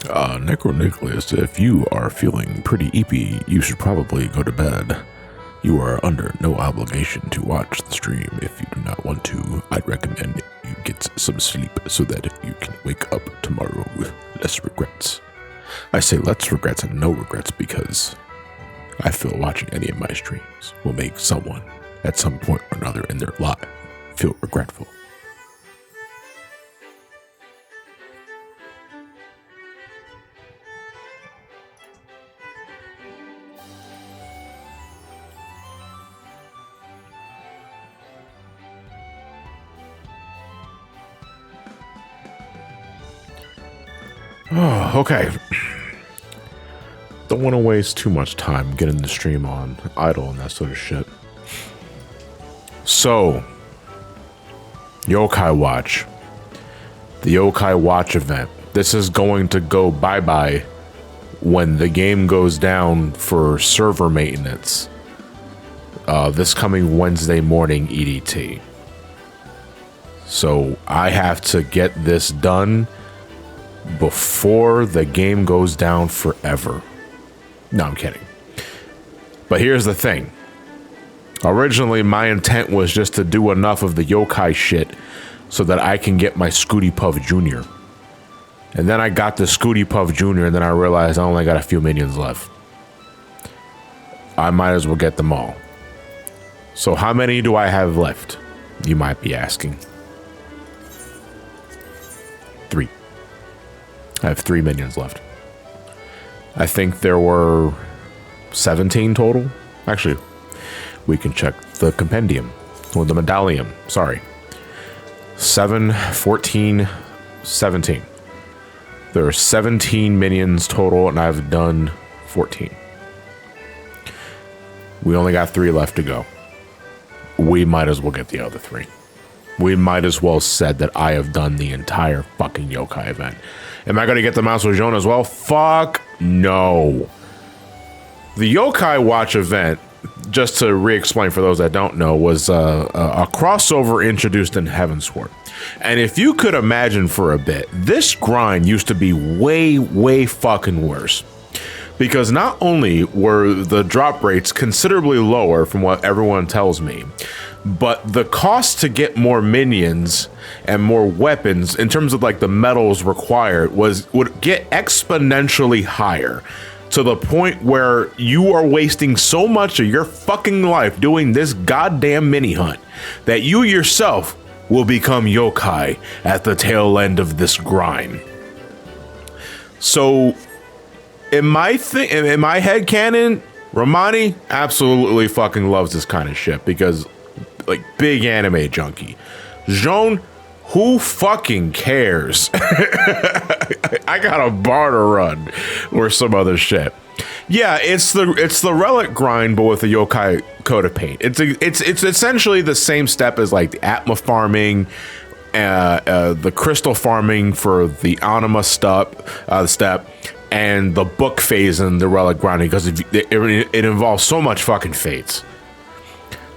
Necronucleus, if you are feeling pretty eepy, you should probably go to bed. You are under no obligation to watch the stream. If you do not want to, I'd recommend you get some sleep so that you can wake up tomorrow with less regrets. I say less regrets and no regrets because I feel watching any of my streams will make someone at some point or another in their life feel regretful. Oh, okay. Don't want to waste too much time getting the stream on idle and that sort of shit. So, Yokai Watch. The Yokai Watch event. This is going to go bye-bye when the game goes down for server maintenance. This coming Wednesday morning EDT. So, I have to get this done before the game goes down forever. No, I'm kidding. But here's the thing. Originally, my intent was just to do enough of the yokai shit so that I can get my Scooty Puff Jr. And then I got the Scooty Puff Jr. and then I realized I only got a few minions left. I might as well get them all. So how many do I have left? You might be asking. 3. I have 3 minions left. I think there were 17 total. Actually, we can check the compendium or the medallion. Sorry. 7, 14, 17. There are 17 minions total and I've done 14. We only got 3 left to go. We might as well get the other 3. We might as well said that I have done the entire fucking yokai event. Am I going to get the Mouse Joan as well? Fuck no. The Yokai Watch event, just to re-explain for those that don't know, was a crossover introduced in Heavensward. And if you could imagine for a bit, this grind used to be way, way fucking worse. Because not only were the drop rates considerably lower from what everyone tells me, but the cost to get more minions and more weapons in terms of like the metals required would get exponentially higher to the point where you are wasting so much of your fucking life doing this goddamn mini hunt that you yourself will become yokai at the tail end of this grind. So in my head canon, Ramani absolutely fucking loves this kind of shit because like big anime junkie. Joan, who fucking cares? I got a bar to run or some other shit. Yeah, it's the relic grind, but with the yokai coat of paint. It's essentially the same step as like the Atma farming, the crystal farming for the anima step, and the book phase in the relic grinding because it involves so much fucking fates.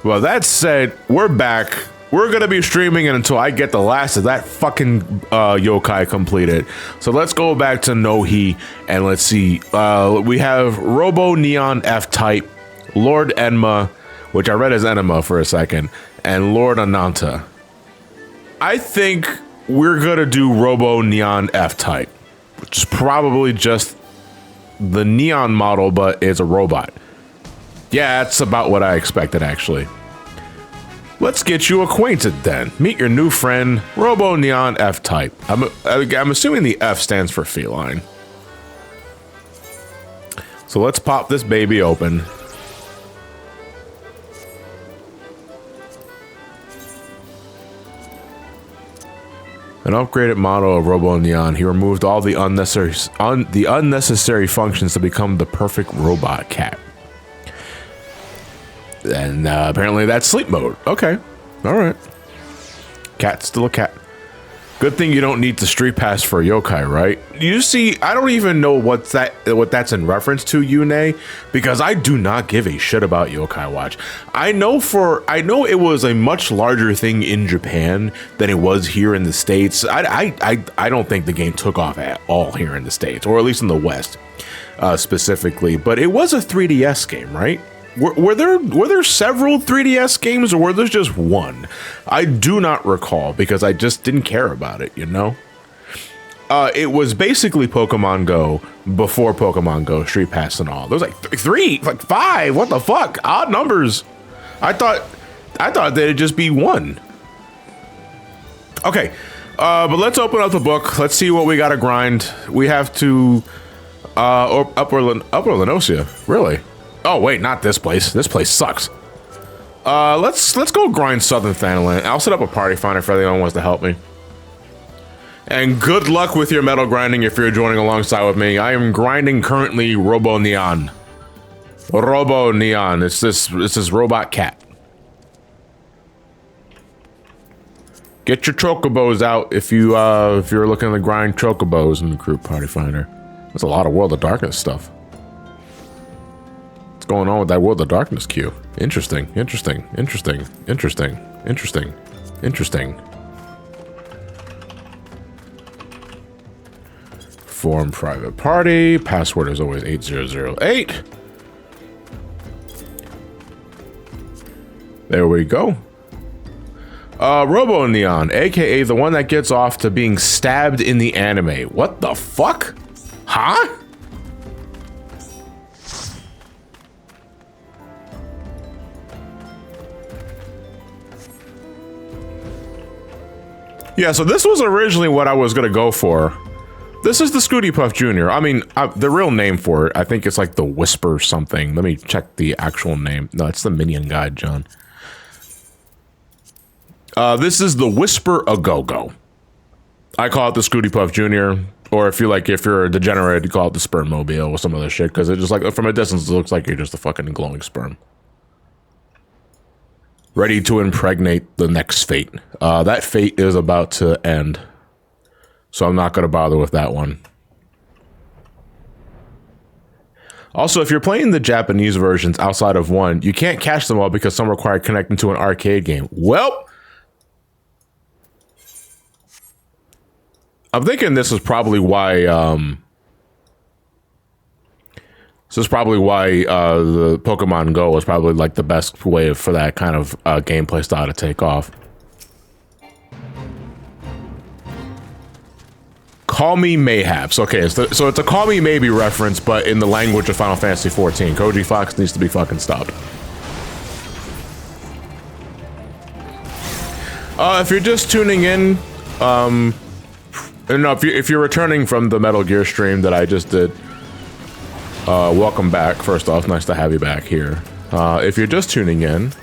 Well, that said, we're back. We're going to be streaming until I get the last of that fucking yokai completed. So let's go back to Nohi and let's see. We have Robo Neon F-Type, Lord Enma, which I read as Enema for a second, and Lord Ananta. I think we're going to do Robo Neon F-Type, which is probably just the Neon model, but it's a robot. Yeah, that's about what I expected, actually. Let's get you acquainted, then. Meet your new friend, Robo Neon F-Type. I'm assuming the F stands for feline. So let's pop this baby open. An upgraded model of Robo Neon. He removed all the unnecessary functions to become the perfect robot cat. And apparently that's sleep mode. Okay. All right. Cat's still a cat. Good thing you don't need the street pass for yokai, right? You see, I don't even know what that's in reference to, Yune, because I do not give a shit about Yokai Watch. I know it was a much larger thing in Japan than it was here in the States. I don't think the game took off at all here in the States, or at least in the West, specifically. But it was a 3DS game, right? Were there several 3DS games, or were there just one? I do not recall because I just didn't care about it, you know? It was basically Pokemon Go before Pokemon Go Street Pass and all. There was like 5, what the fuck? Odd numbers. I thought that'd just be one. Okay, but let's open up the book. Let's see what we gotta grind. We have to, Upper Lenosia, really? Oh wait, not this place. This place sucks. Let's go grind Southern Thanalan. I'll set up a party finder if anyone wants to help me. And good luck with your metal grinding if you're joining alongside with me. I am grinding currently Robo Neon. Robo Neon. It's this robot cat. Get your chocobos out if you're looking to grind chocobos in the group party finder. That's a lot of World of Darkness stuff. What's going on with that World of Darkness queue? Interesting. Form private party. Password is always 8008. There we go. Robo Neon, aka the one that gets off to being stabbed in the anime. What the fuck? Huh? Yeah, so this was originally what I was gonna go for. This is the Scooty Puff Jr. I mean, the real name for it, I think it's like the Whisper something. Let me check the actual name. No, it's the Minion Guide, John. This is the Whisper A Go-Go. I call it the Scooty Puff Jr. Or if you're a degenerate, you call it the Spermmobile or some other shit, because it just like, from a distance, it looks like you're just a fucking glowing sperm. Ready to impregnate the next fate. That fate is about to end. So I'm not going to bother with that one. Also, if you're playing the Japanese versions outside of one, you can't catch them all because some require connecting to an arcade game. Well, I'm thinking this is probably why, the Pokemon Go was probably like the best way for that kind of gameplay style to take off. Call me Mayhaps. Okay, so it's a Call Me Maybe reference, but in the language of Final Fantasy XIV. Koji Fox needs to be fucking stopped. If you're just tuning in, no, if you're returning from the Metal Gear stream that I just did, welcome back. First off, nice to have you back here. If you're just tuning in,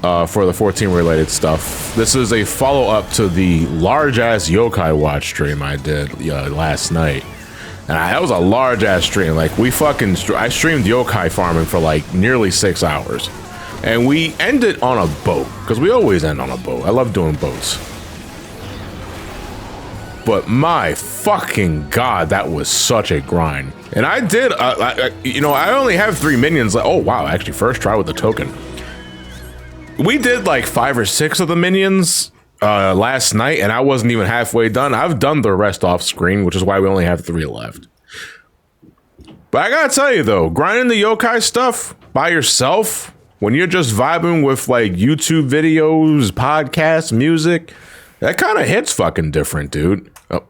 for the 14 related stuff, this is a follow-up to the large-ass Yokai Watch stream I did last night. And that was a large-ass stream. Like, I streamed yokai farming for like nearly 6 hours. And we ended on a boat, because we always end on a boat. I love doing boats. But my fucking god, that was such a grind. And I did, I only have 3 minions. Oh wow, actually first try with the token. We did like 5 or 6 of the minions last night, and I wasn't even halfway done. I've done the rest off screen, which is why we only have 3 left. But I gotta tell you though, grinding the yokai stuff by yourself, when you're just vibing with like YouTube videos, podcasts, music, that kind of hits fucking different, dude. Oh.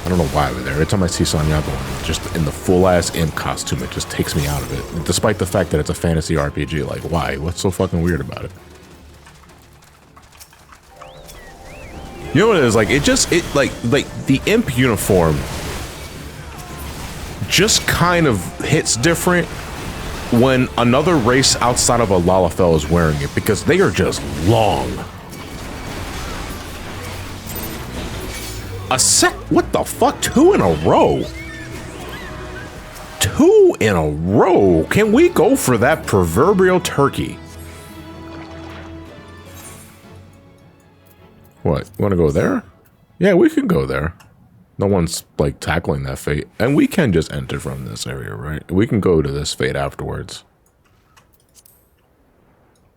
I don't know why we're there. Every time I see Sonya just in the full-ass imp costume, it just takes me out of it. Despite the fact that it's a fantasy RPG. Like, why? What's so fucking weird about it? You know what it is? Like, like the imp uniform just kind of hits different when another race outside of a Lalafell is wearing it, because they are just long. What the fuck? 2 in a row. 2 in a row. Can we go for that proverbial turkey? What? You want to go there? Yeah, we can go there. No one's like tackling that fate. And we can just enter from this area, right? We can go to this fate afterwards.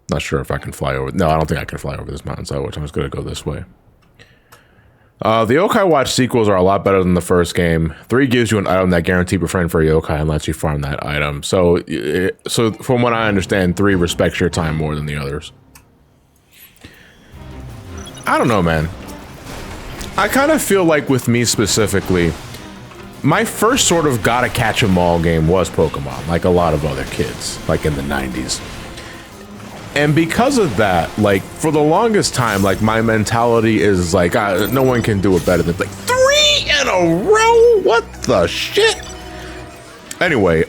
Not sure if I can fly over. No, I don't think I can fly over this mountainside, which I'm just going to go this way. The Yokai Watch sequels are a lot better than the first game. 3 gives you an item that guarantees befriend for a yokai and lets you farm that item. So from what I understand, 3 respects your time more than the others. I don't know, man. I kind of feel like with me specifically, my first sort of gotta catch 'em all game was Pokemon, like a lot of other kids, like in the 90s. And because of that, like, for the longest time, like, my mentality is like, no one can do it better than, like, 3 in a row? What the shit? Anyway,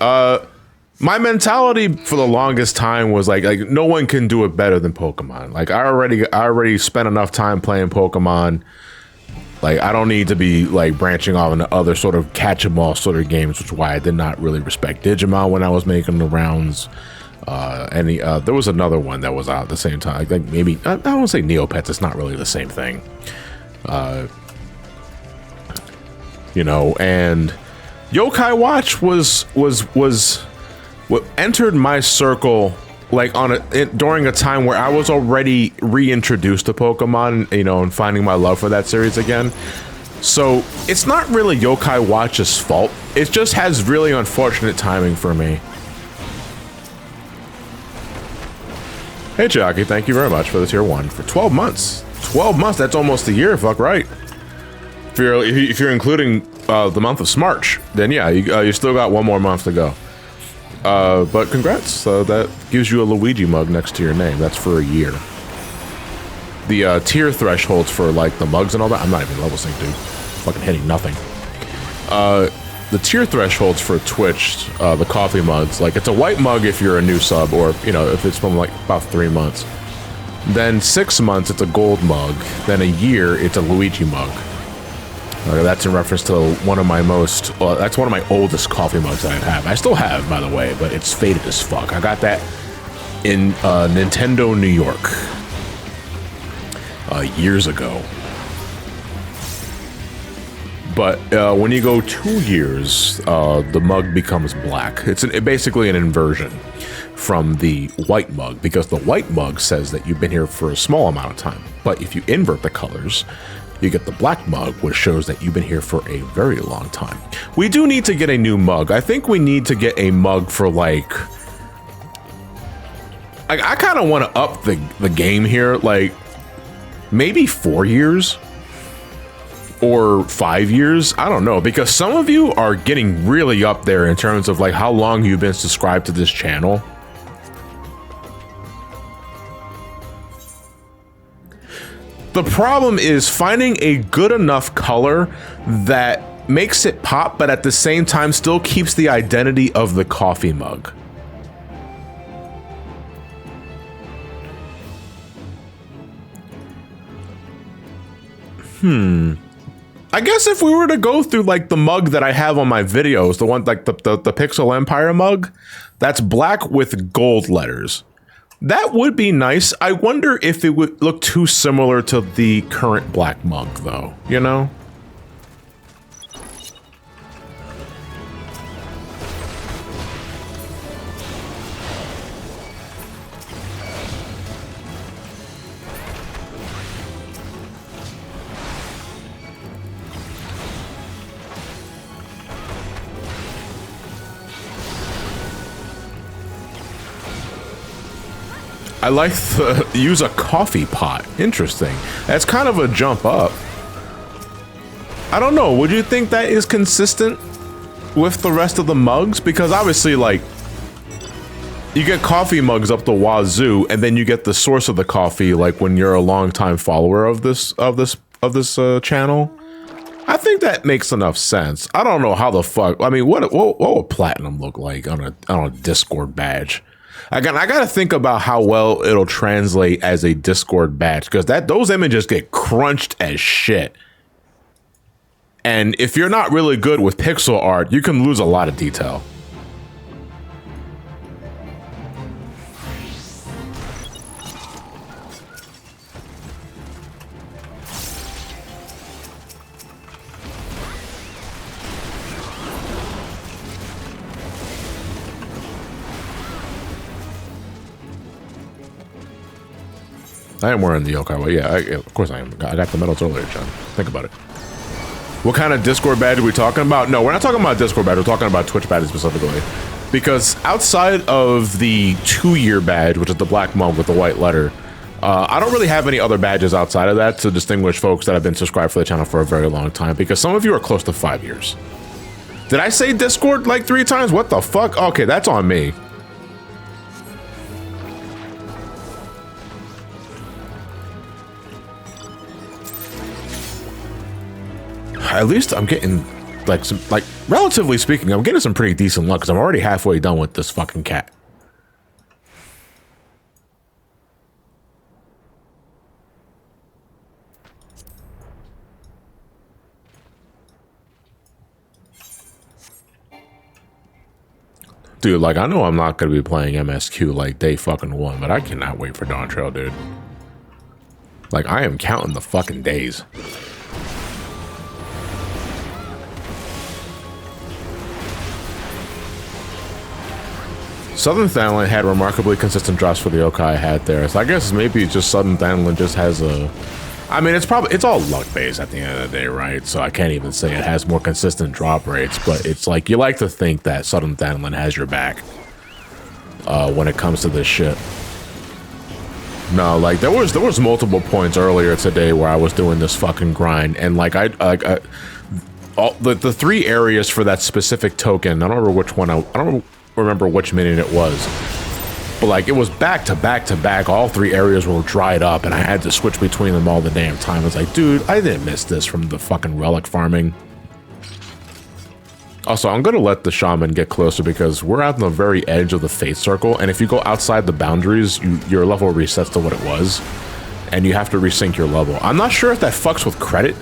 my mentality for the longest time was like no one can do it better than Pokemon. Like, I already spent enough time playing Pokemon. Like, I don't need to be, like, branching off into other sort of catch-em-all sort of games, which is why I did not really respect Digimon when I was making the rounds. There was another one that was out at the same time. I think maybe, I don't want to say Neopets, it's not really the same thing. You know, and Yokai Watch was what entered my circle, like, during a time where I was already reintroduced to Pokemon, you know, and finding my love for that series again. So it's not really Yokai Watch's fault. It just has really unfortunate timing for me. Hey, Jockey, thank you very much for the tier 1 for 12 months. 12 months, that's almost a year, fuck right. If you're including the month of March, then yeah, you still got 1 more month to go. But congrats, that gives you a Luigi mug next to your name. That's for a year. The tier thresholds for, like, the mugs and all that, I'm not even level synced, dude. Fucking hitting nothing. The tier thresholds for Twitch, the coffee mugs, like, it's a white mug if you're a new sub, or, you know, if it's from, like, about 3 months. Then 6 months, it's a gold mug. Then a year, it's a Luigi mug. That's in reference to one of my that's one of my oldest coffee mugs that I have. I still have, by the way, but it's faded as fuck. I got that in Nintendo, New York, years ago. But when you go 2 years, the mug becomes black. It's basically an inversion from the white mug, because the white mug says that you've been here for a small amount of time. But if you invert the colors, you get the black mug, which shows that you've been here for a very long time. We do need to get a new mug. I think we need to get a mug for, like I kind of want to up the game here, like maybe 4 years or 5 years. I don't know, because some of you are getting really up there in terms of, like, how long you've been subscribed to this channel. The problem is finding a good enough color that makes it pop, but at the same time still keeps the identity of the coffee mug. I guess if we were to go through, like, the mug that I have on my videos, the one, like, the Pixel Empire mug, that's black with gold letters. That would be nice. I wonder if it would look too similar to the current black mug, though, you know? I like the use a coffee pot. Interesting. That's kind of a jump up. I don't know. Would you think that is consistent with the rest of the mugs? Because obviously, like, you get coffee mugs up the wazoo, and then you get the source of the coffee, like, when you're a longtime follower of this channel. I think that makes enough sense. I don't know how the fuck. I mean, what would platinum look like on a Discord badge? I gotta think about how well it'll translate as a Discord badge, because those images get crunched as shit. And if you're not really good with pixel art, you can lose a lot of detail. I am wearing the yokai. Well, yeah, of course I am. I got the medals earlier, John. Think about it. What kind of Discord badge are we talking about? No, we're not talking about Discord badge. We're talking about Twitch badge specifically. Because outside of the 2-year badge, which is the black mug with the white letter, I don't really have any other badges outside of that to distinguish folks that have been subscribed for the channel for a very long time, because some of you are close to 5 years. Did I say Discord like 3 times? What the fuck? Okay, that's on me. At least I'm getting, like, some, like, relatively speaking, I'm getting some pretty decent luck because I'm already halfway done with this fucking cat. Dude, like, I know I'm not going to be playing MSQ like day fucking 1, but I cannot wait for Dawntrail, dude. Like, I am counting the fucking days. Southern Thailand had remarkably consistent drops for the yokai I had there. So I guess maybe just Southern Thailand just has a... I mean, it's all luck based at the end of the day, right? So I can't even say it has more consistent drop rates, but it's like, you like to think that Southern Thailand has your back when it comes to this shit. No, like there was multiple points earlier today where I was doing this fucking grind, and like all the 3 areas for that specific token, I don't remember which one, I don't remember which minute it was, but like it was back to back to back. All 3 areas were dried up and I had to switch between them all the damn time. I was like, dude, I didn't miss this from the fucking relic farming. Also, I'm gonna let the shaman get closer because we're out on the very edge of the fate circle, and if you go outside the boundaries, your level resets to what it was and you have to resync your level. I'm not sure if that fucks with credit,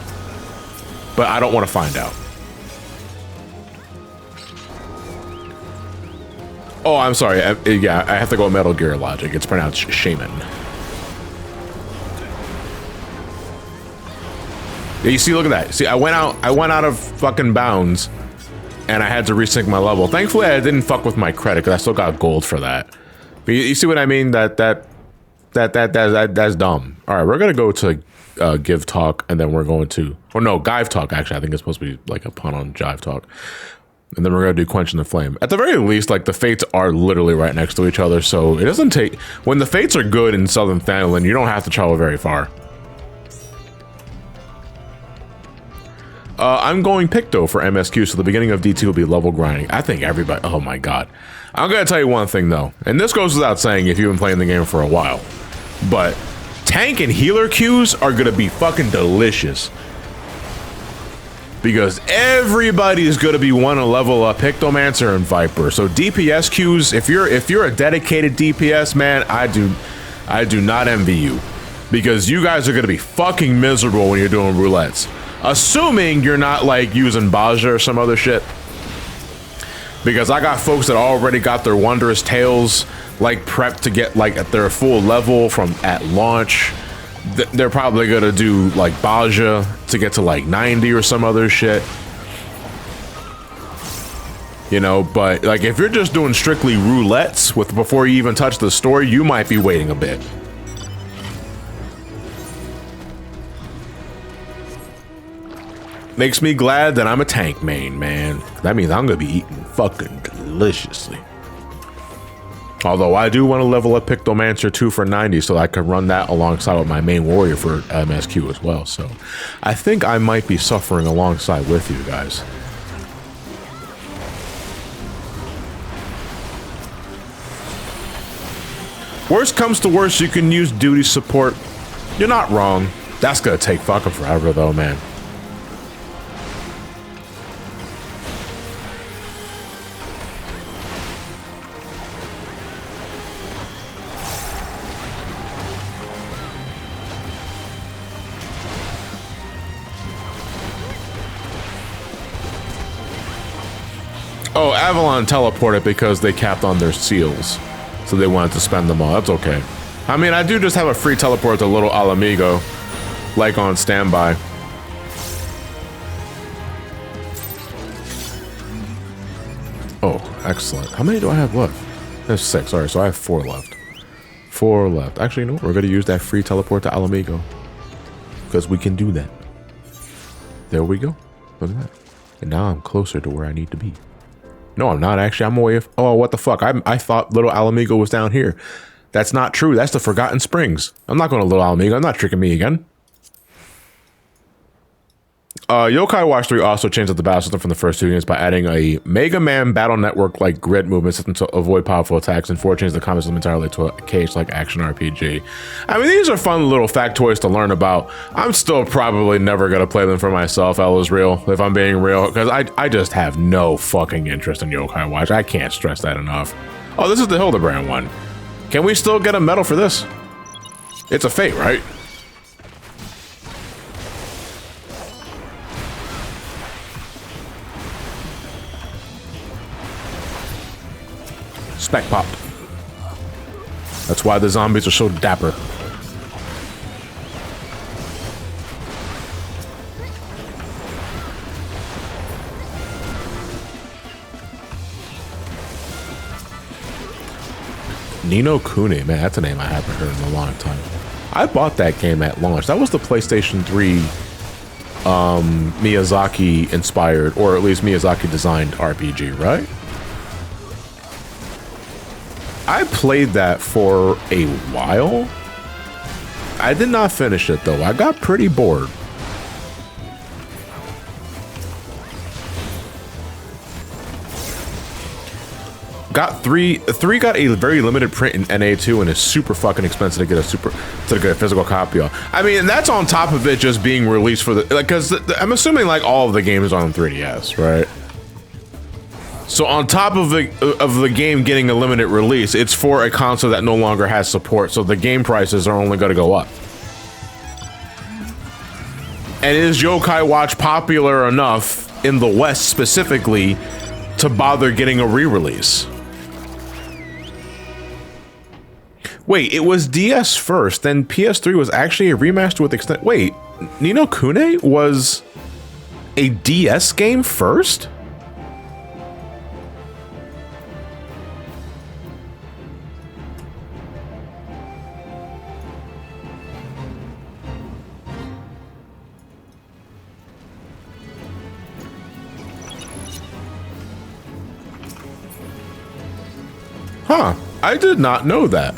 but I don't want to find out. Oh, I'm sorry. Yeah, I have to go Metal Gear logic. It's pronounced shaman. Yeah, you see, look at that. See, I went out of fucking bounds, and I had to resync my level. Thankfully, I didn't fuck with my credit because I still got gold for that. But you see what I mean? That's dumb. All right, we're gonna go to Give Talk, and then we're going to, or no, Give Talk. Actually, I think it's supposed to be like a pun on Jive Talk. And then we're gonna do Quenching the Flame. At the very least, like the fates are literally right next to each other, so it doesn't take, when the fates are good in Southern Thailand, you don't have to travel very far. I'm going Picto for MSQ, so the beginning of D2 will be level grinding. I think everybody, oh my god. I'm gonna tell you one thing though, and this goes without saying if you've been playing the game for a while, but tank and healer queues are gonna be fucking delicious. Because everybody is going to be wanting to level up Pictomancer and Viper. So DPS queues, if you're a dedicated DPS man, I do not envy you, because you guys are going to be fucking miserable when you're doing roulettes. Assuming you're not like using Baja or some other shit. Because I got folks that already got their Wondrous Tails like prepped to get like at their full level from at launch. They're probably gonna do like Baja to get to like 90 or some other shit. You know, but like if you're just doing strictly roulettes with before you even touch the story, you might be waiting a bit. Makes me glad that I'm a tank main, man. That means I'm gonna be eating fucking deliciously. Although I do want to level up Pictomancer 2 for 90 so I can run that alongside with my main warrior for MSQ as well. So I think I might be suffering alongside with you guys. Worst comes to worst, you can use duty support. You're not wrong. That's gonna take fucking forever though, man. Oh, Avalon teleported because they capped on their seals. So they wanted to spend them all. That's okay. I mean, I do just have a free teleport to Little Alamigo, like on standby. Oh, excellent. How many do I have left? There's 6. Alright, so I have 4 left. 4 left. Actually, you know what? We're going to use that free teleport to Alamigo. Because we can do that. There we go. Look at that. And now I'm closer to where I need to be. No, I'm not actually. I'm away. Oh, what the fuck? I thought Little Alamigo was down here. That's not true. That's the Forgotten Springs. I'm not going to Little Alamigo. I'm not tricking me again. Yokai Watch 3 also changed up the battle system from the first 2 games by adding a Mega Man battle network like grid movement system to avoid powerful attacks, and 4 changed the combat system entirely to a cage like action RPG. I mean, these are fun little factoids to learn about. I'm still probably never going to play them for myself, Ella's real, if I'm being real, because I just have no fucking interest in Yokai Watch. I can't stress that enough. Oh, this is the Hildebrand one. Can we still get a medal for this? It's a fate, right? Spec popped. That's why the zombies are so dapper. Nino Kuni, man, that's a name I haven't heard in a long time. I bought that game at launch. That was the PlayStation 3 Miyazaki inspired, or at least Miyazaki designed RPG, right? I played that for a while. I did not finish it though. I got pretty bored. Got 3 got a very limited print in NA2 and is super fucking expensive to get a physical copy of. I mean, and that's on top of it just being released for the, like, cause I'm assuming like all of the games are on 3DS, right? So on top of the game getting a limited release, it's for a console that no longer has support, so the game prices are only going to go up. And is Yokai Watch popular enough in the West specifically to bother getting a re-release? Wait, it was DS first, then PS3 was actually a remaster with extent. Wait, Ni no Kuni was a DS game first? Huh, I did not know that.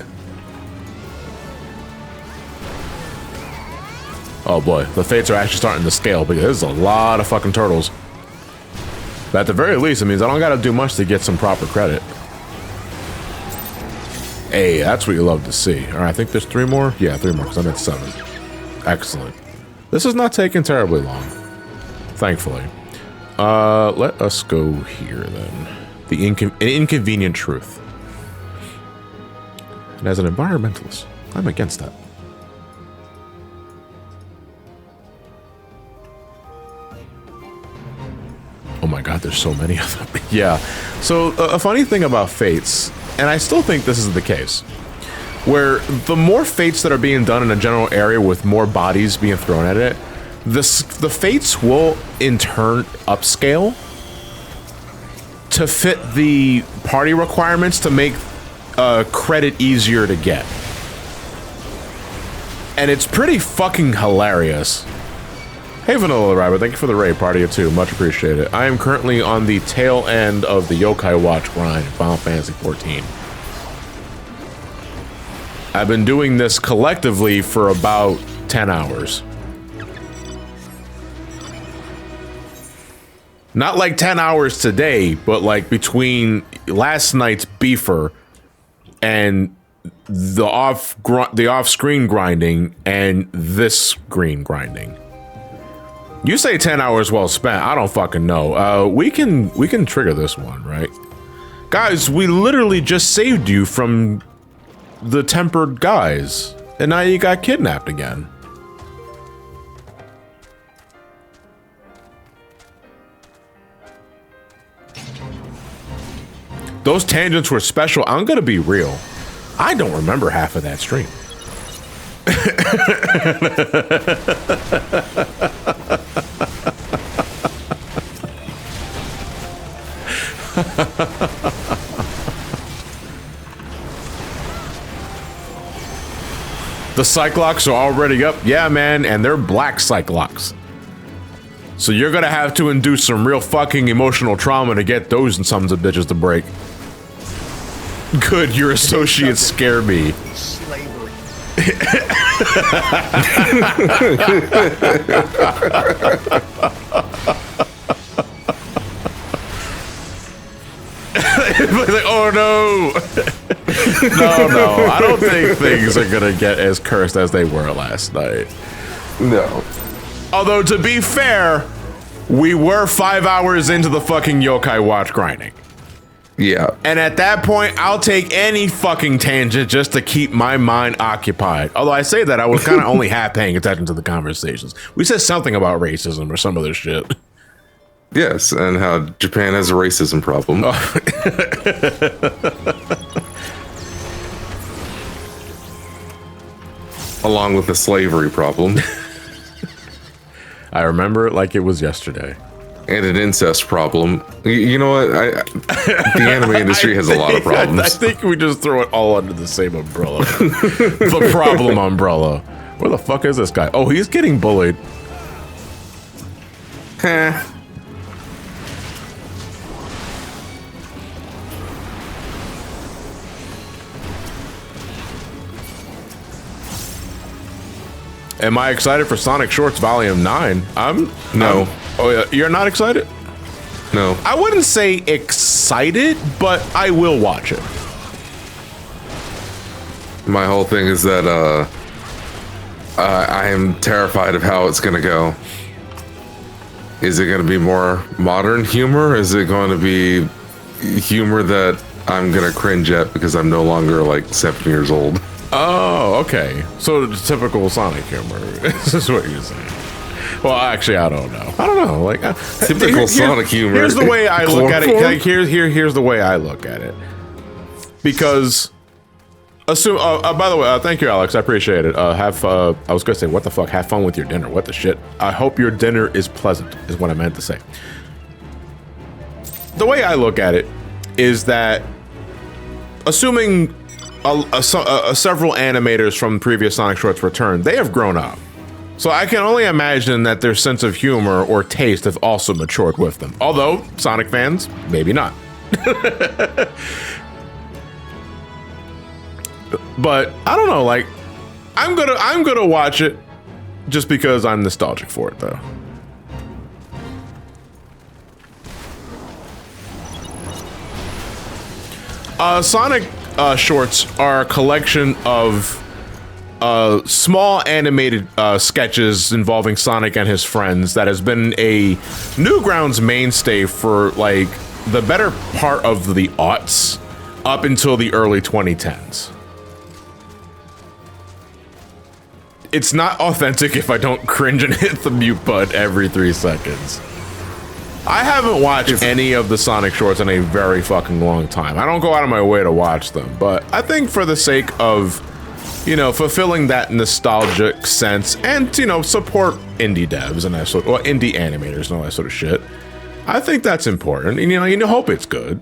Oh boy, the fates are actually starting to scale because there's a lot of fucking turtles. But at the very least, it means I don't gotta do much to get some proper credit. Hey, that's what you love to see. All right, I think there's 3 more. Yeah, 3 more, because I'm at 7. Excellent. This is not taking terribly long, thankfully. Let us go here then. The inconvenient truth. And as an environmentalist, I'm against that. Oh my god, there's so many of them. Yeah. So a funny thing about fates, and I still think this is the case, where the more fates that are being done in a general area with more bodies being thrown at it, the fates will in turn upscale to fit the party requirements to make credit easier to get. And it's pretty fucking hilarious. Hey Vanilla Rabbit, thank you for the raid, party of 2, much appreciated. I am currently on the tail end of the Yokai Watch grind in Final Fantasy XIV. I've been doing this collectively for about 10 hours. Not like 10 hours today, but like between last night's beefer and the off-screen grinding and this green grinding. You say 10 hours well spent. I don't fucking know. We can trigger this one, right? Guys, we literally just saved you from the tempered guys, and now you got kidnapped again. Those tangents were special. I'm gonna be real. I don't remember half of that stream. The Cyclops are already up. Yeah, man, and they're black Cyclops. So you're gonna have to induce some real fucking emotional trauma to get those sons of bitches to break. Good, your associates scare me. Slavery. Like, oh no. No, I don't think things are gonna get as cursed as they were last night. No. Although, to be fair, we were 5 hours into the fucking Yokai Watch grinding. Yeah. And at that point, I'll take any fucking tangent just to keep my mind occupied. Although I say that, I was kind of only half paying attention to the conversations. We said something about racism or some other shit. Yes, and how Japan has a racism problem. Along with the slavery problem. I remember it like it was yesterday. And an incest problem. You know what? The anime industry has a lot of problems. I think we just throw it all under the same umbrella. The problem umbrella. Where the fuck is this guy? Oh, he's getting bullied. Heh. Am I excited for Sonic Shorts Volume 9? No. Oh, yeah. You're not excited? No. I wouldn't say excited, but I will watch it. My whole thing is that I am terrified of how it's going to go. Is it going to be more modern humor? Is it going to be humor that I'm going to cringe at because I'm no longer like 7 years old? Oh, okay. So the typical Sonic humor is what you're saying. Well, actually, I don't know. I don't know. Like typical Sonic humor. Here's the way I look at it. Like, here's the way I look at it. Because assume. By the way, thank you, Alex. I appreciate it. I was gonna say, what the fuck? Have fun with your dinner. What the shit? I hope your dinner is pleasant. Is what I meant to say. The way I look at it is that, assuming several animators from previous Sonic Shorts return, they have grown up. So I can only imagine that their sense of humor or taste have also matured with them. Although, Sonic fans, maybe not. But I don't know, like, I'm gonna watch it just because I'm nostalgic for it, though. Sonic Shorts are a collection of small animated sketches involving Sonic and his friends that has been a Newgrounds mainstay for like the better part of the aughts up until the early 2010s. It's not authentic if I don't cringe and hit the mute button every 3 seconds. I haven't watched any of the Sonic Shorts in a very fucking long time. I don't go out of my way to watch them, but I think for the sake of, you know, fulfilling that nostalgic sense and, you know, support indie devs and that sort of, well, indie animators and all that sort of shit, I think that's important. And, you hope it's good.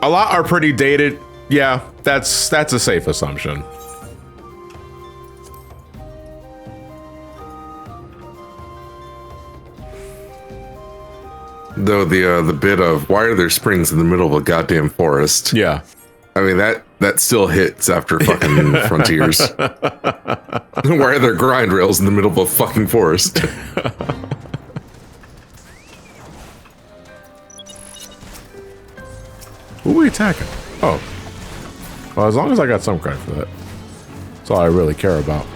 A lot are pretty dated. Yeah, that's a safe assumption. Though the bit of why are there springs in the middle of a goddamn forest? Yeah. I mean, that still hits after fucking Frontiers. Why are there grind rails in the middle of a fucking forest? Who are we attacking? Oh. Well, as long as I got some credit for that. That's all I really care about.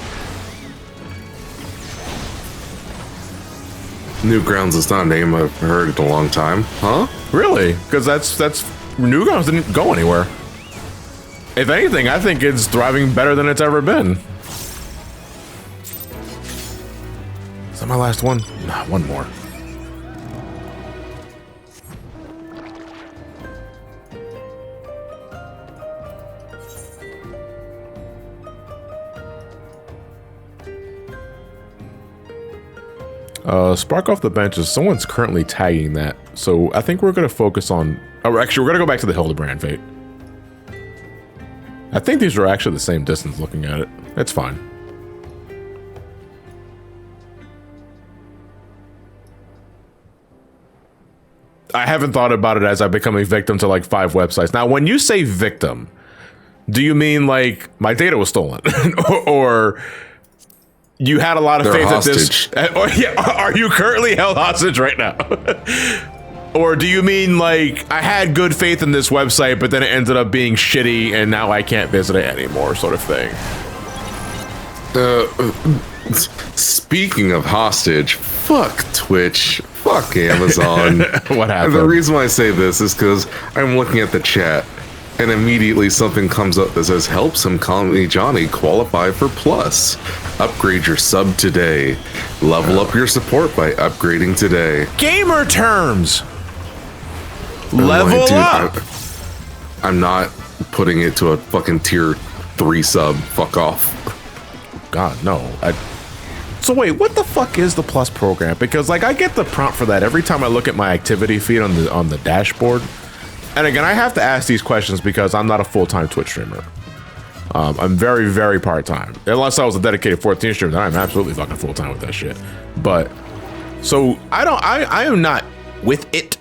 Newgrounds is not a name I've heard in a long time. Huh? Really? Because that's Newgrounds didn't go anywhere. If anything, I think it's thriving better than it's ever been. Is that my last one? Nah, one more. Spark off the bench is someone's currently tagging that. So I think we're going to focus on... Oh, actually, we're going to go back to the Hildebrand Fate. I think these are actually the same distance looking at it. It's fine. I haven't thought about it as I become a victim to like 5 websites. Now, when you say victim, do you mean like my data was stolen? or you had a lot of faith at this? Or, yeah, are you currently held hostage right now? Or do you mean like I had good faith in this website, but then it ended up being shitty and now I can't visit it anymore, sort of thing? Speaking of hostage, fuck Twitch, fuck Amazon. What happened? And the reason why I say this is because I'm looking at the chat and immediately something comes up that says, help some Comedy Johnny qualify for Plus. Upgrade your sub today. Level up your support by upgrading today. Gamer terms! Level up! I'm not putting it to a fucking tier 3 sub. Fuck off. God, no. So wait, what the fuck is the Plus program? Because like I get the prompt for that every time I look at my activity feed on the dashboard. And again, I have to ask these questions because I'm not a full-time Twitch streamer. I'm very, very part-time. Unless I was a dedicated 14 streamer, then I'm absolutely fucking full-time with that shit. But so I am not with it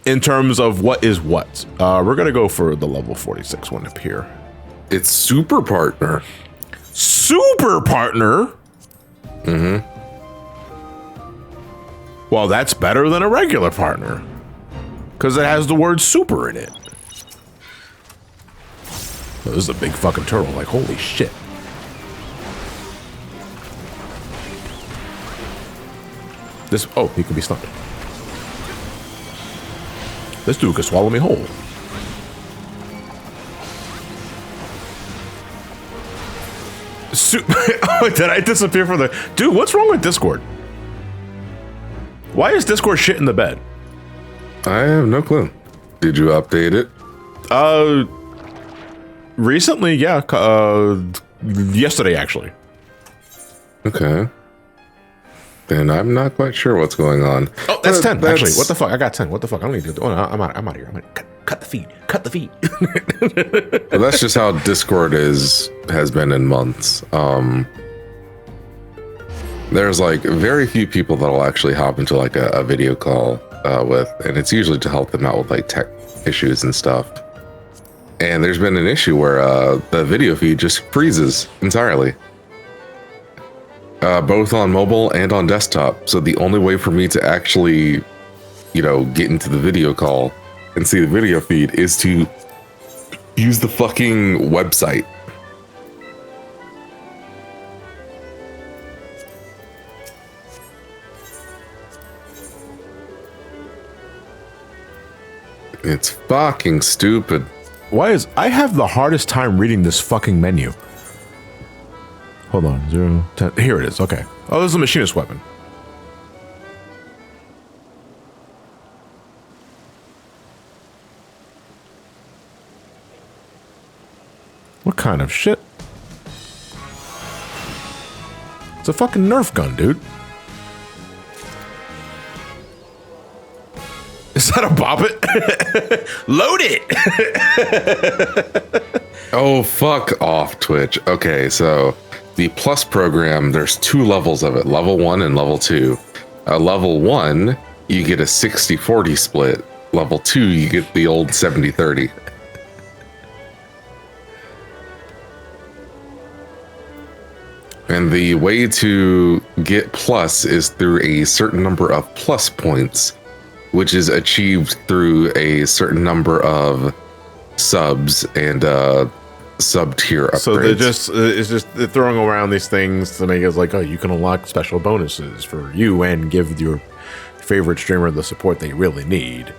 in terms of what is what. We're gonna go for the level 46 one up here. It's Super Partner. Super Partner? Mm-hmm. Well, that's better than a regular partner. Because it has the word super in it. Oh, this is a big fucking turtle. Like, holy shit. This... Oh, he can be stunned. This dude could swallow me whole. Oh, did I disappear from the... Dude, what's wrong with Discord? Why is Discord shit in the bed? I have no clue. Did you update it? Recently, yeah. Yesterday, actually. Okay. Then I'm not quite sure what's going on. Oh, that's 10, actually. What the fuck? I got 10. What the fuck? I don't need to do... Oh, no, I'm out of here. I'm gonna cut the feed. Cut the feed. Well, that's just how Discord has been in months. There's like very few people that'll actually hop into like a video call with, and it's usually to help them out with like tech issues and stuff. And there's been an issue where the video feed just freezes entirely, both on mobile and on desktop. So the only way for me to actually, get into the video call and see the video feed is to use the fucking website. It's fucking stupid. Why is... I have the hardest time reading this fucking menu. Hold on. 0, 10. Here it is. Okay. Oh, this is a machinist weapon. What kind of shit? It's a fucking Nerf gun, dude. Is that a bobbit? Load it! Oh, fuck off, Twitch. Okay, so the Plus program, there's 2 levels of it, level 1 and level 2. Level 1, you get a 60-40 split. Level 2, you get the old 70-30. And the way to get Plus is through a certain number of Plus points, which is achieved through a certain number of subs and sub-tier upgrades. So they're throwing around these things to make it like, oh, you can unlock special bonuses for you and give your favorite streamer the support they really need,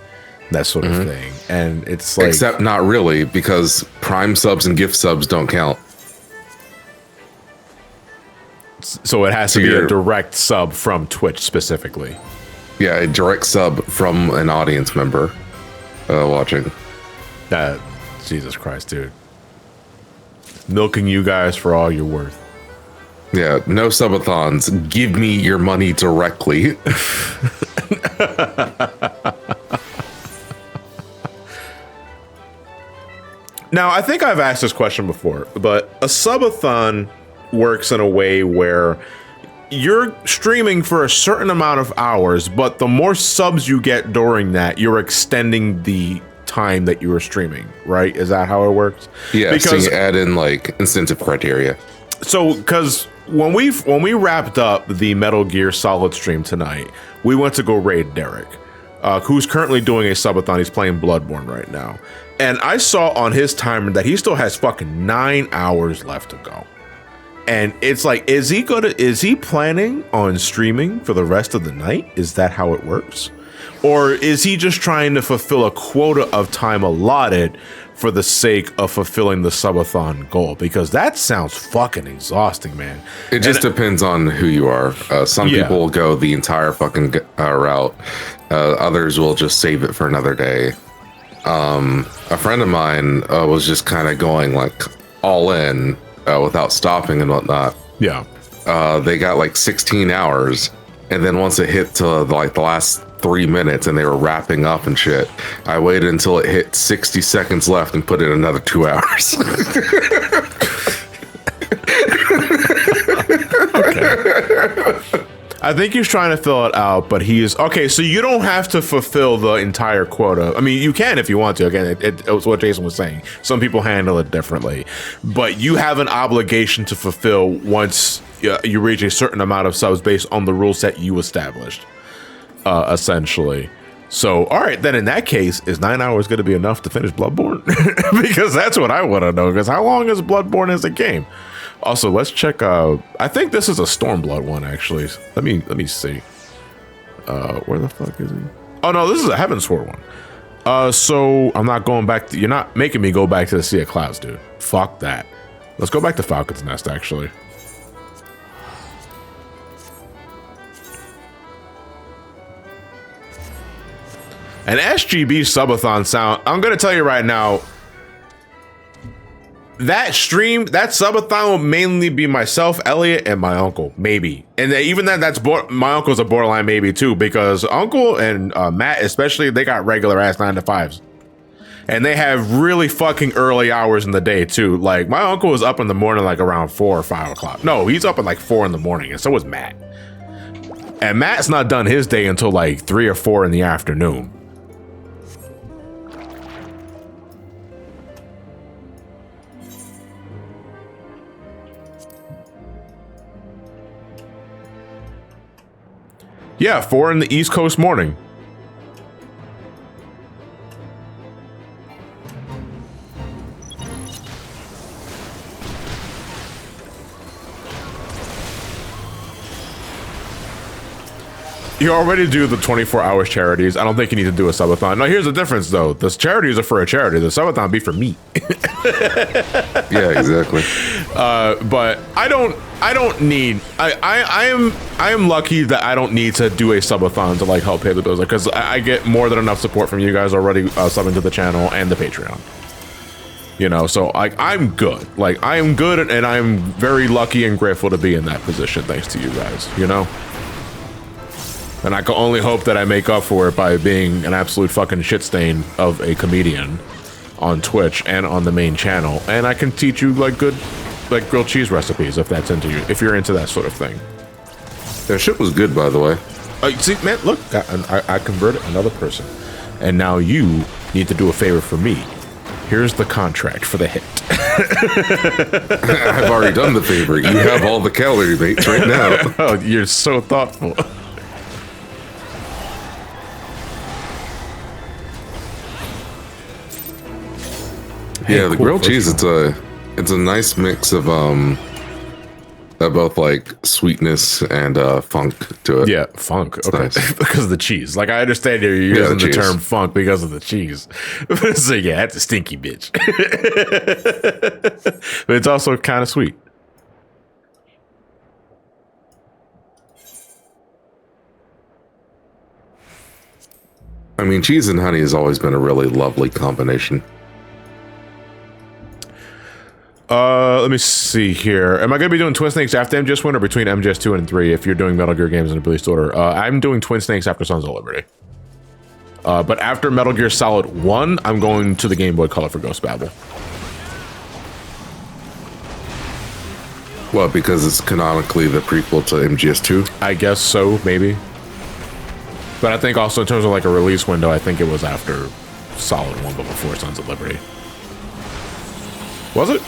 that sort of thing. And it's like... Except not really, because Prime subs and gift subs don't count. So it has to be a direct sub from Twitch specifically. Yeah, a direct sub from an audience member watching. Jesus Christ, dude. Milking you guys for all you're worth. Yeah, no subathons. Give me your money directly. Now, I think I've asked this question before, but a subathon works in a way where you're streaming for a certain amount of hours, but the more subs you get during that, you're extending the time that you were streaming, right? Is that how it works? Yeah, because so you add in like incentive criteria. So, because when we wrapped up the Metal Gear Solid stream tonight, we went to go raid Derek, who's currently doing a subathon. He's playing Bloodborne right now, and I saw on his timer that he still has fucking 9 hours left to go. And it's like, is he planning on streaming for the rest of the night? Is that how it works? Or is he just trying to fulfill a quota of time allotted for the sake of fulfilling the subathon goal? Because that sounds fucking exhausting, man. It just depends on who you are. Some people will go the entire fucking route. Others will just save it for another day. A friend of mine was just kind of going like all in without stopping and whatnot. Yeah. They got like 16 hours. And then once it hit to like the last 3 minutes and they were wrapping up and shit, I waited until it hit 60 seconds left and put in another 2 hours. Okay. I think he's trying to fill it out, but he's okay. So you don't have to fulfill the entire quota. I mean, you can if you want to. Again, it was what Jason was saying. Some people handle it differently, but you have an obligation to fulfill once you reach a certain amount of subs based on the rule set you established, essentially. So, all right, then in that case, is 9 hours going to be enough to finish Bloodborne? Because that's what I want to know. Because how long is Bloodborne as a game? Also, let's check. I think this is a Stormblood one, actually. Let me see. Where the fuck is he? Oh no, this is a Heavensward one. So I'm not going back. You're not making me go back to the Sea of Clouds, dude. Fuck that. Let's go back to Falcon's Nest, actually. An SGB subathon sound. I'm gonna tell you right now. That stream, that subathon will mainly be myself, Elliot, and my uncle, maybe. And even then, my uncle's a borderline maybe too, because Uncle and Matt, especially, they got regular ass 9 to 5s. And they have really fucking early hours in the day too. Like, my uncle is up in the morning like around 4 or 5 o'clock. No, he's up at like 4 in the morning, and so is Matt. And Matt's not done his day until like 3 or 4 in the afternoon. Yeah, 4 in the East Coast morning. You already do the 24 hours charities. I don't think you need to do a subathon. No, here's the difference though. The charities are for a charity. The subathon be for me. Yeah, exactly. But I don't need. I am lucky that I don't need to do a subathon to like help pay the bills, because I get more than enough support from you guys already subbing to the channel and the Patreon. You know, so I'm good. Like, I am good, and I'm very lucky and grateful to be in that position thanks to you guys. You know. And I can only hope that I make up for it by being an absolute fucking shit stain of a comedian on Twitch and on the main channel. And I can teach you like good, like grilled cheese recipes if that's into you, if you're into that sort of thing. That shit was good, by the way. See, man, look, I converted another person. And now you need to do a favor for me. Here's the contract for the hit. I've already done the favor. You have all the calorie mates right now. Oh, you're so thoughtful. Yeah, the grilled cheese, it's a nice mix of both like sweetness and funk to it. Yeah, funk. It's okay, nice. Because of the cheese. Like, I understand you're using the term funk because of the cheese. So yeah, that's a stinky bitch. But it's also kind of sweet. I mean, cheese and honey has always been a really lovely combination. Let me see here. Am I going to be doing Twin Snakes after MGS1 or between MGS2 and 3 if you're doing Metal Gear games in a release order? I'm doing Twin Snakes after Sons of Liberty. But after Metal Gear Solid 1, I'm going to the Game Boy Color for Ghost Babel. Well, because it's canonically the prequel to MGS2? I guess so, maybe. But I think also in terms of like a release window, I think it was after Solid 1, but before Sons of Liberty. Was it?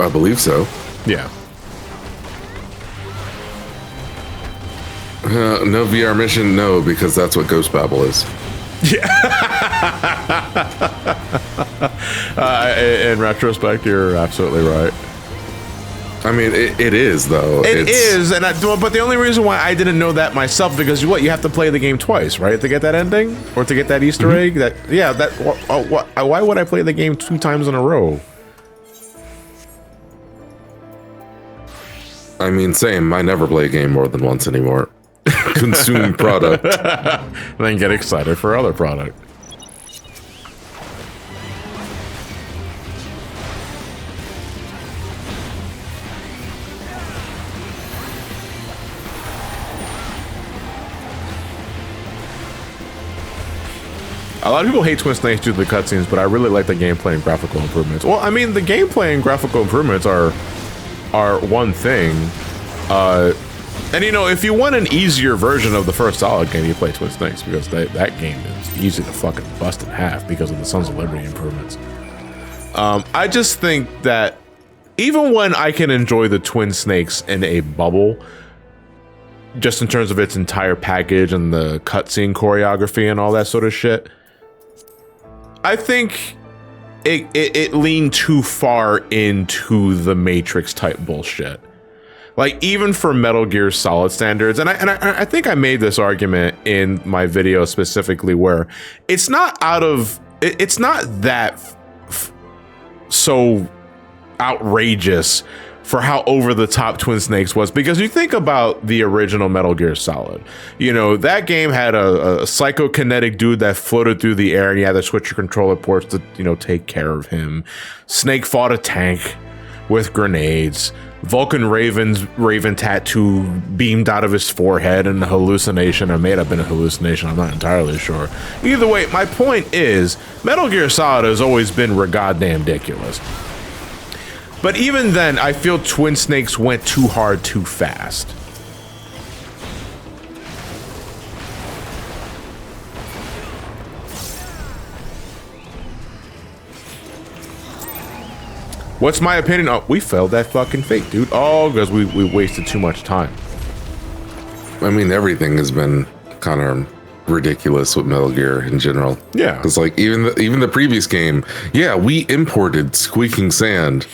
I believe so. Yeah. No VR mission, no, because that's what Ghost Babel is. Yeah. In retrospect, you're absolutely right. I mean, it is, though. It is, but the only reason why I didn't know that myself, because you have to play the game twice, right, to get that ending? Or to get that Easter egg? Why would I play the game 2 times in a row? I mean, same. I never play a game more than once anymore. Consume product. Then get excited for other product. A lot of people hate Twin Snakes due to the cutscenes, but I really like the gameplay and graphical improvements. Well, I mean, the gameplay and graphical improvements are one thing. And you know, if you want an easier version of the first Solid game, you play Twin Snakes, because that game is easy to fucking bust in half because of the Sons of Liberty improvements. I just think that even when I can enjoy the Twin Snakes in a bubble, just in terms of its entire package and the cutscene choreography and all that sort of shit, I think it leaned too far into the Matrix type bullshit. Like, even for Metal Gear Solid standards, and I think I made this argument in my video specifically, where it's not that so outrageous for how over the top Twin Snakes was, because you think about the original Metal Gear Solid, you know, that game had a psychokinetic dude that floated through the air and you had to switch your controller ports to, you know, take care of him. Snake fought a tank with grenades. Vulcan Raven tattoo beamed out of his forehead in a hallucination, or may have been a hallucination, I'm not entirely sure. Either way, my point is, Metal Gear Solid has always been goddamn ridiculous. But even then, I feel Twin Snakes went too hard too fast. What's my opinion? Oh, we failed that fucking fate, dude. Oh, because we wasted too much time. I mean, everything has been kind of ridiculous with Metal Gear in general. Yeah. It's like even the previous game, yeah, we imported squeaking sand.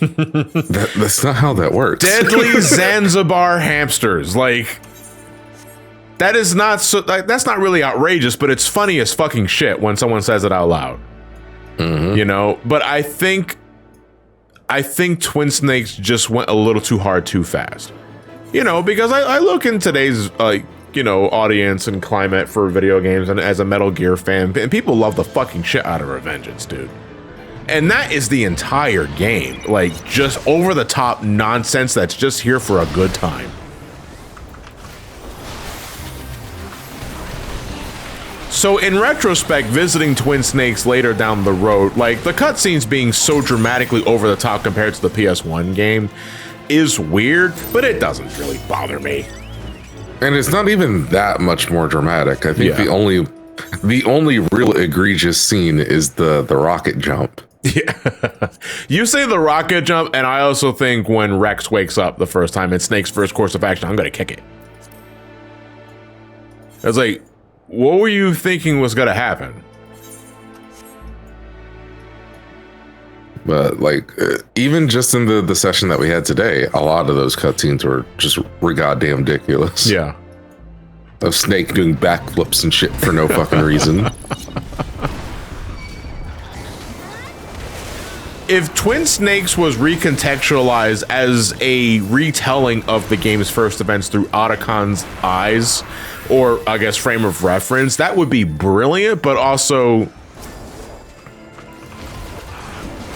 That's not how that works. Deadly Zanzibar hamsters. Like, that is not so, like, that's not really outrageous, but it's funny as fucking shit when someone says it out loud. Mm-hmm. You know, but I think Twin Snakes just went a little too hard too fast. You know, because I look in today's you know, audience and climate for video games, and as a Metal Gear fan, and people love the fucking shit out of Revengeance, dude. And that is the entire game. Like, just over the top nonsense that's just here for a good time. So in retrospect, visiting Twin Snakes later down the road, like, the cutscenes being so dramatically over the top compared to the PS1 game is weird, but it doesn't really bother me. And it's not even that much more dramatic. I think the only real egregious scene is the rocket jump. Yeah. You say the rocket jump, and I also think when Rex wakes up the first time in Snake's first course of action, I'm gonna kick it. It's like, what were you thinking was gonna happen? But like, even just in the session that we had today, a lot of those cutscenes were goddamn ridiculous. Yeah. Of Snake doing backflips and shit for no fucking reason. if Twin Snakes was recontextualized as a retelling of the game's first events through Otacon's eyes, or I guess frame of reference, that would be brilliant, but also,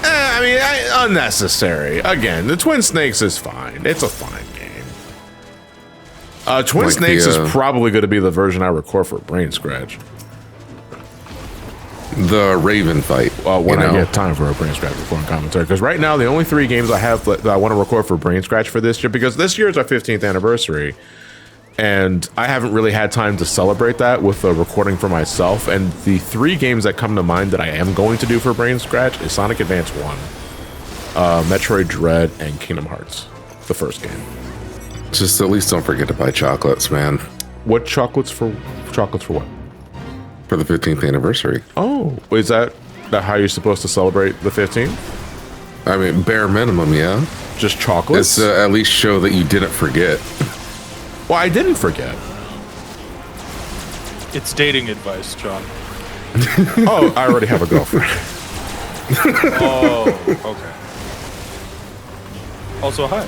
I mean, unnecessary. Again, the Twin Snakes is fine. It's a fine game. Twin Snakes is probably going to be the version I record for Brain Scratch. The Raven fight. When I get time for a Brain Scratch recording commentary. Because right now, the only 3 games I have that I want to record for Brain Scratch for this year, because this year is our 15th anniversary, and I haven't really had time to celebrate that with a recording for myself. And the 3 games that come to mind that I am going to do for Brain Scratch is Sonic Advance 1, Metroid Dread, and Kingdom Hearts, the first game. Just at least don't forget to buy chocolates, man. What chocolates for what? For the 15th anniversary. Oh, is that how you're supposed to celebrate the 15th? I mean, bare minimum, yeah. Just chocolates? It's at least show that you didn't forget. Well, I didn't forget. It's dating advice, John. Oh, I already have a girlfriend. Oh, okay. Also, hi.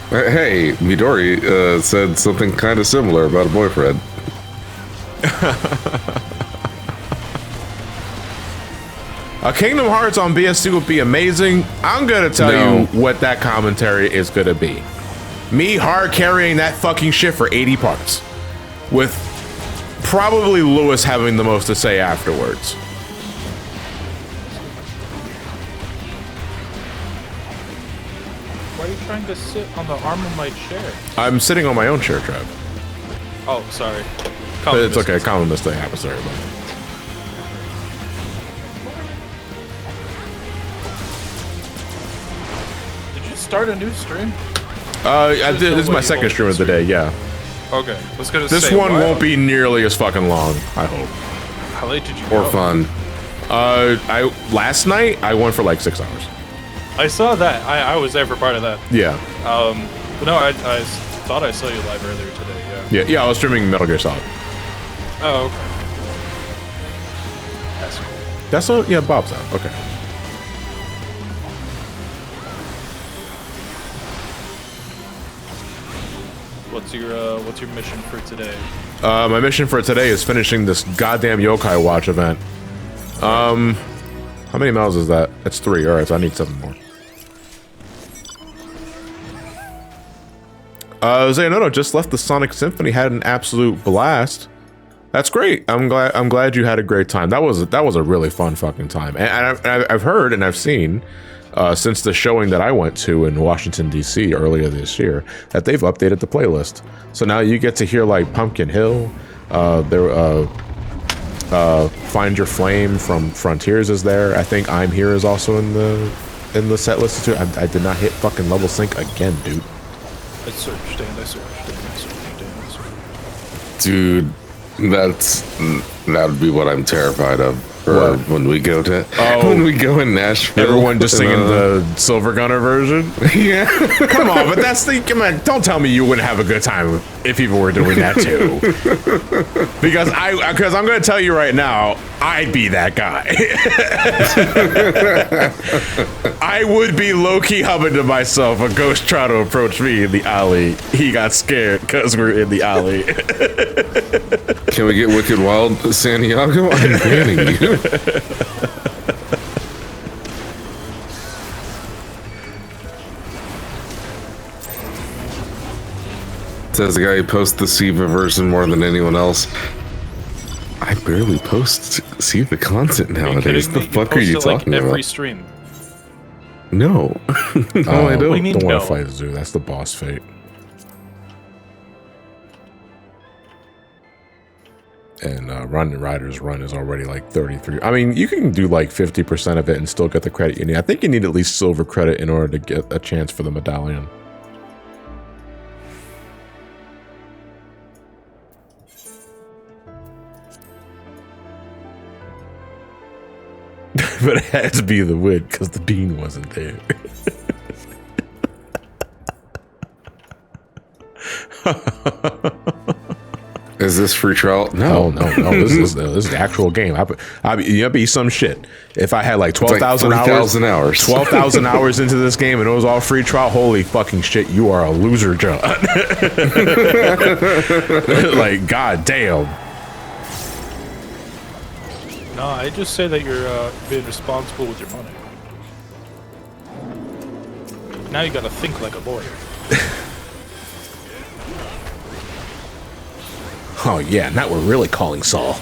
Hey, Midori said something kind of similar about a boyfriend. Kingdom Hearts on BSC would be amazing. I'm gonna tell you what that commentary is gonna be. Me hard carrying that fucking shit for 80 parts, with probably Lewis having the most to say afterwards. Why are you trying to sit on the arm of my chair? I'm sitting on my own chair, Trev. Oh, sorry. But it's okay, common mistake happens to everybody. Did you start a new stream? I did. This is my second stream of the day, yeah. Okay, I was gonna this say, one won't be nearly as fucking long, I hope. How late did you Or go? fun. Last night I went for like 6 hours. I saw that. I was there for part of that. Yeah. But no, I thought I saw you live earlier today, Yeah, I was streaming Metal Gear Solid. Oh, okay. That's cool. Yeah, Bob's out. Okay. What's your mission for today? My mission for today is finishing this goddamn Yokai Watch event. How many miles is that? It's 3. All right, so I need 7 more. Zayanoto just left the Sonic Symphony, had an absolute blast. That's great. I'm glad you had a great time. That was a really fun fucking time. And I've heard and I've seen since the showing that I went to in Washington D.C. earlier this year that they've updated the playlist. So now you get to hear like Pumpkin Hill, Find Your Flame from Frontiers is there. I think I'm Here is also in the set list too. I did not hit fucking level sync again, dude. I searched. Dude, that would be what I'm terrified of. Or when we go in Nashville. Everyone just singing the Silver Gunner version? Yeah. Come on, but come on, don't tell me you wouldn't have a good time if people were doing that too. Because I'm going to tell you right now, I'd be that guy. I would be low-key humming to myself. A ghost tried to approach me in the alley. He got scared because we're in the alley. Can we get Wicked Wild, Santiago? I'm banning you. Says the guy who posts the SIVA version more than anyone else. I barely post SIVA content nowadays. The fuck are you talking about? Every stream. No. No, I don't. Don't want to fight Zoo. That's the boss fate. And Run Riders Run is already like 33. I mean, you can do like 50% of it and still get the credit you need. I think you need at least silver credit in order to get a chance for the medallion. But it had to be the wood because the bean wasn't there. Is this free trial? No. This is the actual game. It'd be some shit. If I had like 12,000 hours, 12,000 hours into this game, and it was all free trial. Holy fucking shit! You are a loser, John. Like, god damn. No, I just say that you're being responsible with your money. Now you gotta think like a lawyer. Oh yeah, now we're really calling Saul.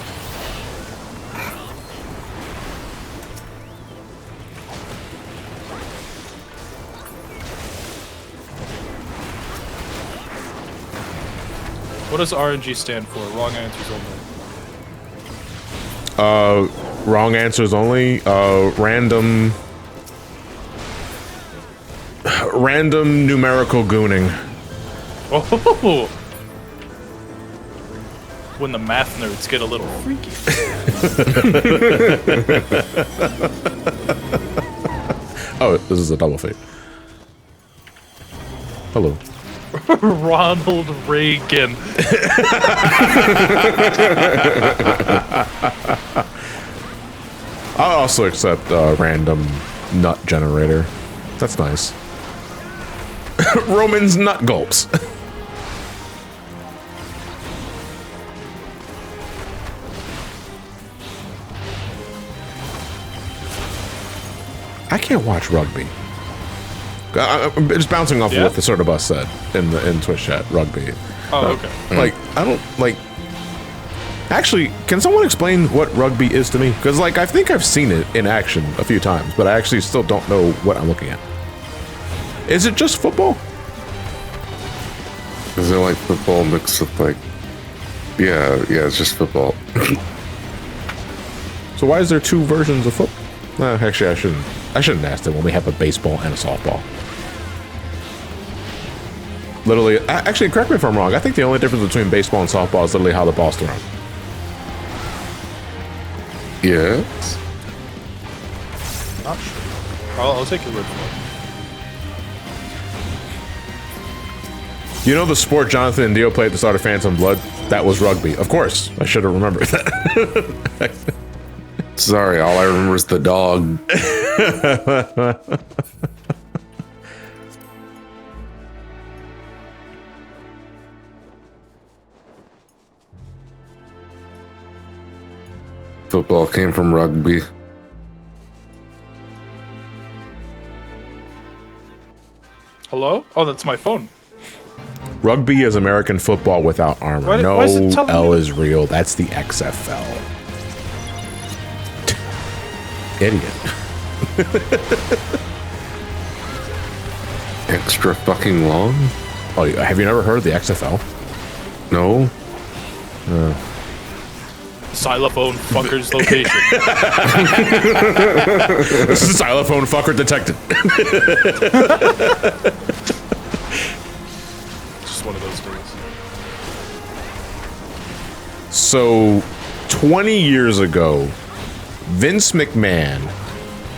What does RNG stand for? Wrong answers only. Wrong answers only. Random numerical gooning. Oh. When the math nerds get a little freaky. Oh, this is a double fate. Hello. Ronald Reagan. I'll also accept random nut generator. That's nice. Roman's nut gulps. I can't watch rugby. I'm just bouncing off of what the sort of bus said in Twitch chat. Rugby. Oh, okay. Like, I don't like. Actually, can someone explain what rugby is to me? Because, like, I think I've seen it in action a few times, but I actually still don't know what I'm looking at. Is it just football? Is it like football mixed with like? Yeah, it's just football. So why is there two versions of football? Actually, I shouldn't ask that when we have a baseball and a softball. Literally, actually, correct me if I'm wrong. I think the only difference between baseball and softball is literally how the ball's thrown. Yes. Not sure. I'll take your word for it. You know the sport Jonathan and Dio played at the start of Phantom Blood? That was rugby. Of course. I should have remembered that. Sorry, all I remember is the dog. Football came from rugby. Hello? Oh, that's my phone. Rugby is American football without armor. Why No, is it telling L me? is real. That's the XFL. Idiot. Extra fucking long? Oh, have you never heard of the XFL? No. Xylophone fucker's location. This is xylophone fucker detected. Just one of those days. So, 20 years ago, Vince McMahon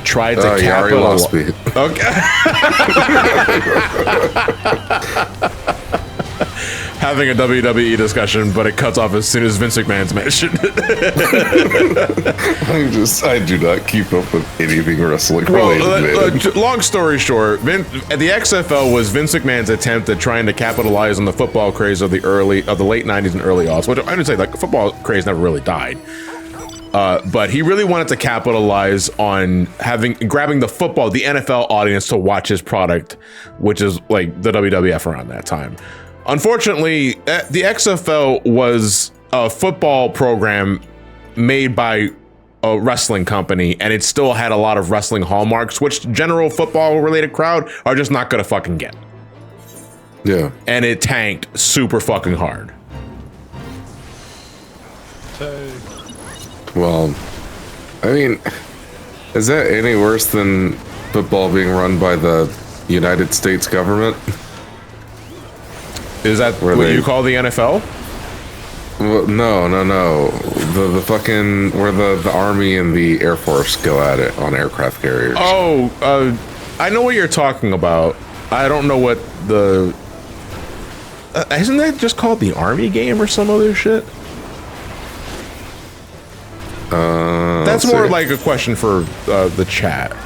tried to You already lost me. Okay. Having a WWE discussion, but it cuts off as soon as Vince McMahon's mentioned. I do not keep up with anything wrestling related. Long story short, the XFL was Vince McMahon's attempt at trying to capitalize on the football craze of the late 90s and early aughts, which I would say like football craze never really died. But he really wanted to capitalize on grabbing the NFL audience to watch his product, which is like the WWF around that time. Unfortunately, the XFL was a football program made by a wrestling company, and it still had a lot of wrestling hallmarks, which general football related crowd are just not gonna fucking get. Yeah. And it tanked super fucking hard. Well, I mean, is that any worse than football being run by the United States government? Is that what you call the NFL? Well, no. The fucking where the Army and the Air Force go at it on aircraft carriers. Oh, I know what you're talking about. I don't know what isn't that just called the Army game or some other shit? That's more like a question for the chat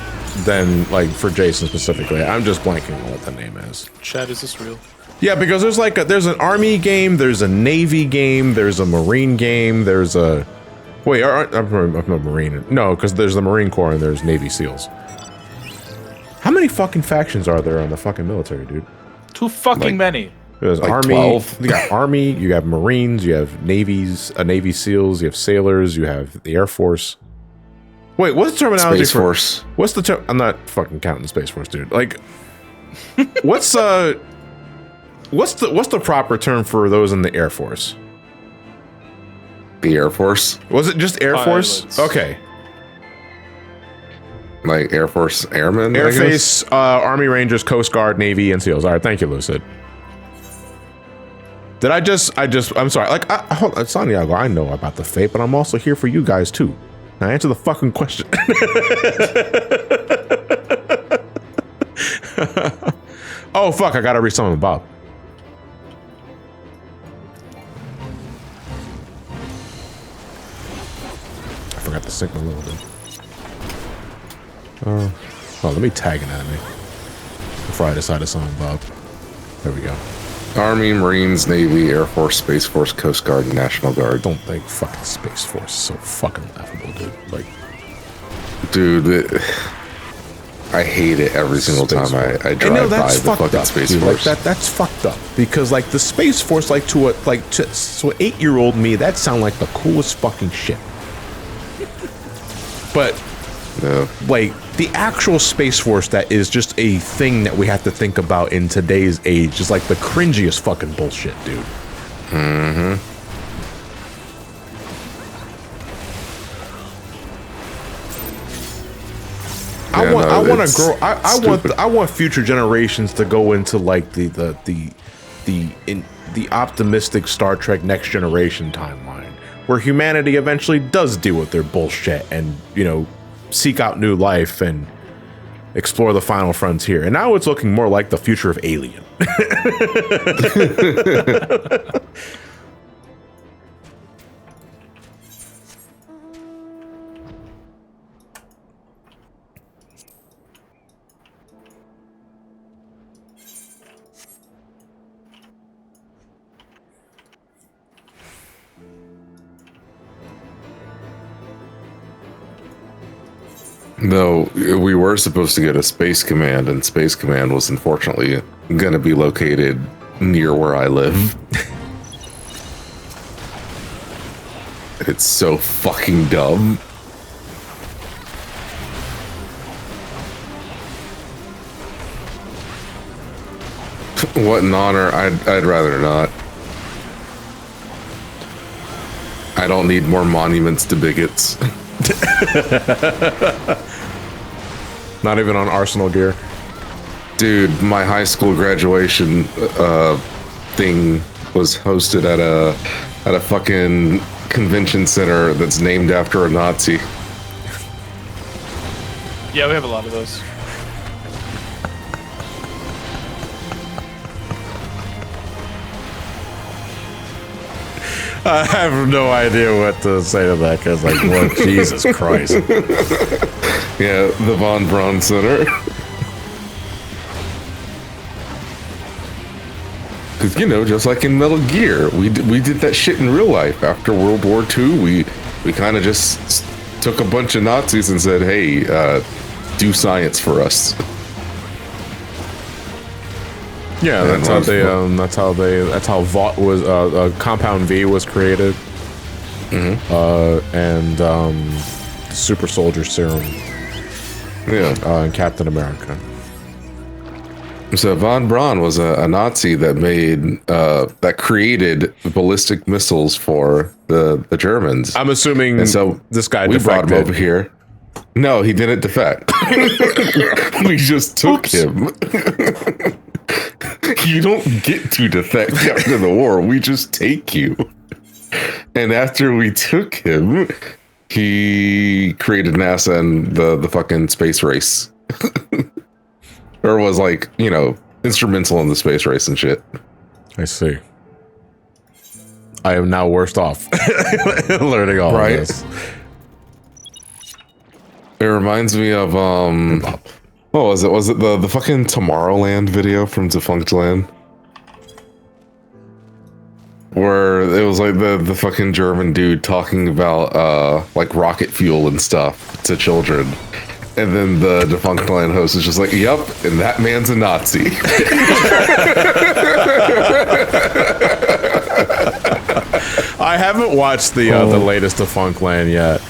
than like for Jason specifically. I'm just blanking on what the name is. Chat, is this real? Yeah, because there's like there's an Army game, there's a Navy game, there's a Marine game, there's a wait, I'm a Marine. No, because there's the Marine Corps and there's Navy SEALs. How many fucking factions are there on the fucking military, dude? Too fucking many. There's Like Army, 12. you got Army, you have Marines, you have Navy SEALs, you have sailors, you have the Air Force. Wait, what's the terminology Space for Force? What's the term? I'm not fucking counting Space Force, dude. Like, what's the proper term for those in the Air Force? The Air Force? Was it just Air Force? Pilots. Okay. Like Air Force Airmen? I guess? Airface, Army Rangers, Coast Guard, Navy, and SEALs. All right, thank you, Lucid. Did I'm sorry. Like, hold on, Santiago, I know about the fate, but I'm also here for you guys too. Now answer the fucking question. Oh fuck! I gotta read something about. I forgot to sync my little bit. Oh, let me tag an enemy before I decide to summon Bob. There we go. Army, Marines, Navy, Air Force, Space Force, Coast Guard, and National Guard. Don't think fucking Space Force is so fucking laughable, dude. Like, dude, I hate it every single time I drive by the fucking Space Force. Like that's fucked up because like the Space Force, like to an 8-year-old me, that sound like the coolest fucking shit. But Yeah. like the actual Space Force that is just a thing that we have to think about in today's age is like the cringiest fucking bullshit, dude. Mm-hmm. I want future generations to go into like the optimistic Star Trek Next Generation timeline where humanity eventually does deal with their bullshit and, you know, seek out new life and explore the final frontier. And now it's looking more like the future of Alien. Though we were supposed to get a Space Command, and Space Command was unfortunately going to be located near where I live. It's so fucking dumb. What an honor. I'd rather not. I don't need more monuments to bigots. Not even on Arsenal gear. Dude, my high school graduation thing was hosted at a fucking convention center that's named after a Nazi. Yeah, we have a lot of those. I have no idea what to say to that because, like, Lord Jesus Christ. Yeah, the Von Braun Center. Because, you know, just like in Metal Gear, we did that shit in real life. After World War II, we kind of just took a bunch of Nazis and said, hey, do science for us. Yeah, that's how VOT was, Compound V was created. Mm-hmm. And Super Soldier Serum. Yeah. And Captain America. So Von Braun was a Nazi that that created ballistic missiles for the Germans. I'm assuming and so this guy we defected. brought him over here. No, he didn't defect. We just took him. You don't get to defect after the war. We just take you. And after we took him, he created NASA and the fucking space race. Or was like, you know, instrumental in the space race and shit. I see. I am now worst off learning all of this. It reminds me of what was it? Was it the fucking Tomorrowland video from Defunct Land? Where it was like the fucking German dude talking about like rocket fuel and stuff to children. And then the Defunct Land host is just like, yep, and that man's a Nazi. I haven't watched the latest Defunct Land yet,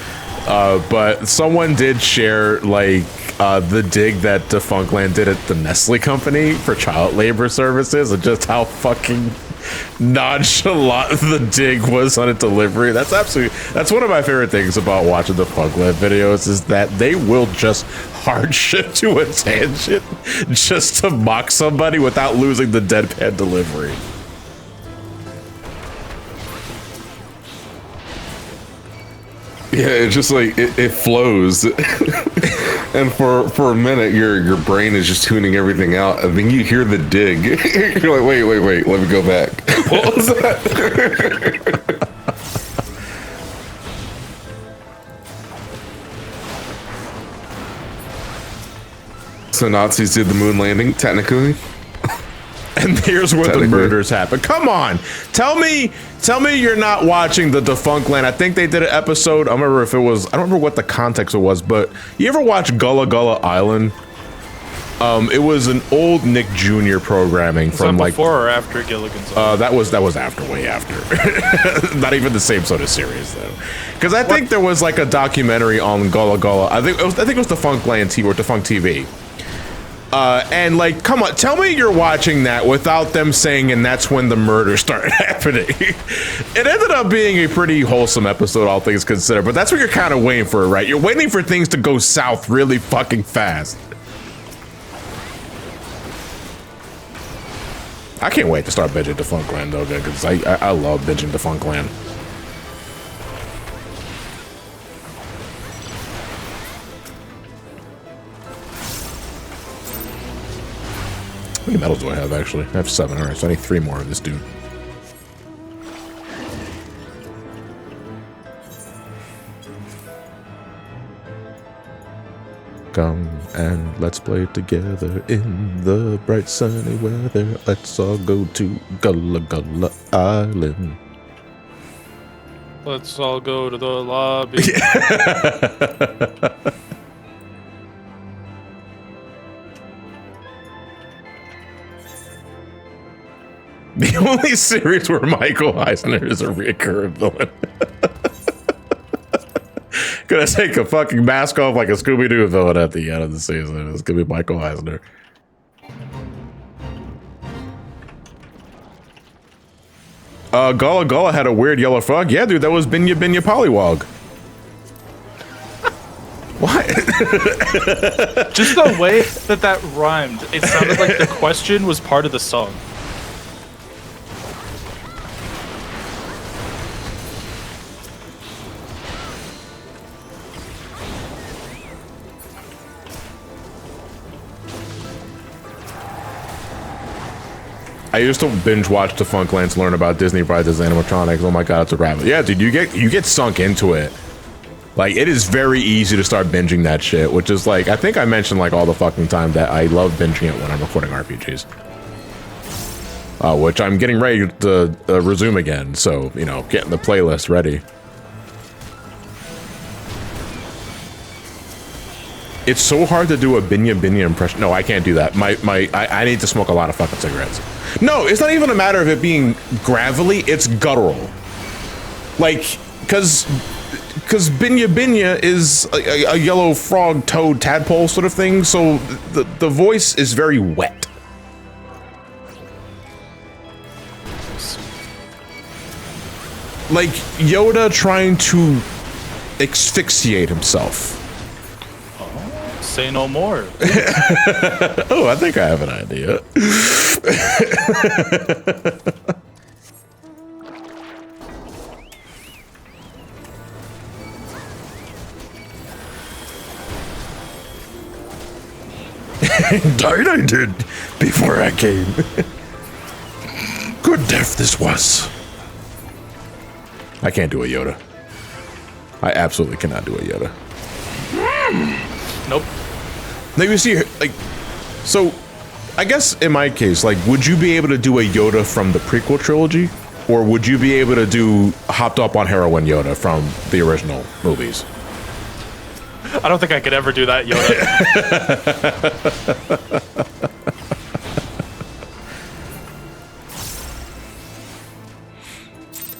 but someone did share like the dig that Defunct Land did at the Nestle company for child labor services, and just how fucking nonchalant the dig was on a delivery. That's one of my favorite things about watching the Defunct Land videos, is that they will just hard shit to a tangent just to mock somebody without losing the deadpan delivery. Yeah, it's just like it flows, and for a minute your brain is just tuning everything out, and then you hear the dig. You're like, wait, let me go back. What was that? So Nazis did the moon landing, technically. And here's where the murders happen. Come on, tell me you're not watching the Defunct Land. I think they did an episode. I don't remember what the context it was, but you ever watch Gullah Gullah Island? It was an old Nick Jr. programming from like before or after Gilligan's Island? That was after, way after. Not even the same sort of series though, because I think there was like a documentary on Gullah Gullah. I think it was Defunct Land TV or Defunct TV. And like, come on, tell me you're watching that without them saying, and that's when the murder started happening. It ended up being a pretty wholesome episode, all things considered, but that's what you're kind of waiting for, right? You're waiting for things to go south really fucking fast. I can't wait to start binging Defunct Land though, because I love binging Defunct Land. How many medals do I have, actually? I have 7. Alright, so I need 3 more of this dude. Come and let's play together in the bright sunny weather. Let's all go to Gullah Gullah Island. Let's all go to the lobby. The only series where Michael Eisner is a recurrent villain. Gonna take a fucking mask off like a Scooby-Doo villain at the end of the season. It's gonna be Michael Eisner. Gullah Gullah had a weird yellow frog. Yeah, dude, that was Binya Binya Pollywog. What? Just the way that rhymed, it sounded like the question was part of the song. I used to binge watch Defunct Land to learn about Disney Prizes animatronics. Oh my god, it's a rabbit. Yeah, dude, you get sunk into it. Like, it is very easy to start binging that shit, which is like, I think I mentioned like all the fucking time that I love binging it when I'm recording RPGs. Which I'm getting ready to resume again, so, you know, getting the playlist ready. It's so hard to do a Binya Binya impression. No, I can't do that. I need to smoke a lot of fucking cigarettes. No, it's not even a matter of it being gravelly, it's guttural. Like, cause Binya Binya is a yellow frog, toad, tadpole sort of thing, so the voice is very wet. Like Yoda trying to asphyxiate himself. Say no more. Oh, I think I have an idea. Died I did before I came. Good if this was. I can't do a Yoda. I absolutely cannot do a Yoda. Nope. Now you see, like, so I guess in my case, like, would you be able to do a Yoda from the prequel trilogy? Or would you be able to do hopped up on heroin Yoda from the original movies? I don't think I could ever do that, Yoda.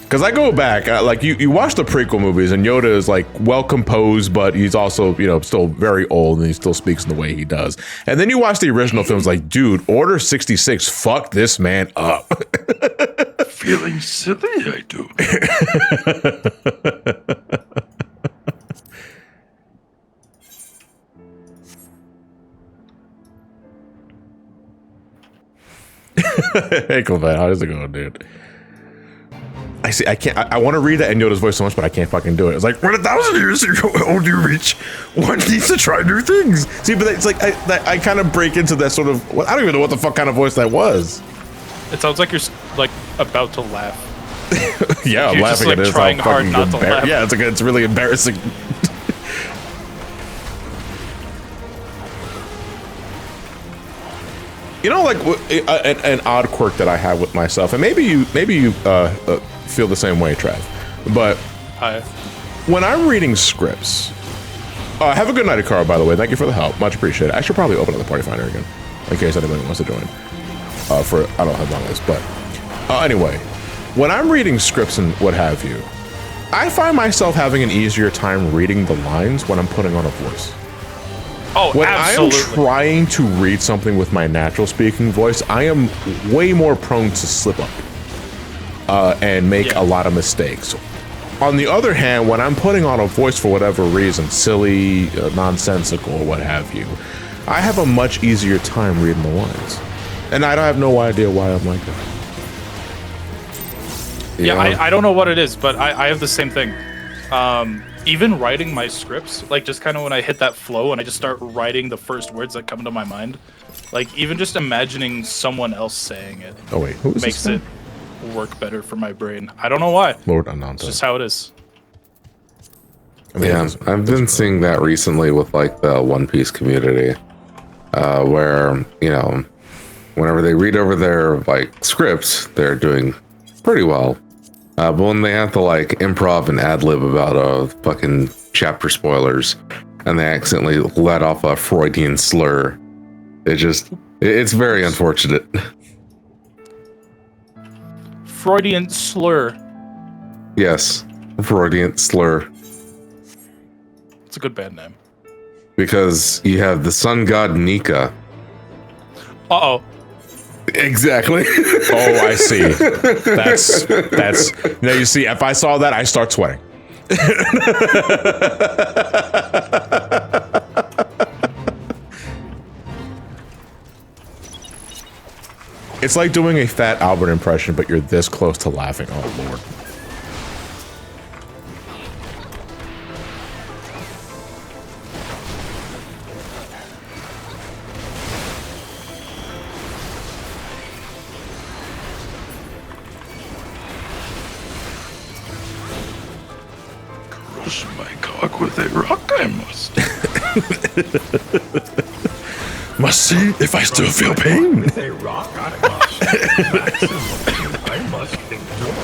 Because I go back, like you watch the prequel movies, and Yoda is like well composed, but he's also, you know, still very old, and he still speaks in the way he does. And then you watch the original films, like, dude, Order 66, fuck this man up. Feeling silly, I do. Hey, Clevette, how is it going, dude? I see. I can't. I want to read that in Yoda's voice so much, but I can't fucking do it. It's like, When 1,000 years ago, old you reach, one needs to try new things. see, but it's like I kind of break into that sort of. I don't even know what the fuck kind of voice that was. It sounds like you're like about to laugh. Yeah, I'm You're laughing just, like, at it. It's trying all hard fucking not to laugh. Yeah, it's really embarrassing. You know, like an odd quirk that I have with myself, and maybe you feel the same way, Trav. But Hi. when I'm reading scripts, have a good night, Carl. By the way, thank you for the help, much appreciated. I should probably open up the party finder again, in case anybody wants to join. I don't know how long it is, but anyway, when I'm reading scripts and what have you, I find myself having an easier time reading the lines when I'm putting on a voice. Oh, When absolutely. I am trying to read something with my natural speaking voice, I am way more prone to slip up and make a lot of mistakes. On the other hand, when I'm putting on a voice for whatever reason, silly, nonsensical, what have you, I have a much easier time reading the lines. And I have no idea why I'm like that. Yeah, I don't know what it is, but I have the same thing. Even writing my scripts, like just kind of when I hit that flow and I just start writing the first words that come into my mind, like even just imagining someone else saying it Oh wait, who is makes this it work better for my brain. I don't know why. Lord It's Ananta. just how it is. I mean, Yeah, I've been seeing that recently with like the One Piece community, where, you know, whenever they read over their like scripts, they're doing pretty well. But when they have to like improv and ad lib about fucking chapter spoilers, and they accidentally let off a Freudian slur, it's very unfortunate. Freudian slur. Yes, Freudian slur. It's a good band name. Because you have the sun god Nika. Uh-oh. Exactly. Oh, I see. That's now you see, if I saw that, I start sweating. It's like doing a Fat Albert impression, but you're this close to laughing. Oh Lord. Crush my cock with a rock, I must. Must see if I still feel pain. A rock, I must. I must endure.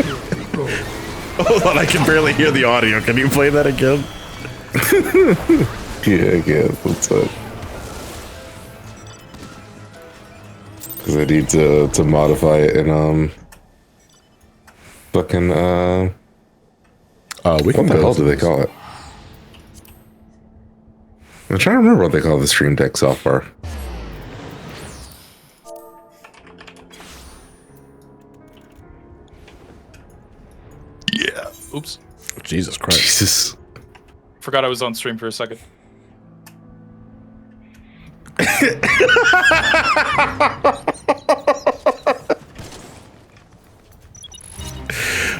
Here we go. Hold on, I can barely hear the audio. Can you play that again? Yeah, I guess. What's up? Because I need to modify it in fucking We can what the hell build do they this. call it? I'm trying to remember what they call the Stream Deck software. Yeah. Oops. Jesus Christ. Jesus. Forgot I was on stream for a second.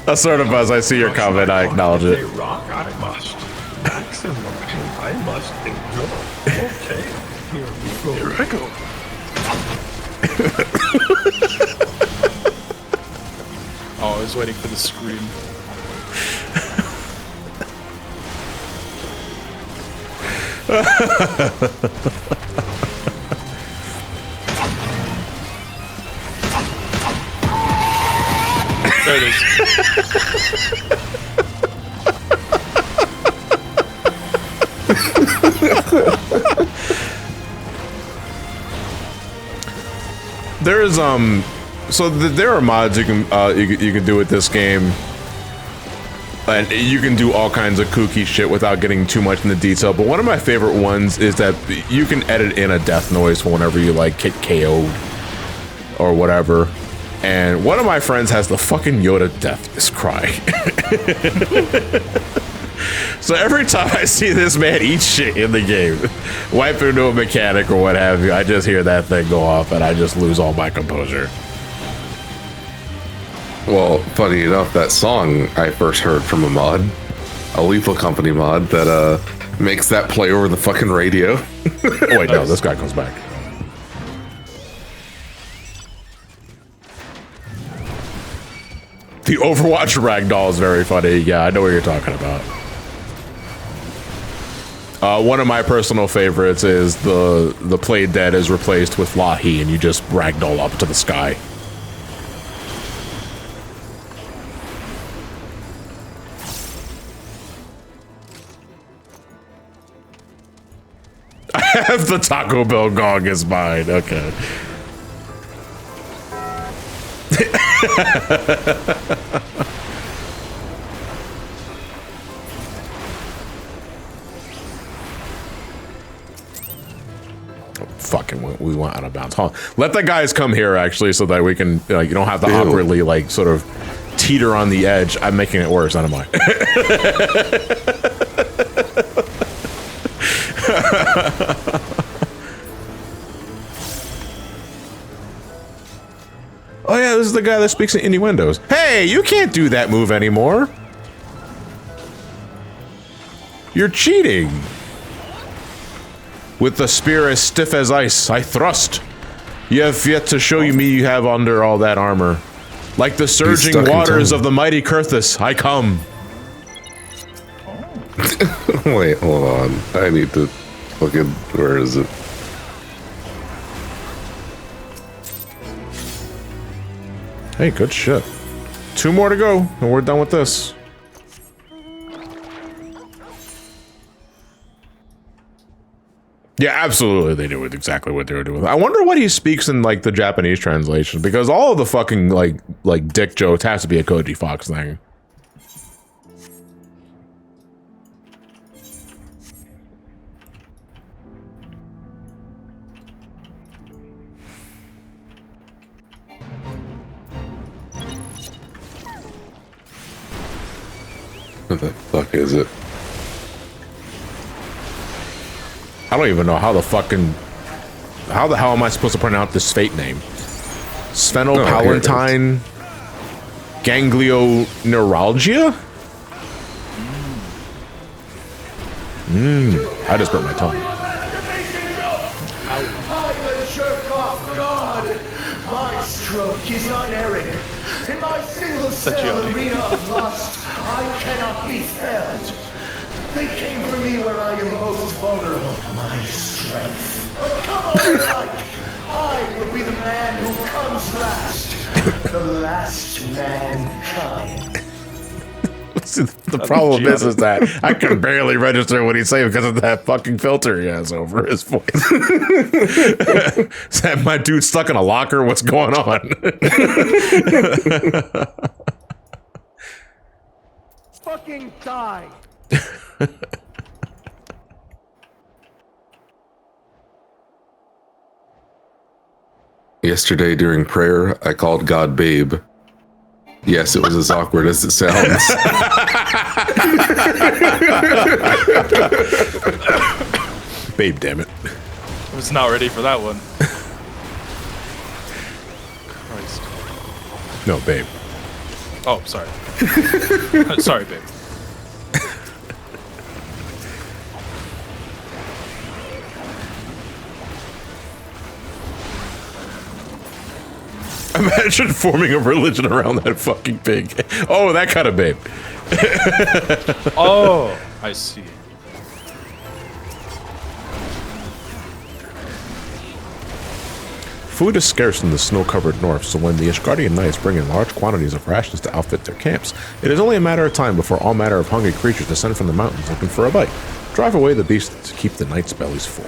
Assertive Buzz, I see your comment. I acknowledge A it. rock, I must. Maximum pain, I must endure. Okay. Here we go. Here I go. I was waiting for the scream. There it is. There's so there are mods you can do with this game, and you can do all kinds of kooky shit without getting too much into detail. But one of my favorite ones is that you can edit in a death noise for whenever you like get KO'd or whatever. And one of my friends has the fucking Yoda death cry. So every time I see this man eat shit in the game, wipe into a mechanic or what have you, I just hear that thing go off and I just lose all my composure. Well, funny enough, that song I first heard from a mod, a Lethal Company mod that makes that play over the fucking radio. Oh wait, no, this guy comes back. The Overwatch ragdoll is very funny. Yeah, I know what you're talking about. One of my personal favorites is the play dead is replaced with Lahi, and you just ragdoll up to the sky. I have the Taco Bell gong as mine. Okay. Fucking we went out of bounds. Hold on. Let the guys come here actually, so that we can you don't have to awkwardly like sort of teeter on the edge. I'm making it worse, am I? Oh yeah, this is the guy that speaks in innuendos. Hey, you can't do that move anymore. You're cheating. With the spear as stiff as ice, I thrust. You have yet to show me you have under all that armor. Like the surging waters of the mighty Kurthus, I come. Wait, hold on. I need to fucking, where is it? Hey, good shit. 2 more to go, and we're done with this. Yeah, absolutely, they knew exactly what they were doing. I wonder what he speaks in, like, the Japanese translation, because all of the fucking, like dick jokes has to be a Koji Fox thing. What the fuck is it? I don't even know how the hell am I supposed to pronounce this fate name? Sphenopalatine ganglioneuralgia? I just burnt my tongue. I'm a jerk-off god. My stroke is unerring. In my single-cell arena of lust, I cannot be felt. They came for me where I am most vulnerable. My strength. Come on, like. I will be the man who comes last. The last mankind. The problem is that I can barely register what he's saying because of that fucking filter he has over his voice. Is that my dude stuck in a locker? What's going on? Fucking die. Yesterday during prayer, I called God Babe. Yes, it was as awkward as it sounds. Babe, damn it. I was not ready for that one. Christ. No, babe. Oh, sorry. Sorry, babe. Imagine forming a religion around that fucking pig. Oh, that kind of babe. Oh, I see. Food is scarce in the snow-covered north, so when the Ishgardian knights bring in large quantities of rations to outfit their camps, it is only a matter of time before all manner of hungry creatures descend from the mountains looking for a bite. Drive away the beasts to keep the knights' bellies full.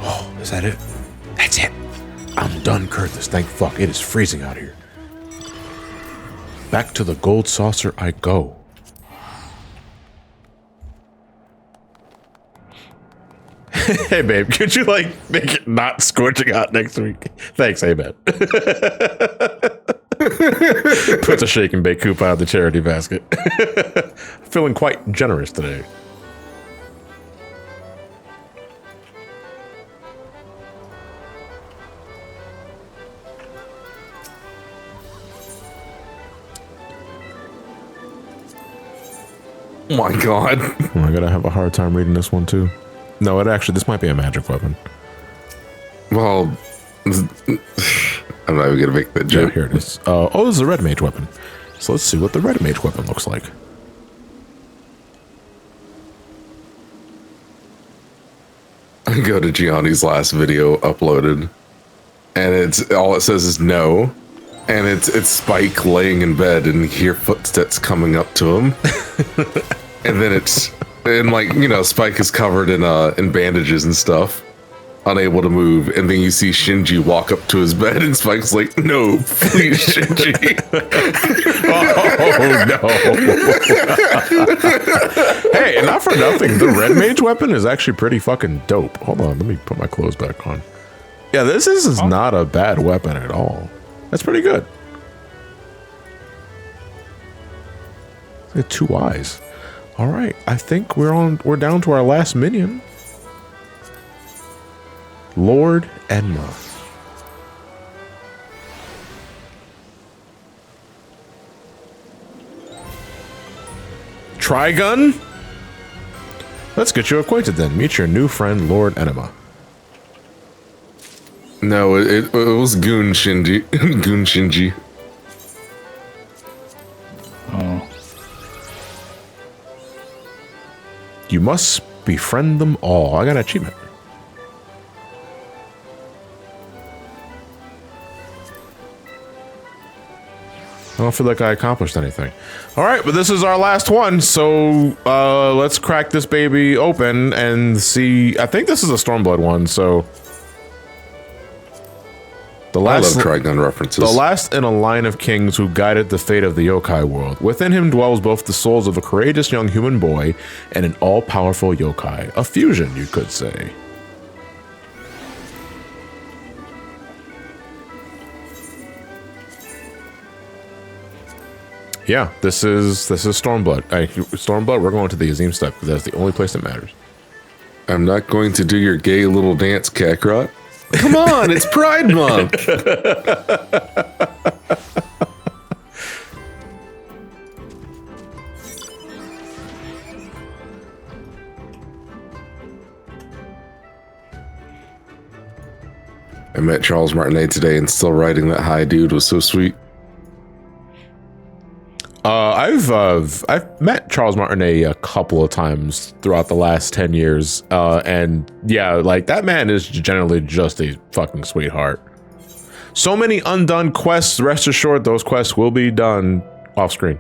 Oh, is that it? That's it. I'm done, Curtis. Thank fuck. It is freezing out here. Back to the gold saucer I go. Hey, babe, could you, like, make it not scorching hot next week? Thanks, amen. Puts a shake and bake coupon in the charity basket. Feeling quite generous today. Oh my god. I'm gonna have a hard time reading this one, too. No, this might be a magic weapon. Well, I'm not even gonna make that Yeah, joke. here it is. Oh, this is a red mage weapon. So let's see what the red mage weapon looks like. I go to Gianni's last video uploaded, and it's all it says is no, and it's Spike laying in bed and you hear footsteps coming up to him, and then Spike is covered in bandages and stuff, unable to move, and then you see Shinji walk up to his bed, and Spike's like, "No, please, Shinji." Oh no! Hey, and not for nothing, the red mage weapon is actually pretty fucking dope. Hold on, let me put my clothes back on. Yeah, this is not a bad weapon at all. That's pretty good. It's got 2 eyes. All right, I think we're down to our last minion. Lord Enma. Trigun? Let's get you acquainted then. Meet your new friend, Lord Enema. No, it was Goon Shinji. Goon Shinji. Oh. You must befriend them all. I got an achievement. I don't feel like I accomplished anything. All right, but this is our last one, so let's crack this baby open and see. I think this is a Stormblood one, so I love Trigun references. the last in a line of kings who guided the fate of the yokai world. Within him dwells both the souls of a courageous young human boy and an all-powerful yokai. A fusion, you could say. Yeah, this is Stormblood. Stormblood, we're going to the Azim step because that's the only place that matters. I'm not going to do your gay little dance, Kakarot. Come on, it's Pride Month. I met Charles Martinet today, and still writing that hi dude was so sweet. I've met Charles Martinet a couple of times throughout the last 10 years, and yeah, like that man is generally just a fucking sweetheart. So many undone quests. Rest assured, those quests will be done off screen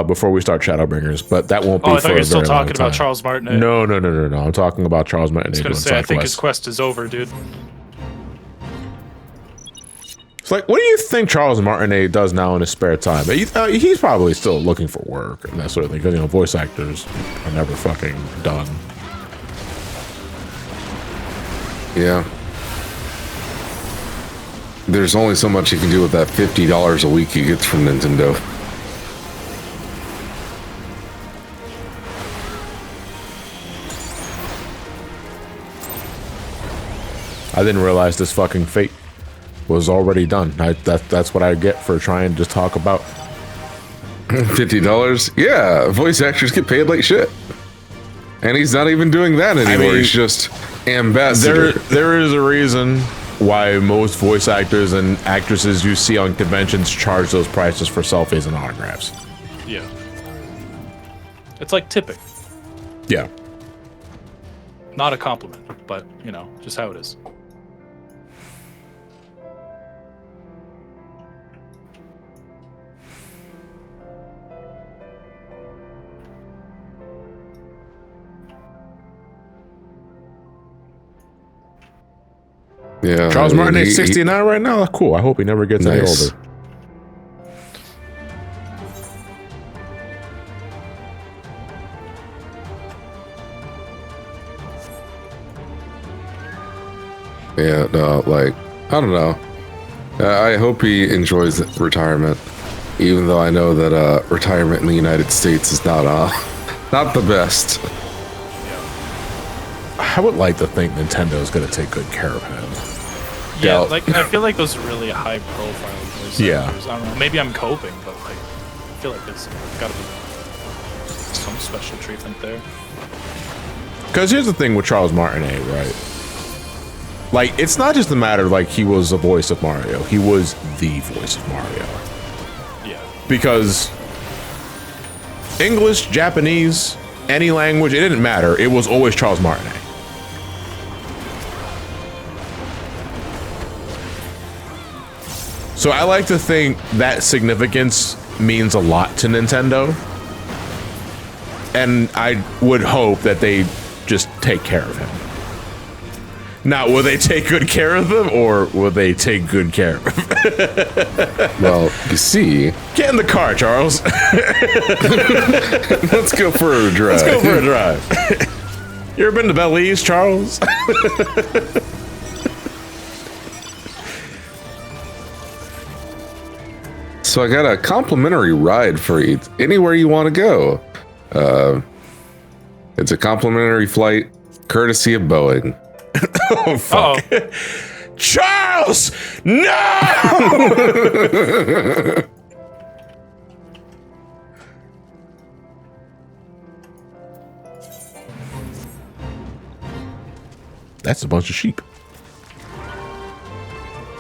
before we start Shadowbringers, but that won't be. Oh, I thought you were still talking time. about Charles Martinet. No. I'm talking about Charles Martinet. I was gonna say, I think his quest is over, dude. It's like, what do you think Charles Martinet does now in his spare time? He's probably still looking for work and that sort of thing, because, voice actors are never fucking done. Yeah. There's only so much you can do with that $50 a week he gets from Nintendo. I didn't realize this fucking fate was already done. That's what I get for trying to talk about. $50? Yeah, voice actors get paid like shit. And he's not even doing that anymore. mean, he's just ambassador. There is a reason why most voice actors and actresses you see on conventions charge those prices for selfies and autographs. Yeah. It's like tipping. Yeah. Not a compliment, but, you know, just how it is. Yeah. Charles Martin is he- 69 right now. Cool. I hope he never gets any Nice. older. Yeah, no, like, I don't know. I hope he enjoys retirement, even though I know that retirement in the United States is not not the best. I would like to think Nintendo is going to take good care of him. Yeah, Yeah. like, I feel like those really high-profile voice Yeah. actors. I don't know. Maybe I'm coping, but, like, I feel like there's gotta be some special treatment there. Because here's the thing with Charles Martinet, right? Like, it's not just a matter of, like, he was the voice of Mario. He was the voice of Mario. Yeah. Because English, Japanese, any language, it didn't matter. It was always Charles Martinet. So I like to think that significance means a lot to Nintendo. And I would hope that they just take care of him. Now, will they take good care of him, or will they take good care of him? Well, you see, Get in the car, Charles. let's go for a drive. Let's go for a drive. You ever been to Belize, Charles? So I got a complimentary ride for you anywhere you want to go. It's a complimentary flight, courtesy of Boeing. Oh, fuck. Uh-oh. Charles! No! That's a bunch of sheep.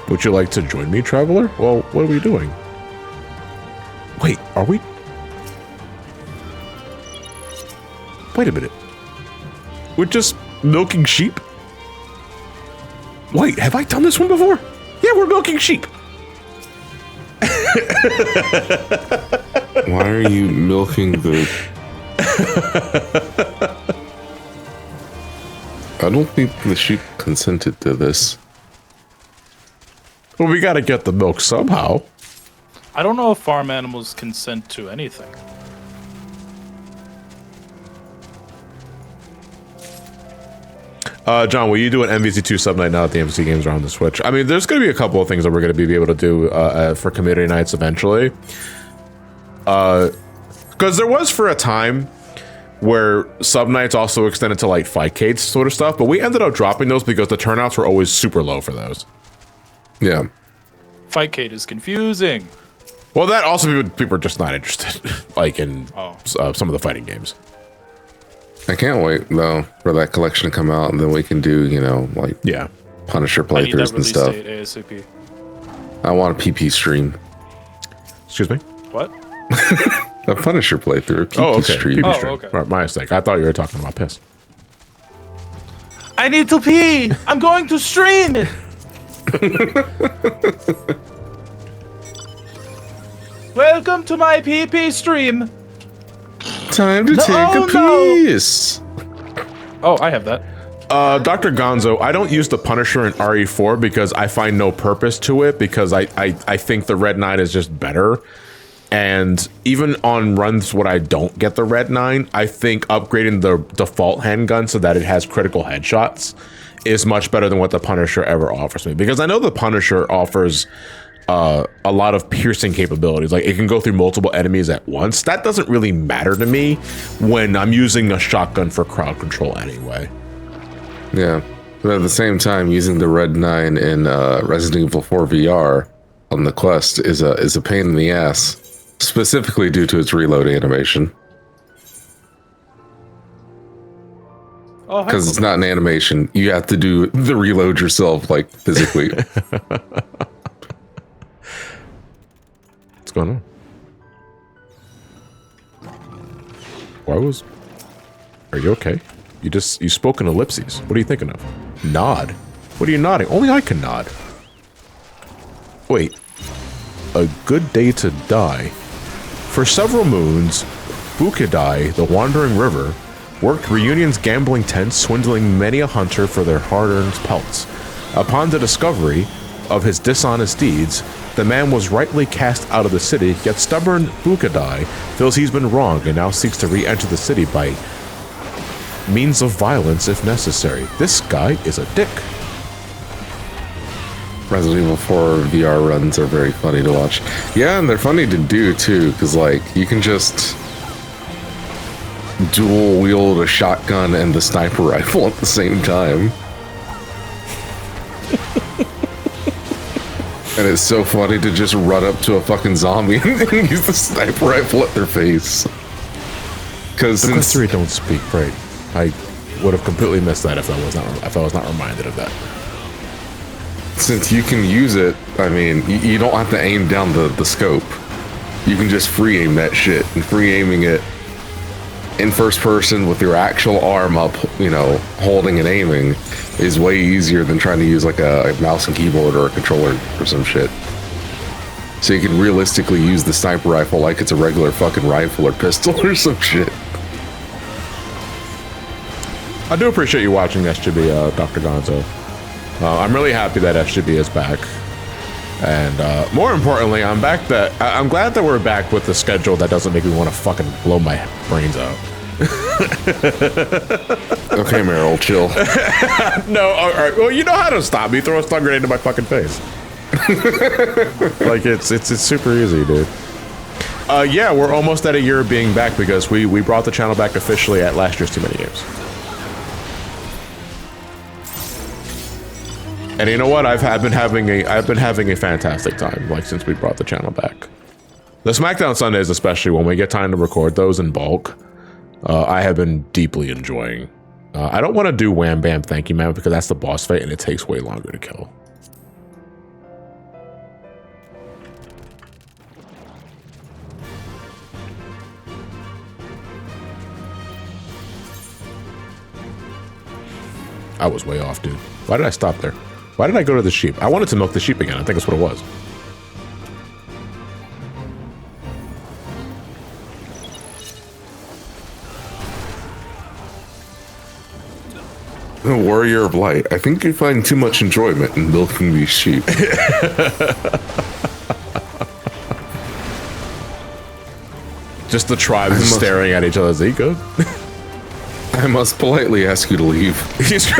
Would you like to join me, traveler? Well, what are we doing? Wait, are we? Wait a minute. We're just milking sheep? Wait, have I done this one before? Yeah, we're milking sheep. Why are you milking the... I don't think the sheep consented to this. Well, we gotta get the milk somehow. I don't know if farm animals consent to anything. John, will you do an MVC2 sub night now that the MVC games are on the Switch? I mean, there's going to be a couple of things that we're going to be able to do for community nights eventually. Because there was for a time where sub nights also extended to like Fightcades sort of stuff, but we ended up dropping those because the turnouts were always super low for those. Yeah. Fightcade is confusing. Well, that also people are just not interested, like in some of the fighting games. I can't wait, though, for that collection to come out, and then we can do, you know, like Yeah. Punisher I need that playthroughs and release stuff. date ASAP. I want a PP stream. Excuse me? What? A Punisher playthrough, a PP Oh, okay. stream. PP Oh, stream. okay. Right, my mistake. I thought you were talking about piss. I need to pee! I'm going to stream it! Welcome to my PP stream! Time to take a no. piece. Oh, I have that. Dr. Gonzo, I don't use the Punisher in RE4 because I find no purpose to it because I think the Red 9 is just better. And even on runs when I don't get the Red 9, I think upgrading the default handgun so that it has critical headshots is much better than what the Punisher ever offers me. Because I know the Punisher offers a lot of piercing capabilities. Like, it can go through multiple enemies at once. That doesn't really matter to me when I'm using a shotgun for crowd control anyway. Yeah. But at the same time, using the Red 9 in Resident Evil 4 VR on the Quest is a pain in the ass. Specifically due to its reload animation. Oh, because it's not an animation. You have to do the reload yourself, like physically. What's going on? Are you okay? You spoke in ellipses. What are you thinking of? Nod? What are you nodding? Only I can nod. Wait. A good day to die. For several moons, Bukidai, the wandering river, worked reunions, gambling tents, swindling many a hunter for their hard-earned pelts. Upon the discovery of his dishonest deeds, the man was rightly cast out of the city, yet stubborn Bukidai feels he's been wronged and now seeks to re-enter the city by means of violence if necessary. This guy is a dick. Resident Evil 4 VR runs are very funny to watch. Yeah, and they're funny to do too, because like you can just dual wield a shotgun and the sniper rifle at the same time. And it's so funny to just run up to a fucking zombie and use the sniper rifle at their face. Because the three don't speak, right? I would have completely missed that if I was not reminded of that. Since you can use it, I mean, you don't have to aim down the scope. You can just free aim that shit, and free aiming it in first person with your actual arm up, you know, holding and aiming is way easier than trying to use like a mouse and keyboard or a controller or some shit. So you can realistically use the sniper rifle like it's a regular fucking rifle or pistol or some shit. I do appreciate you watching SGB, Dr. Gonzo. I'm really happy that SGB is back. And more importantly, I'm glad that we're back with the schedule that doesn't make me want to fucking blow my brains out. Okay, Meryl, chill. No, all right. Well, you know how to stop me. Throw a stun grenade in my fucking face. Like it's super easy, dude. Yeah, we're almost at a year of being back because we brought the channel back officially at last year's Too Many Games. And you know what? I've been having a fantastic time, like, since we brought the channel back. The SmackDown Sundays, especially when we get time to record those in bulk, I have been deeply enjoying. I don't want to do Wham Bam Thank You Man because that's the boss fight and it takes way longer to kill. I was way off, dude. Why did I stop there? Why did I go to the sheep? I wanted to milk the sheep again. I think that's what it was. Warrior of Light. I think you find too much enjoyment in milking these sheep. Just the tribes staring at each other. Is he good? I must politely ask you to leave. He's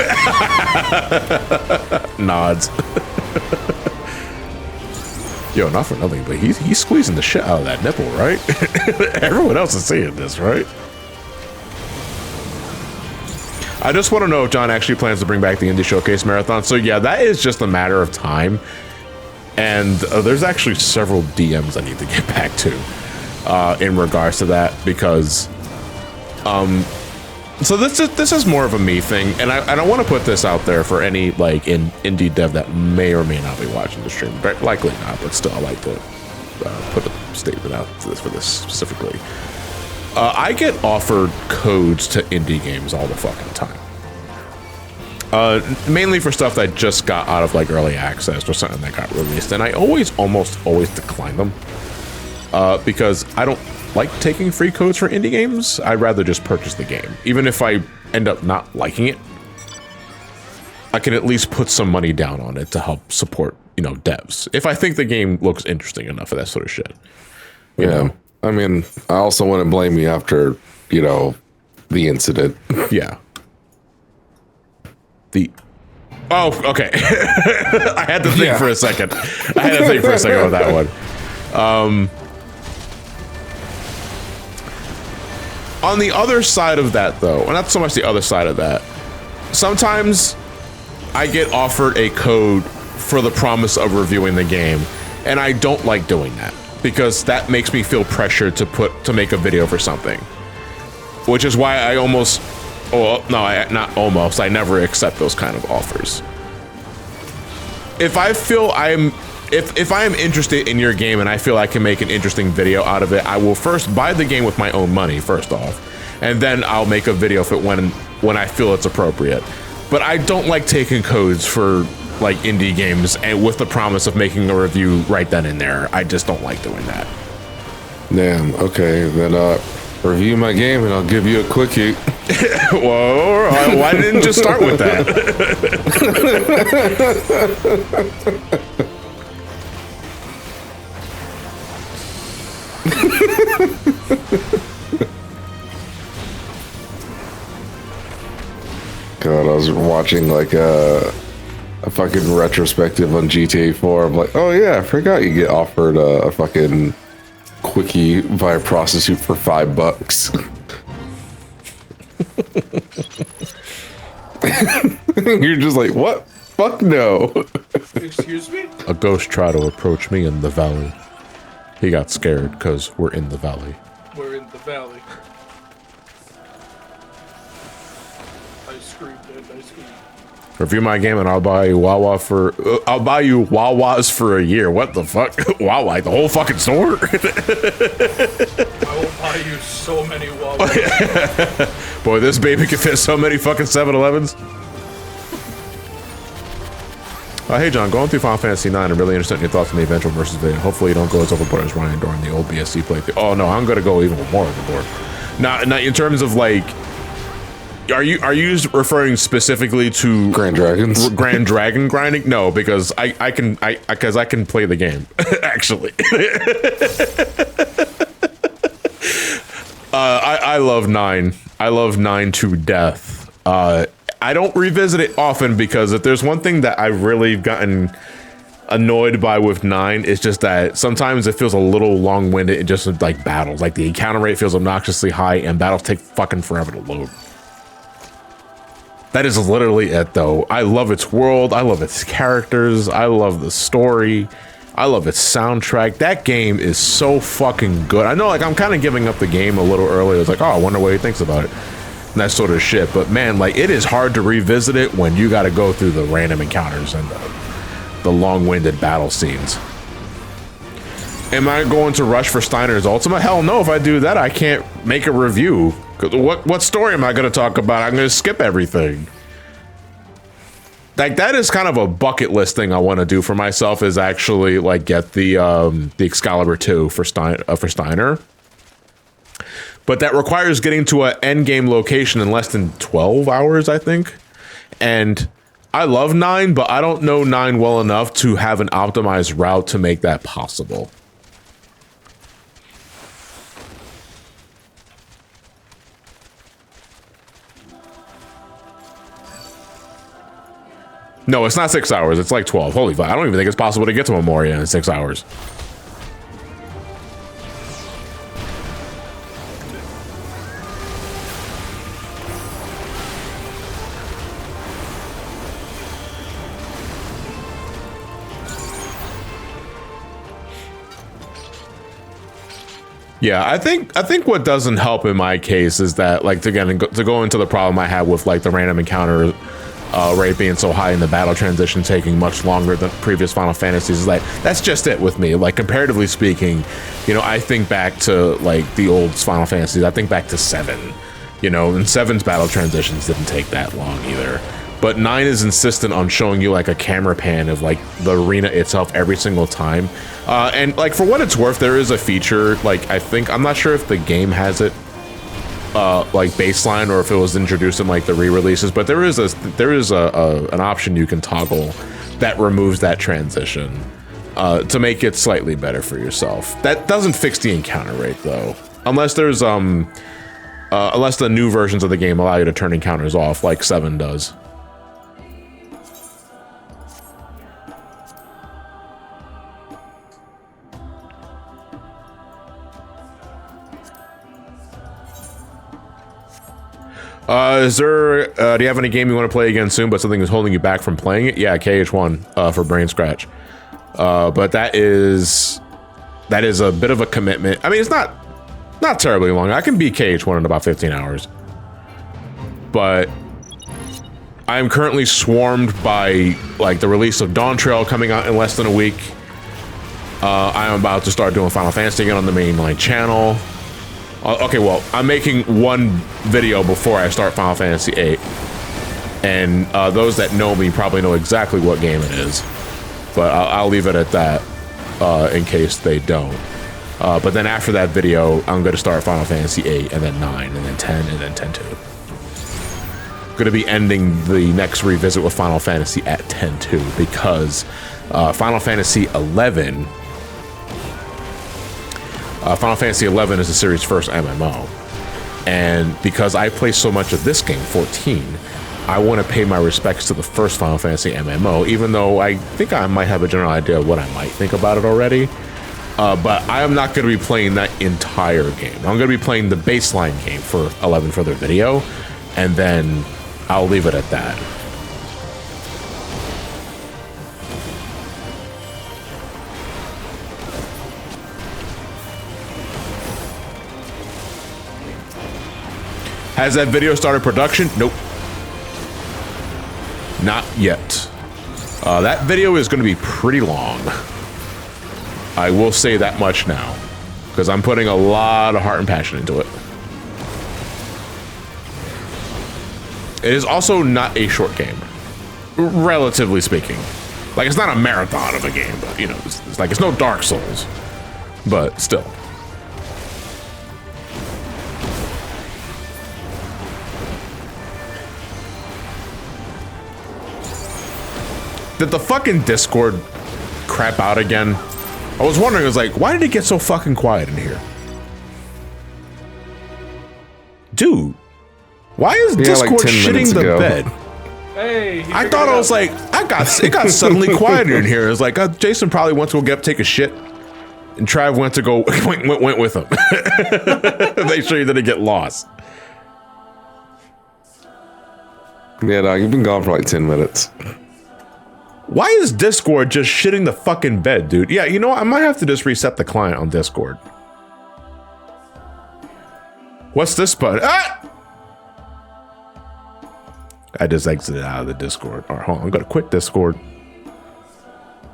nods. Yo, not for nothing, but he's squeezing the shit out of that nipple, right? Everyone else is seeing this, right? I just want to know if John actually plans to bring back the Indie Showcase Marathon. So yeah, that is just a matter of time. And there's actually several DMs I need to get back to in regards to that because so this is more of a me thing, and I don't want to put this out there for any like indie dev that may or may not be watching the stream. But likely not, but still I like to put a statement out for this specifically. I get offered codes to indie games all the fucking time. Mainly for stuff that just got out of like early access or something that got released, and I almost always decline them because I don't like taking free codes for indie games. I'd rather just purchase the game. Even if I end up not liking it, I can at least put some money down on it to help support, you know, devs. If I think the game looks interesting enough for that sort of shit. You know? I mean, I also wouldn't blame you after, you know, the incident. Yeah. Oh, okay. I had to think for a second. I had to think for a second about that one. On the other side of that, though, and not so much the other side of that, sometimes I get offered a code for the promise of reviewing the game, and I don't like doing that because that makes me feel pressured to make a video for something, which is why I almost Oh no, not almost. I never accept those kind of offers. If I feel if I am interested in your game and I feel I can make an interesting video out of it, I will first buy the game with my own money first off, and then I'll make a video of it when I feel it's appropriate. But I don't like taking codes for like indie games and with the promise of making a review right then and there. I just don't like doing that. Damn. Okay, then review my game and I'll give you a quickie. Whoa! Why didn't you just start with that? God, I was watching like a fucking retrospective on GTA 4. I'm like, oh yeah, I forgot you get offered a fucking quickie by a prostitute for $5. You're just like, what? Fuck no. Excuse me? A ghost tried to approach me in the valley. He got scared because we're in the valley. We're in the valley. I screamed and I screamed. Review my game and I'll buy you Wawas for a year. What the fuck? Wawa, like the whole fucking store? I will buy you so many Wawas. Boy, this baby can fit so many fucking 7-Elevens. Hey John, going through Final Fantasy IX, I'm really interested in your thoughts on the eventual versus video. Hopefully you don't go as overboard as Ryan during the old BSC playthrough. Oh no, I'm gonna go even more overboard. Not in terms of like, are you referring specifically to Grand Dragons? Grand Dragon grinding? No, because I can play the game actually. I love 9. I love 9 to death. I don't revisit it often because if there's one thing that I've really gotten annoyed by with 9, it's just that sometimes it feels a little long-winded in just like battles. Like the encounter rate feels obnoxiously high and battles take fucking forever to load. That is literally it though. I love its world, I love its characters, I love the story, I love its soundtrack. That game is so fucking good. I know like I'm kind of giving up the game a little early. It's like, oh, I wonder what he thinks about it. And that sort of shit, but man, like it is hard to revisit it when you got to go through the random encounters and the long-winded battle scenes. Am I going to rush for Steiner's Ultima? Hell no, if I do that, I can't make a review. What story am I going to talk about? I'm going to skip everything. Like that is kind of a bucket list thing I want to do for myself is actually like get the Excalibur 2 for Steiner. But that requires getting to an end game location in less than 12 hours, I think. And I love 9, but I don't know 9 well enough to have an optimized route to make that possible. No, it's not 6 hours. It's like 12. Holy fuck. I don't even think it's possible to get to Memoria in 6 hours. Yeah, I think what doesn't help in my case is that like to go into the problem I had with like the random encounter rate being so high and the battle transition taking much longer than previous Final Fantasies is like that's just it with me. Like comparatively speaking, you know, I think back to like the old Final Fantasies. I think back to 7, you know, and 7's battle transitions didn't take that long either. But 9 is insistent on showing you like a camera pan of like the arena itself every single time. And like for what it's worth, there is a feature, like I'm not sure if the game has it like baseline or if it was introduced in like the re-releases, but there is an option you can toggle that removes that transition to make it slightly better for yourself. That doesn't fix the encounter rate though, unless there's unless the new versions of the game allow you to turn encounters off like 7 does. Do you have any game you want to play again soon, but something is holding you back from playing it? Yeah, KH1 for Brain Scratch. But that is a bit of a commitment. I mean, it's not terribly long. I can beat KH1 in about 15 hours. but I am currently swarmed by like the release of Dawntrail coming out in less than a week. I am about to start doing Final Fantasy again on the mainline channel. Okay, well, I'm making one video before I start Final Fantasy VIII. And those that know me probably know exactly what game it is. But I'll leave it at that in case they don't. But then after that video, I'm going to start Final Fantasy VIII, and then 9, and then 10, and then 10-2. Going to be ending the next revisit with Final Fantasy at 10-2 because Final Fantasy XI... Final Fantasy XI is the series' first MMO. And because I play so much of this game, 14, I want to pay my respects to the first Final Fantasy MMO, even though I think I might have a general idea of what I might think about it already. But I am not going to be playing that entire game. I'm going to be playing the baseline game for 11 for their video, and then I'll leave it at that. Has that video started production? Nope. Not yet. That video is going to be pretty long. I will say that much now, because I'm putting a lot of heart and passion into it. It is also not a short game, relatively speaking. Like, it's not a marathon of a game, but, you know, it's like, it's no Dark Souls, but still. Did the fucking Discord crap out again? I was wondering, I was like, why did it get so fucking quiet in here? Dude, why is Discord like 10 shitting the ago. bed? Hey, I thought I was like, it got suddenly quieter in here. It was like, Jason probably went to go get up, take a shit, and Trav went to go, went with him. Make sure he didn't get lost. Yeah, dog, you've been gone for like 10 minutes. Why is Discord just shitting the fucking bed, dude? Yeah, you know what? I might have to just reset the client on Discord. What's this button? Ah! I just exited out of the Discord. All right, hold on. I'm going to quit Discord.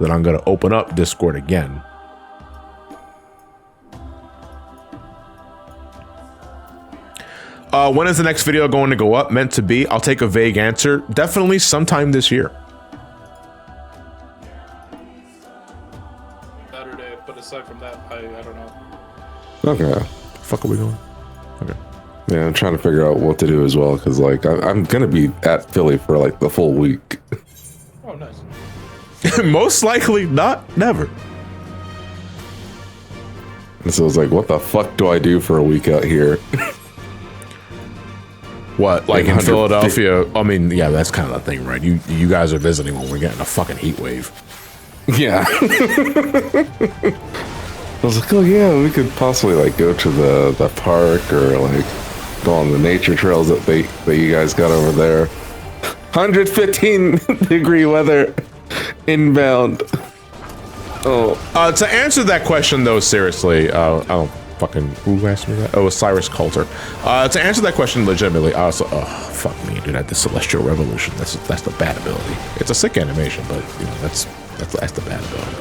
Then I'm going to open up Discord again. When is the next video going to go up? Meant to be. I'll take a vague answer. Definitely sometime this year. Aside from that, I don't know. Okay. Fuck are we going? Okay. Yeah, I'm trying to figure out what to do as well, because like I'm gonna be at Philly for like the full week. Oh, nice. Most likely not, never. And so it's like, what the fuck do I do for a week out here? What, like in Philadelphia? I mean, yeah, that's kind of the thing, right? You guys are visiting when we're getting a fucking heat wave. Yeah. I was like, oh yeah, we could possibly like go to the park or like go on the nature trails that you guys got over there. 115 degree weather inbound. Oh. To answer that question though, seriously, oh fucking who asked me that? Oh, it was Cyrus Coulter. To answer that question legitimately, I also fuck me, dude, at the Celestial Revolution. That's the bad ability. It's a sick animation, but you know that's the bad ability.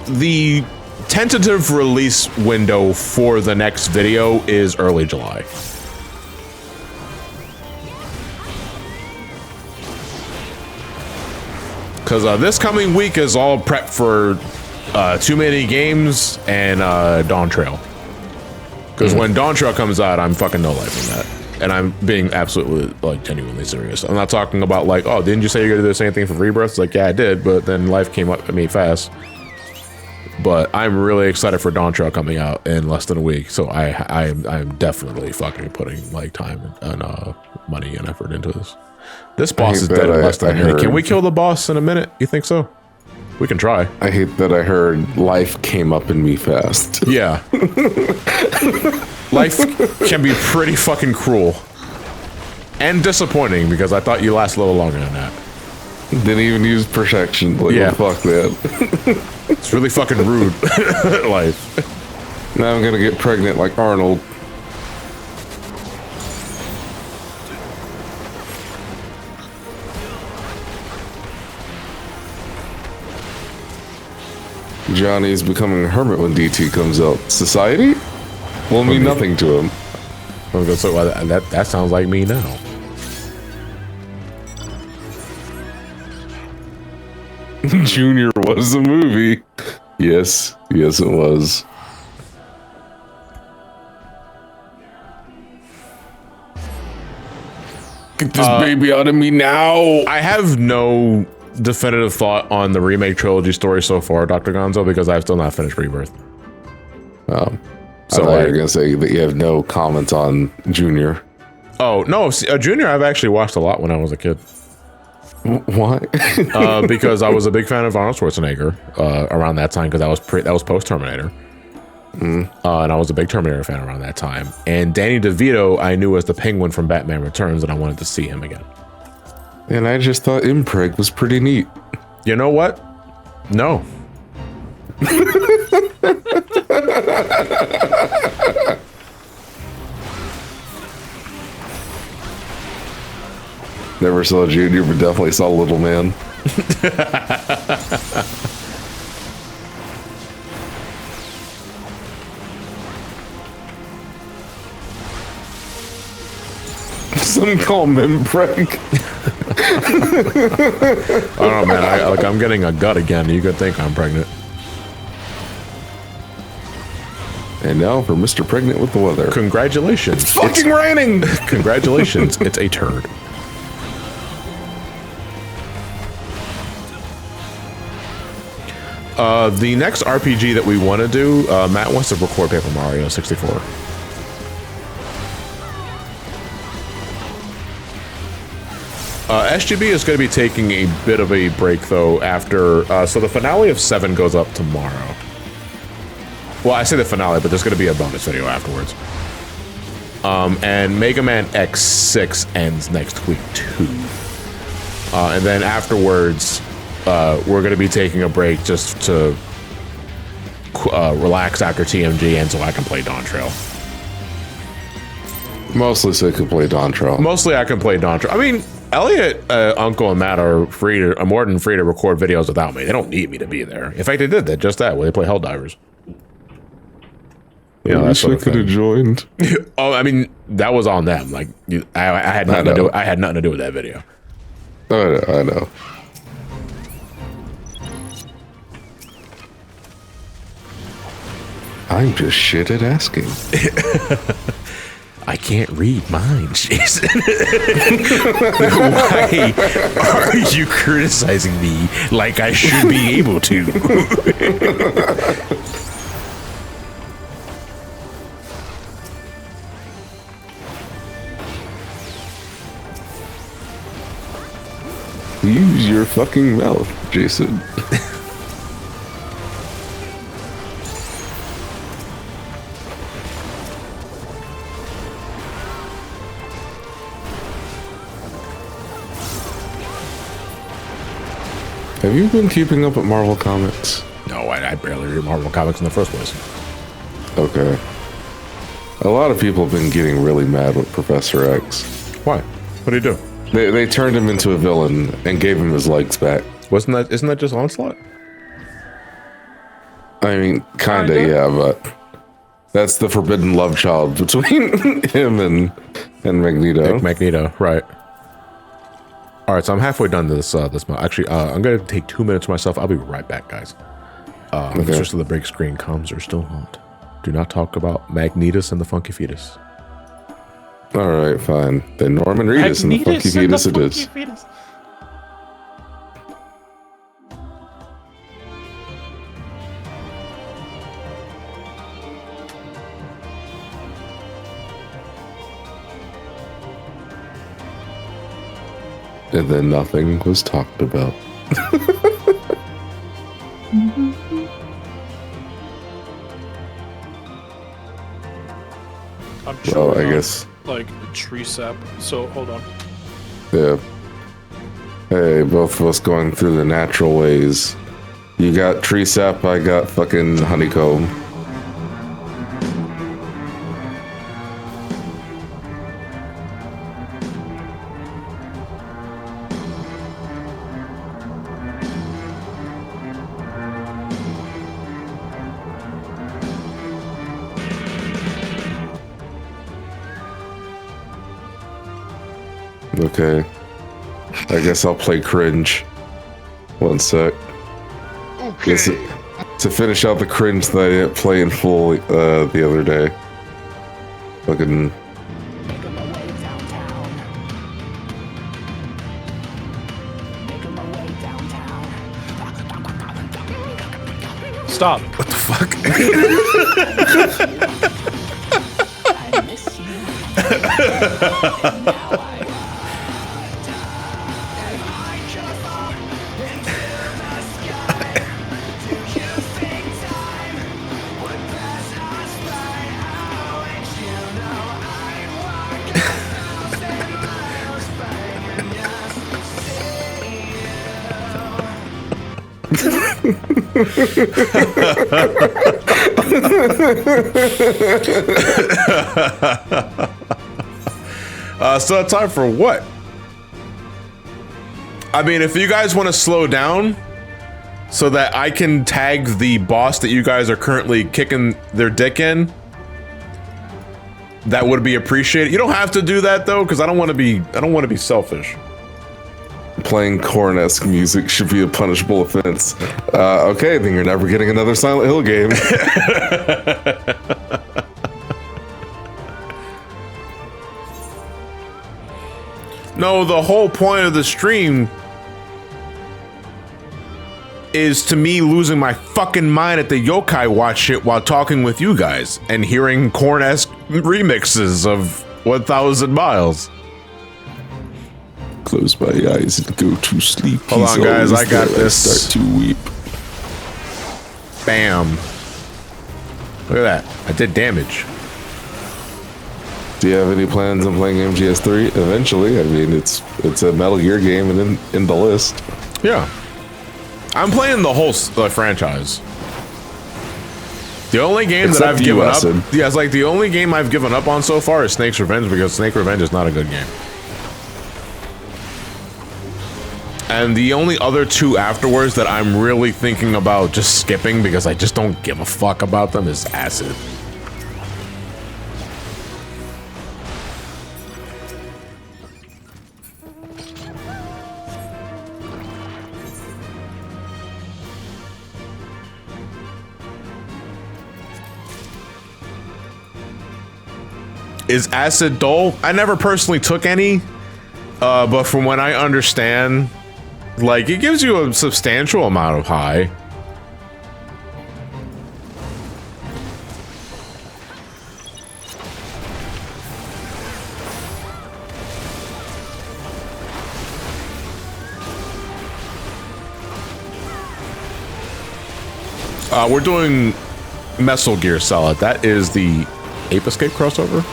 The tentative release window for the next video is early July. Because this coming week is all prep for Too Many Games and Dawntrail. Because when Dawntrail comes out, I'm fucking no-lifing that. And I'm being absolutely, like, genuinely serious. I'm not talking about, like, oh, didn't you say you're going to do the same thing for Rebirth? It's like, yeah, I did, but then life came up at me fast. But I'm really excited for Dawntrail coming out in less than a week. So I'm definitely fucking putting, like, time and money and effort into this. This boss is dead in less than a minute. Can we kill the boss in a minute? You think so? We can try. I hate that I heard life came up in me fast. Yeah. Life can be pretty fucking cruel. And disappointing, because I thought you last a little longer than that. Didn't even use protection. Like, yeah. Fuck that. It's really fucking rude. Life. Now I'm gonna get pregnant like Arnold. Johnny's becoming a hermit when DT comes out. Society will mean nothing to him. So that sounds like me now. Junior was a movie. Yes, yes, it was. Get this baby out of me now. I have no definitive thought on the remake trilogy story so far, Dr. Gonzo, because I've still not finished Rebirth. So I So, thought you like- were gonna say that you have no comments on Junior. Oh no, Junior, I've actually watched a lot when I was a kid. Why? Because I was a big fan of Arnold Schwarzenegger around that time, because that was post Terminator, and I was a big Terminator fan around that time. And Danny DeVito, I knew as the Penguin from Batman Returns, and I wanted to see him again. And I just thought Impreg was pretty neat. You know what? No. Never saw Junior, but definitely saw Little Man. Some call him Impreg. I don't know, man. I'm getting a gut again. You could think I'm pregnant. And now for Mr. Pregnant with the Weather. Congratulations. Fucking raining! Congratulations. It's a turd. The next RPG that we want to do, Matt wants to record Paper Mario 64. SGB is going to be taking a bit of a break, though, after... so the finale of 7 goes up tomorrow. Well, I say the finale, but there's going to be a bonus video afterwards. And Mega Man X6 ends next week, too. And then afterwards, we're going to be taking a break just to relax after TMG and so I can play Dawntrail. Mostly so you can play Dawntrail. Mostly I can play Dawntrail. I mean, Elliot, Uncle, and Matt are more than free to record videos without me. They don't need me to be there. In fact, they did that just that way. They play Helldivers. You know, I that wish sort I of could have thing. joined. Oh, I mean, that was on them. Like, I had nothing to do. I had nothing to do with that video. I know. I'm just shit at asking. I can't read minds, Jason. Why are you criticizing me like I should be able to? Use your fucking mouth, Jason. Have you been keeping up with Marvel Comics? No, I barely read Marvel Comics in the first place. Okay. A lot of people have been getting really mad with Professor X. Why? What did he do? They turned him into a villain and gave him his legs back. Isn't that just Onslaught? I mean, kinda, yeah, but that's the forbidden love child between him and Magneto. Magneto, right. All right, so I'm halfway done this this month. Actually, I'm gonna take 2 minutes for myself. I'll be right back, guys. Okay. Just so the break screen comms are still hot. Do not talk about Magnetus and the Funky Fetus. All right, fine. Then Norman Reedus and the Funky Fetus it is. And then nothing was talked about. I'm sure. Well, I guess. Like tree sap. So hold on. Yeah. Hey, both of us going through the natural ways. You got tree sap, I got fucking honeycomb. Okay. I guess I'll play cringe. One sec. Okay. To finish out the cringe that I didn't play in full the other day. Fucking. Stop. What the fuck? So time for what? I mean, if you guys want to slow down so that I can tag the boss that you guys are currently kicking their dick in, that would be appreciated. You don't have to do that though, because I don't want to be selfish. Playing Korn-esque music should be a punishable offense. Okay, then you're never getting another Silent Hill game. No, the whole point of the stream is to me losing my fucking mind at the yokai watch shit while talking with you guys and hearing Korn-esque remixes of 1,000 Miles. Close my eyes and go to sleep. Hold on, guys, I got this. Start to weep. Bam. Look at that. I did damage. Do you have any plans on playing MGS3 eventually? I mean, it's a Metal Gear game and in the list. Yeah. I'm playing the whole franchise. The only game that I've given up, yeah, it's like the only game I've given up on so far is Snake's Revenge, because Snake's Revenge is not a good game. And the only other two afterwards that I'm really thinking about just skipping because I just don't give a fuck about them is Acid. Is Acid dull? I never personally took any, but from what I understand, like, it gives you a substantial amount of high. We're doing Metal Gear Solid. That is the Ape Escape crossover.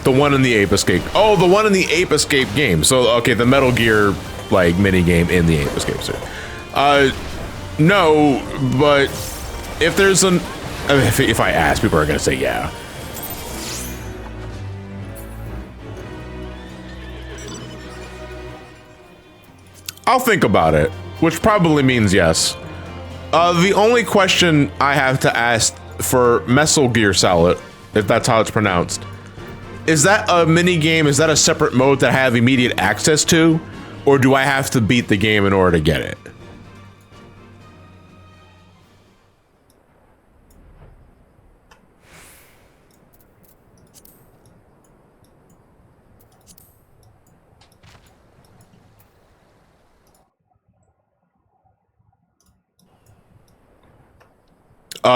The one in the Ape Escape. Oh, the one in the Ape Escape game. So, okay, the Metal Gear, like, mini game in the Ape Escape suit. No, but if there's an... I mean, if I ask, people are going to say yeah. I'll think about it, which probably means yes. The only question I have to ask for Metal Gear Solid, if that's how it's pronounced, is that a mini game? Is that a separate mode that I have immediate access to? Or do I have to beat the game in order to get it?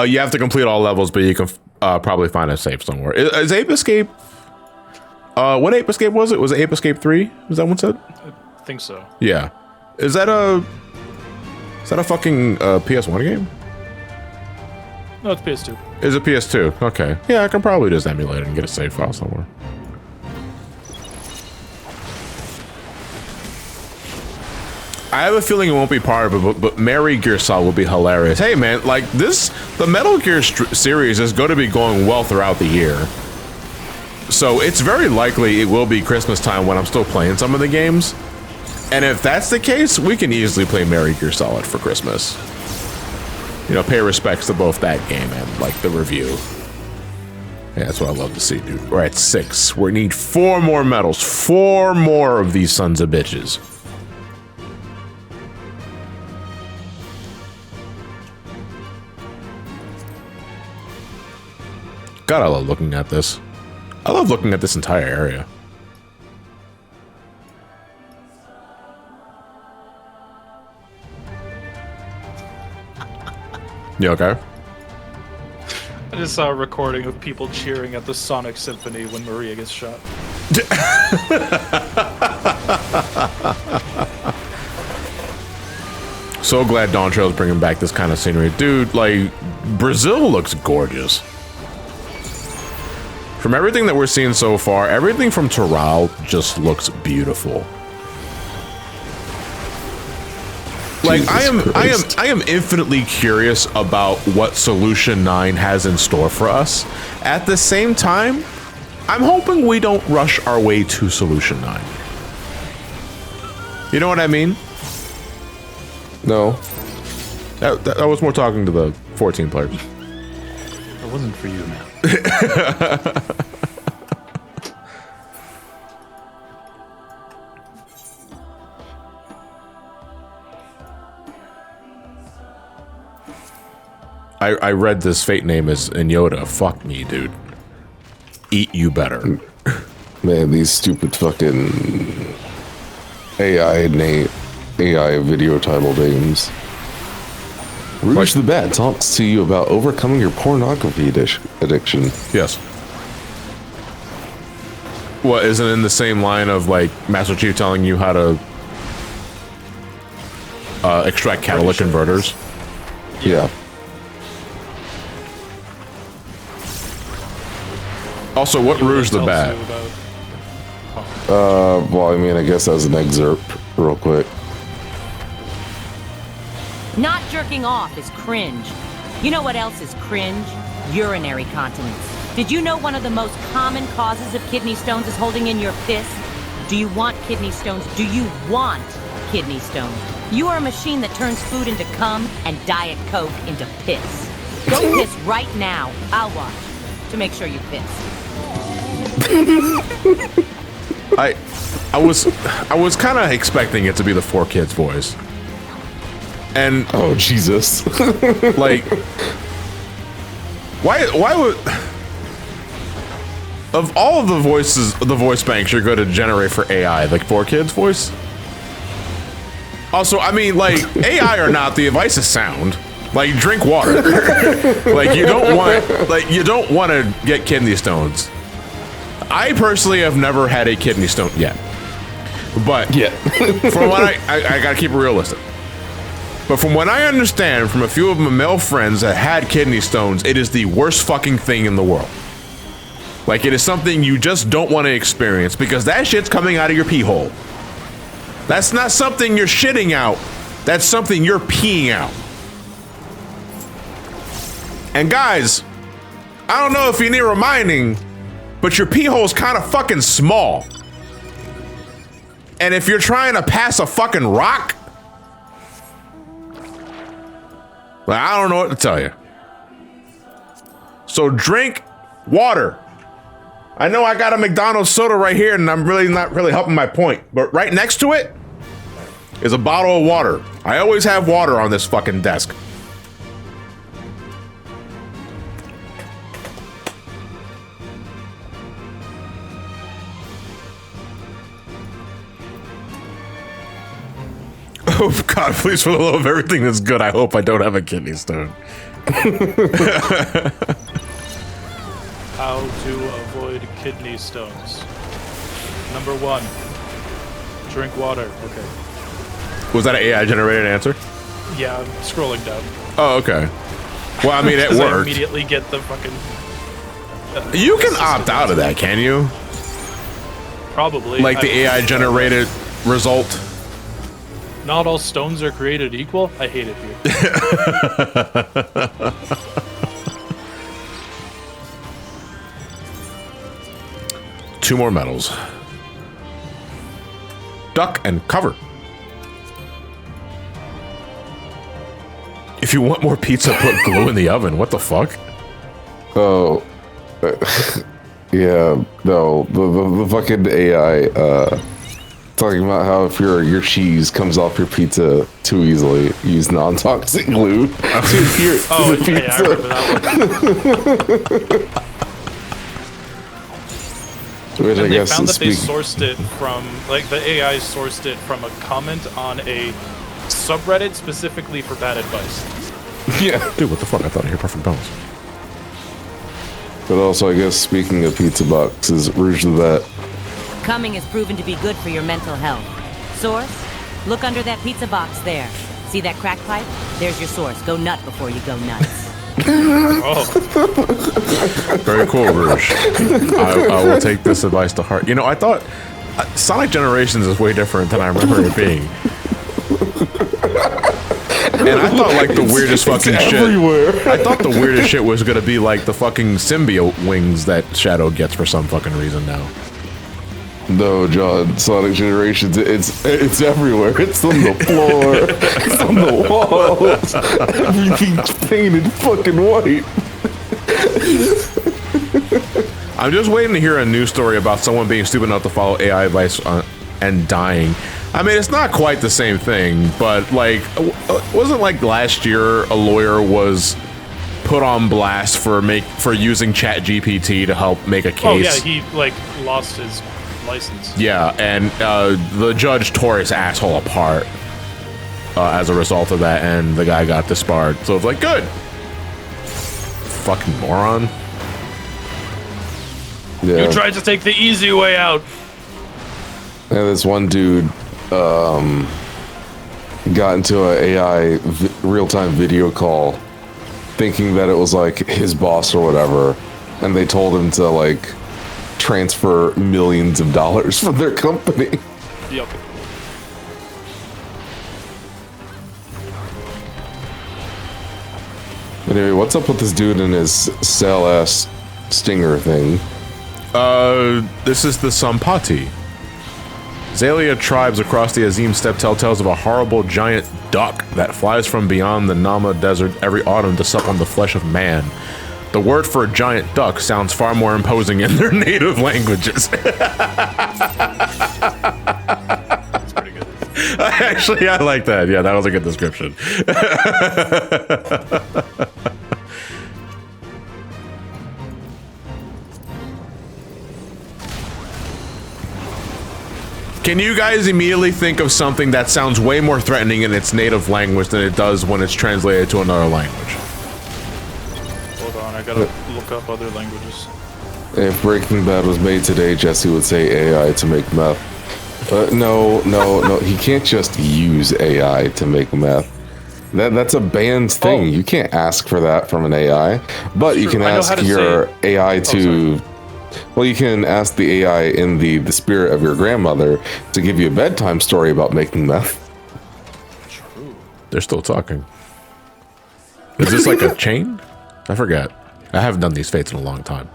You have to complete all levels, but you can probably find a save somewhere. Is Ape Escape... what Ape Escape was it? Was it Ape Escape 3? Was that one said? I think so. Yeah. Is that a fucking PS1 game? No, it's PS2. Is it PS2? Okay. Yeah, I can probably just emulate it and get a save file somewhere. I have a feeling it won't be part of it, but Mary Gear Solid will be hilarious. Hey man, like the Metal Gear series is going to be going well throughout the year. So it's very likely it will be Christmas time when I'm still playing some of the games. And if that's the case, we can easily play Mary Gear Solid for Christmas. You know, pay respects to both that game and like the review. Yeah, that's what I love to see, dude. We're at 6. We need 4 more medals. 4 more of these sons of bitches. God, I love looking at this. I love looking at this entire area. You okay? I just saw a recording of people cheering at the Sonic Symphony when Maria gets shot. So glad Dawntrail is bringing back this kind of scenery. Dude, like, Brazil looks gorgeous. From everything that we're seeing so far, everything from Toral just looks beautiful. Like, I am infinitely curious about what Solution 9 has in store for us. At the same time, I'm hoping we don't rush our way to Solution 9. You know what I mean? No. That was more talking to the 14 players. It wasn't for you, man. I read this fate name as Yoda. Fuck me, dude. Eat you better. Man, these stupid fucking AI video title names. Rouge the Bat talks to you about overcoming your pornography addiction. Yes. What, isn't in the same line of like Master Chief telling you how to extract catalytic converters? Yeah. Also, what Rouge the Bat? Well, I mean, I guess as an excerpt, real quick. Not jerking off is cringe. You know what else is cringe? Urinary continence. Did you know one of the most common causes of kidney stones is holding in your piss? Do you want kidney stones? Do you want kidney stones? You are a machine that turns food into cum and Diet Coke into piss. Go piss right now. I'll watch to make sure you piss. I was kind of expecting it to be the 4Kids voice. And oh Jesus. Like why would of all of the voices, the voice banks you're going to generate for AI, like 4Kids voice? Also, I mean, like, AI or not, the advice is sound. Like, drink water. Like, you don't want to get kidney stones. I personally have never had a kidney stone yet. But yeah. From what I gotta keep it realistic. But from what I understand from a few of my male friends that had kidney stones, it is the worst fucking thing in the world. Like, it is something you just don't want to experience because that shit's coming out of your pee hole. That's not something you're shitting out. That's something you're peeing out. And guys, I don't know if you need reminding, but your pee hole's kind of fucking small. And if you're trying to pass a fucking rock, well, I don't know what to tell you. So drink water. I know I got a McDonald's soda right here and I'm really not helping my point, but right next to it is a bottle of water. I always have water on this fucking desk. Oh God, please, for the love of everything that's good, I hope I don't have a kidney stone. How to avoid kidney stones. Number 1, drink water. Okay. Was that an AI generated answer? Yeah, I'm scrolling down. Oh, okay. Well, I mean, it 'Cause I worked. immediately get the fucking... You can opt out of that, can you? Probably. Like the AI generated result? Not all stones are created equal. I hate it here. Two more medals. Duck and cover. If you want more pizza, put glue in the oven. What the fuck? Oh, yeah. No, the fucking AI talking about how if your cheese comes off your pizza too easily, use non-toxic glue to adhere to the pizza. Yeah, I remember that one. Which And I they guess found is that they speaking. sourced it from, like, the AI sourced it from a comment on a subreddit specifically for bad advice. Yeah. Dude, what the fuck? I thought I heard perfect balance. But also, I guess speaking of pizza boxes, Rouge the Vet. Coming has proven to be good for your mental health. Source? Look under that pizza box there. See that crack pipe? There's your source. Go nut before you go nuts. Oh, Very cool, Rouge. I will take this advice to heart. You know, I thought Sonic Generations is way different than I remember it being. And I thought like the weirdest fucking shit. Everywhere. I thought the weirdest shit was gonna be like the fucking symbiote wings that Shadow gets for some fucking reason now. No, John. Sonic Generations. It's everywhere. It's on the floor. It's on the walls. Everything's painted fucking white. I'm just waiting to hear a news story about someone being stupid enough to follow AI advice and dying. I mean, it's not quite the same thing, but like, wasn't like last year a lawyer was put on blast for using ChatGPT to help make a case? oh yeah, he like lost his license. Yeah, and the judge tore his asshole apart as a result of that, and the guy got disbarred. So it's like, good. Fucking moron. Yeah. You tried to take the easy way out. And this one dude got into a AI real-time video call thinking that it was like his boss or whatever, and they told him to like transfer millions of dollars from their company. Yep. Anyway, what's up with this dude and his cell-ass stinger thing? This is the Sampati. Zalia tribes across the Azim steppe tell tales of a horrible giant duck that flies from beyond the Nama desert every autumn to suck on the flesh of man. The word for a giant duck sounds far more imposing in their native languages. That's pretty good. Actually, I like that. Yeah, that was a good description. Can you guys immediately think of something that sounds way more threatening in its native language than it does when it's translated to another language? Hold on, I gotta look up other languages. If Breaking Bad was made today, Jesse would say AI to make meth. No, he can't just use AI to make meth. That's a banned thing. Oh. You can't ask for that from an AI, but you True. can I know how ask to your say- AI to. Well, you can ask the AI in the spirit of your grandmother to give you a bedtime story about making meth. They're still talking. Is this like a chain? I forget. I haven't done these fates in a long time.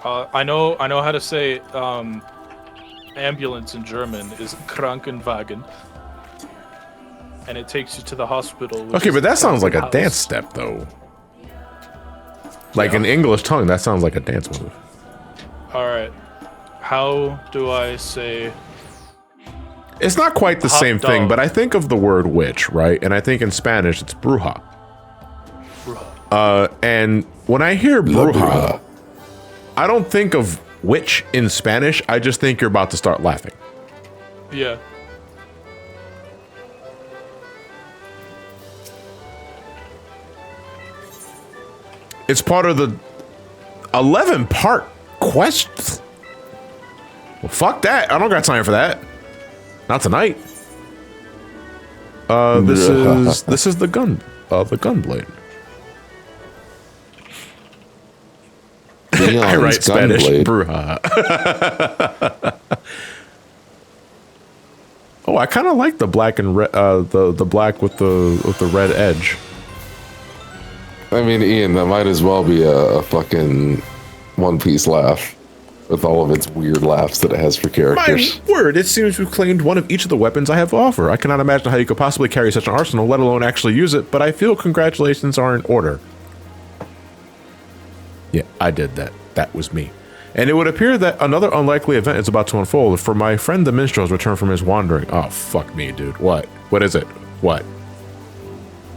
I know how to say ambulance in German is Krankenwagen, and it takes you to the hospital. which Okay, is but that sounds like a Krankenhaus. dance step, though. Like in English tongue, that sounds like a dance move. All right, how do I say? It's not quite the Hot same thing, dog. but I think of the word witch, right? And I think in Spanish it's bruja. And when I hear bruja, I don't think of witch in Spanish. I just think you're about to start laughing. Yeah. It's part of the 11-part quest. Well, fuck that. I don't got time for that. Not tonight. This is the gunblade. I write Spanish. Bruja. Oh, I kind of like the black and red. The black with the red edge. I mean, Ian, that might as well be a fucking One Piece laugh. with all of its weird laughs that it has for My characters. word, it seems we've claimed one of each of the weapons I have to offer. I cannot imagine how you could possibly carry such an arsenal, let alone actually use it, but I feel congratulations are in order. Yeah, I did that. That was me. And it would appear that another unlikely event is about to unfold for my friend the minstrel's return from his wandering. Oh, fuck me, dude. What? What is it? What?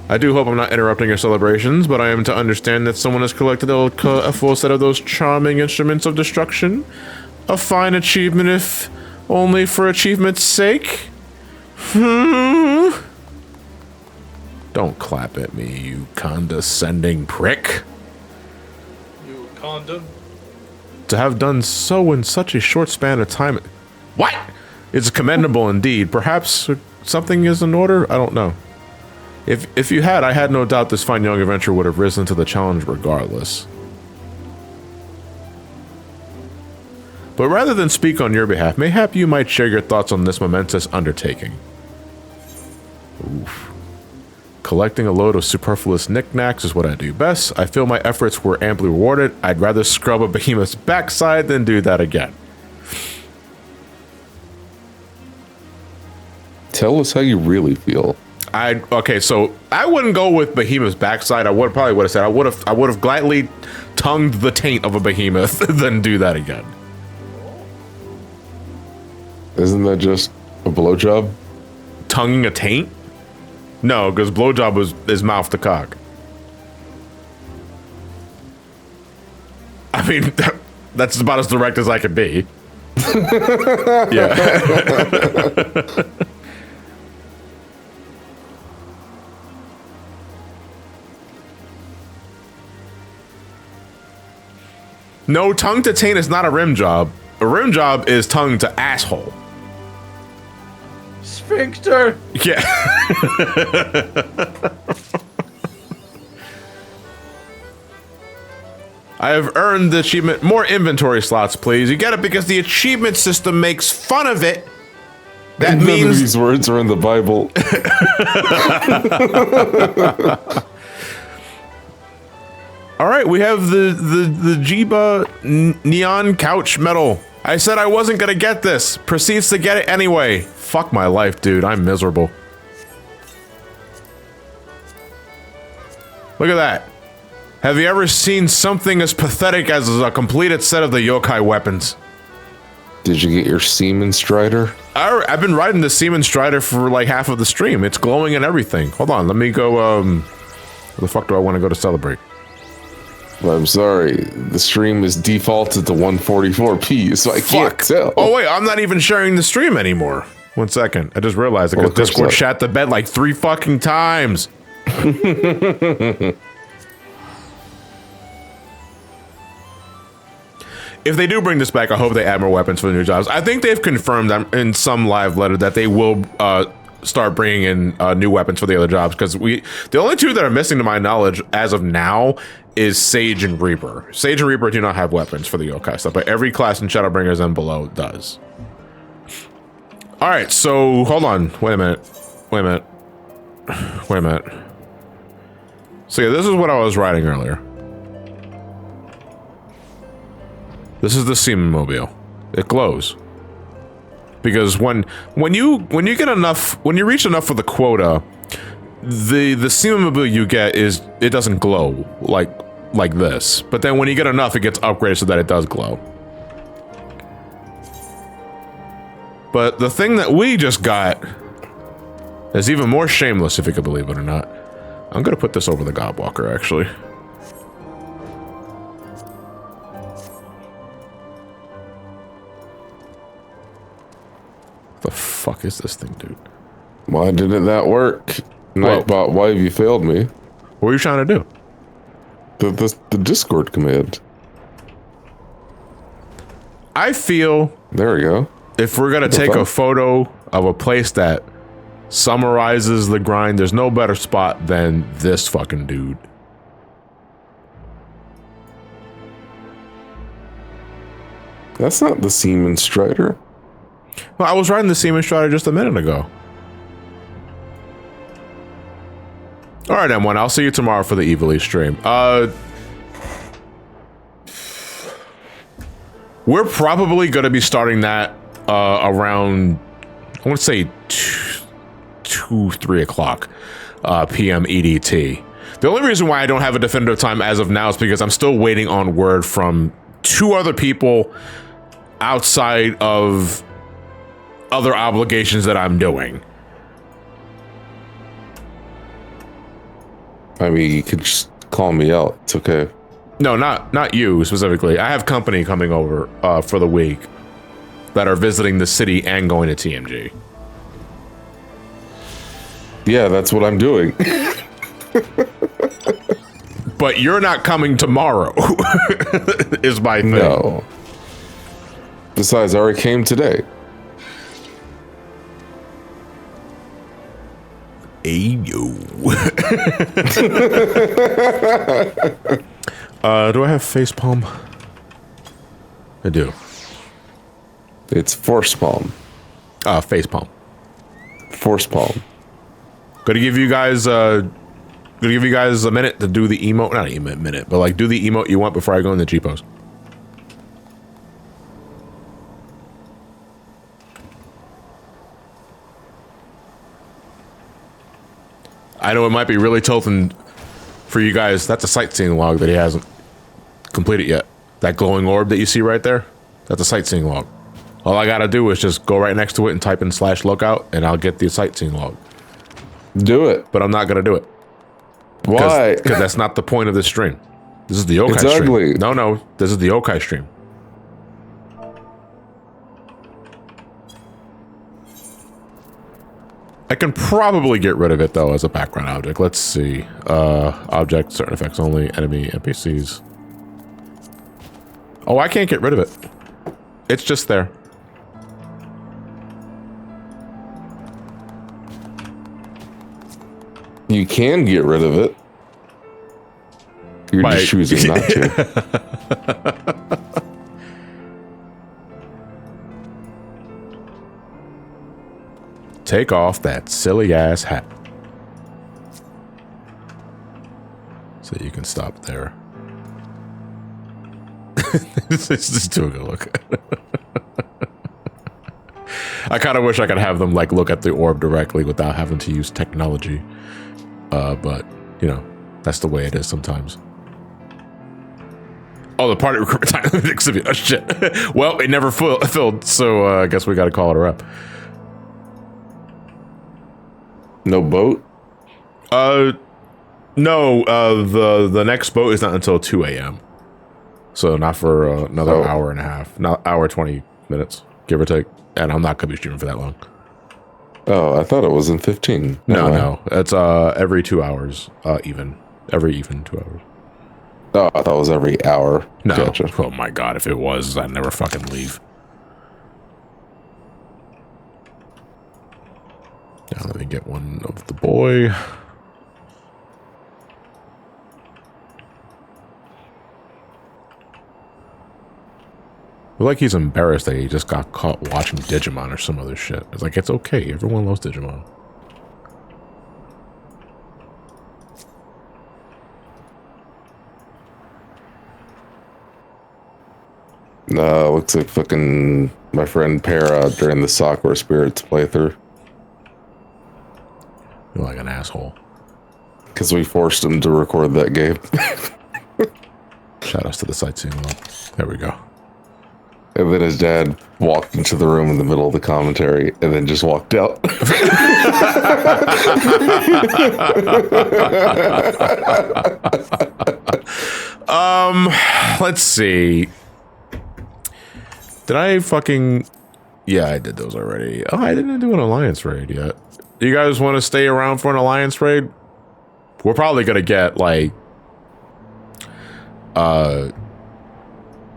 I do hope I'm not interrupting your celebrations, but I am to understand that someone has collected a full set of those charming instruments of destruction. A fine achievement, if only for achievement's sake. Don't clap at me, you condescending prick. You condom. To have done so in such a short span of time. What? It's commendable indeed. Perhaps something is in order? I don't know. If you had, I had no doubt this fine young adventurer would have risen to the challenge regardless. But rather than speak on your behalf, mayhap you might share your thoughts on this momentous undertaking. Oof. Collecting a load of superfluous knickknacks is what I do best. I feel my efforts were amply rewarded. I'd rather scrub a behemoth's backside than do that again. Tell us how you really feel. Okay, so I wouldn't go with behemoth's backside. I would have said I would have gladly tongued the taint of a behemoth than do that again. Isn't that just a blowjob? Tonguing a taint? No, because blowjob is mouth to cock. I mean, that's about as direct as I could be. Yeah. No, tongue to taint is not a rim job. A rim job is tongue to asshole. Sphincter. Yeah. I have earned the achievement. More inventory slots, please. You get it because the achievement system makes fun of it. That None of means these words are in the Bible. all right, we have the Jiba neon couch medal. I said I wasn't gonna get this. Proceeds to get it anyway. Fuck my life, dude. I'm miserable. Look at that. Have you ever seen something as pathetic as a completed set of the yokai weapons? Did you get your Seaman Strider? I've been riding the Seaman Strider for like half of the stream. It's glowing and everything. Hold on, let me go, where the fuck do I want to go to celebrate? Well, I'm sorry, the stream is defaulted to 144p, so I can't tell. Oh wait, I'm not even sharing the stream anymore. 1 second, I just realized I got Discord chat the bed like 3 fucking times. If they do bring this back, I hope they add more weapons for the new jobs. I think they've confirmed in some live letter that they will start bringing in new weapons for the other jobs, because the only 2 that are missing to my knowledge as of now is Sage and Reaper. Sage and Reaper do not have weapons for the yokai stuff, but every class in Shadowbringers and below does. All right, so hold on. Wait a minute. So yeah, this is what I was writing earlier. This is the Seaman Mobile. It glows. Because when you get enough, when you reach enough for the quota, the Seaman Mobile you get it doesn't glow like this. But then when you get enough, it gets upgraded so that it does glow. But the thing that we just got is even more shameless, if you could believe it or not. I'm gonna put this over the Godwalker, actually. The fuck is this thing, dude? Why didn't that work? Nightbot, why have you failed me? What are you trying to do? The Discord command. I feel There we go. if we're gonna take a photo of a place that summarizes the grind, there's no better spot than this fucking dude. That's not the Seaman Strider. Well, I was riding the Seaman Strider just a minute ago. All right, M1, I'll see you tomorrow for the We're probably going to be starting that around, I want to say 3 o'clock p.m. EDT. The only reason why I don't have a definitive time as of now is because I'm still waiting on word from 2 other people outside of other obligations that I'm doing. I mean, you could just call me out. It's okay. No, not you specifically. I have company coming over for the week that are visiting the city and going to TMG. Yeah, that's what I'm doing. But you're not coming tomorrow, is my thing. No. Besides, I already came today. Ayo. Do I have facepalm? I do. It's force palm. Facepalm. Force palm. Gonna give you guys a minute to do the emote. Not a minute, but like do the emote you want before I go in the G pose. I know it might be really tilting for you guys. That's a sightseeing log that he hasn't completed yet. That glowing orb that you see right there, that's a sightseeing log. All I gotta do is just go right next to it and type in /lookout and I'll get the sightseeing log. Do it. But I'm not gonna do it. Why? Because that's not the point of this stream. This is the yokai It's stream. ugly. No, this is the yokai stream. I can probably get rid of it though as a background object. Let's see. Object, certain effects only, enemy, NPCs. Oh, I can't get rid of it. It's just there. You can get rid of it. You're just choosing not to. Take off that silly ass hat. So you can stop there. It's just too good look. I kind of wish I could have them like look at the orb directly without having to use technology. But you know, that's the way it is sometimes. Oh, the party recruitment time exhibit. Oh shit. Well, it never filled, so I guess we got to call it a wrap. No boat? No, the next boat is not until 2 a.m. So not for another hour and a half. Not hour 20 minutes, give or take. And I'm not gonna be streaming for that long. Oh, I thought it was in 15. No. It's every 2 hours, every even 2 hours. Oh, I thought it was every hour. No. Gotcha. Oh my god, if it was, I'd never fucking leave. Now let me get one of the boy. I feel like he's embarrassed that he just got caught watching Digimon or some other shit. It's like, it's okay. Everyone loves Digimon. No, looks like fucking my friend Para during the Sakura Spirits playthrough. You're like an asshole. Because we forced him to record that game. Shout outs to the sightseeing log. There we go. And then his dad walked into the room in the middle of the commentary and then just walked out. Let's see. Did I fucking... Yeah, I did those already. Oh, I didn't do an alliance raid yet. Do you guys want to stay around for an alliance raid? We're probably gonna get, like...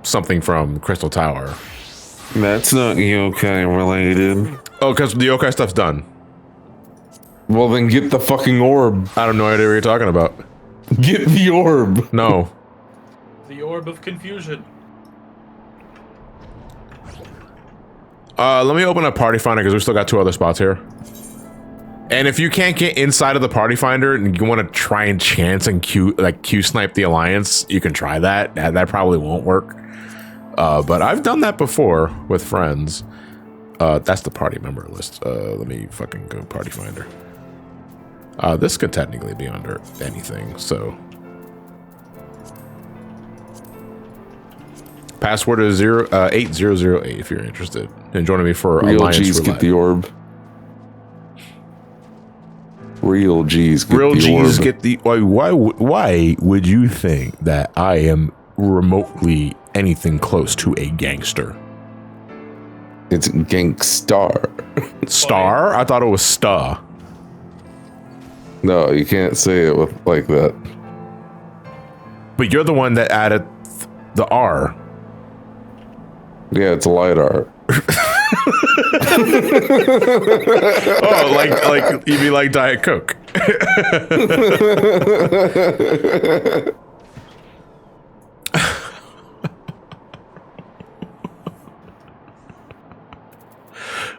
something from Crystal Tower. That's not yokai related. Oh, because the yokai stuff's done. Well, then get the fucking orb. I have no idea what you're talking about. Get the orb. No. The orb of confusion. Let me open up Party Finder because we still got 2 other spots here. And if you can't get inside of the Party Finder and you want to try and chance and Q snipe the Alliance, you can try that. That probably won't work. But I've done that before with friends. That's the party member list. Let me fucking go party finder. This could technically be under anything, so. Password is 8008 if you're interested. And joining me for Real Alliance G's Roulette. get the orb. Real G's get Real the G's orb. get the. Why would you think that I am remotely anything close to a gangster? It's Gangstar. Star? I thought it was star. No, you can't say it with like that. But you're the one that added the R. Yeah, it's a LiDAR. Oh, like you mean like Diet Coke?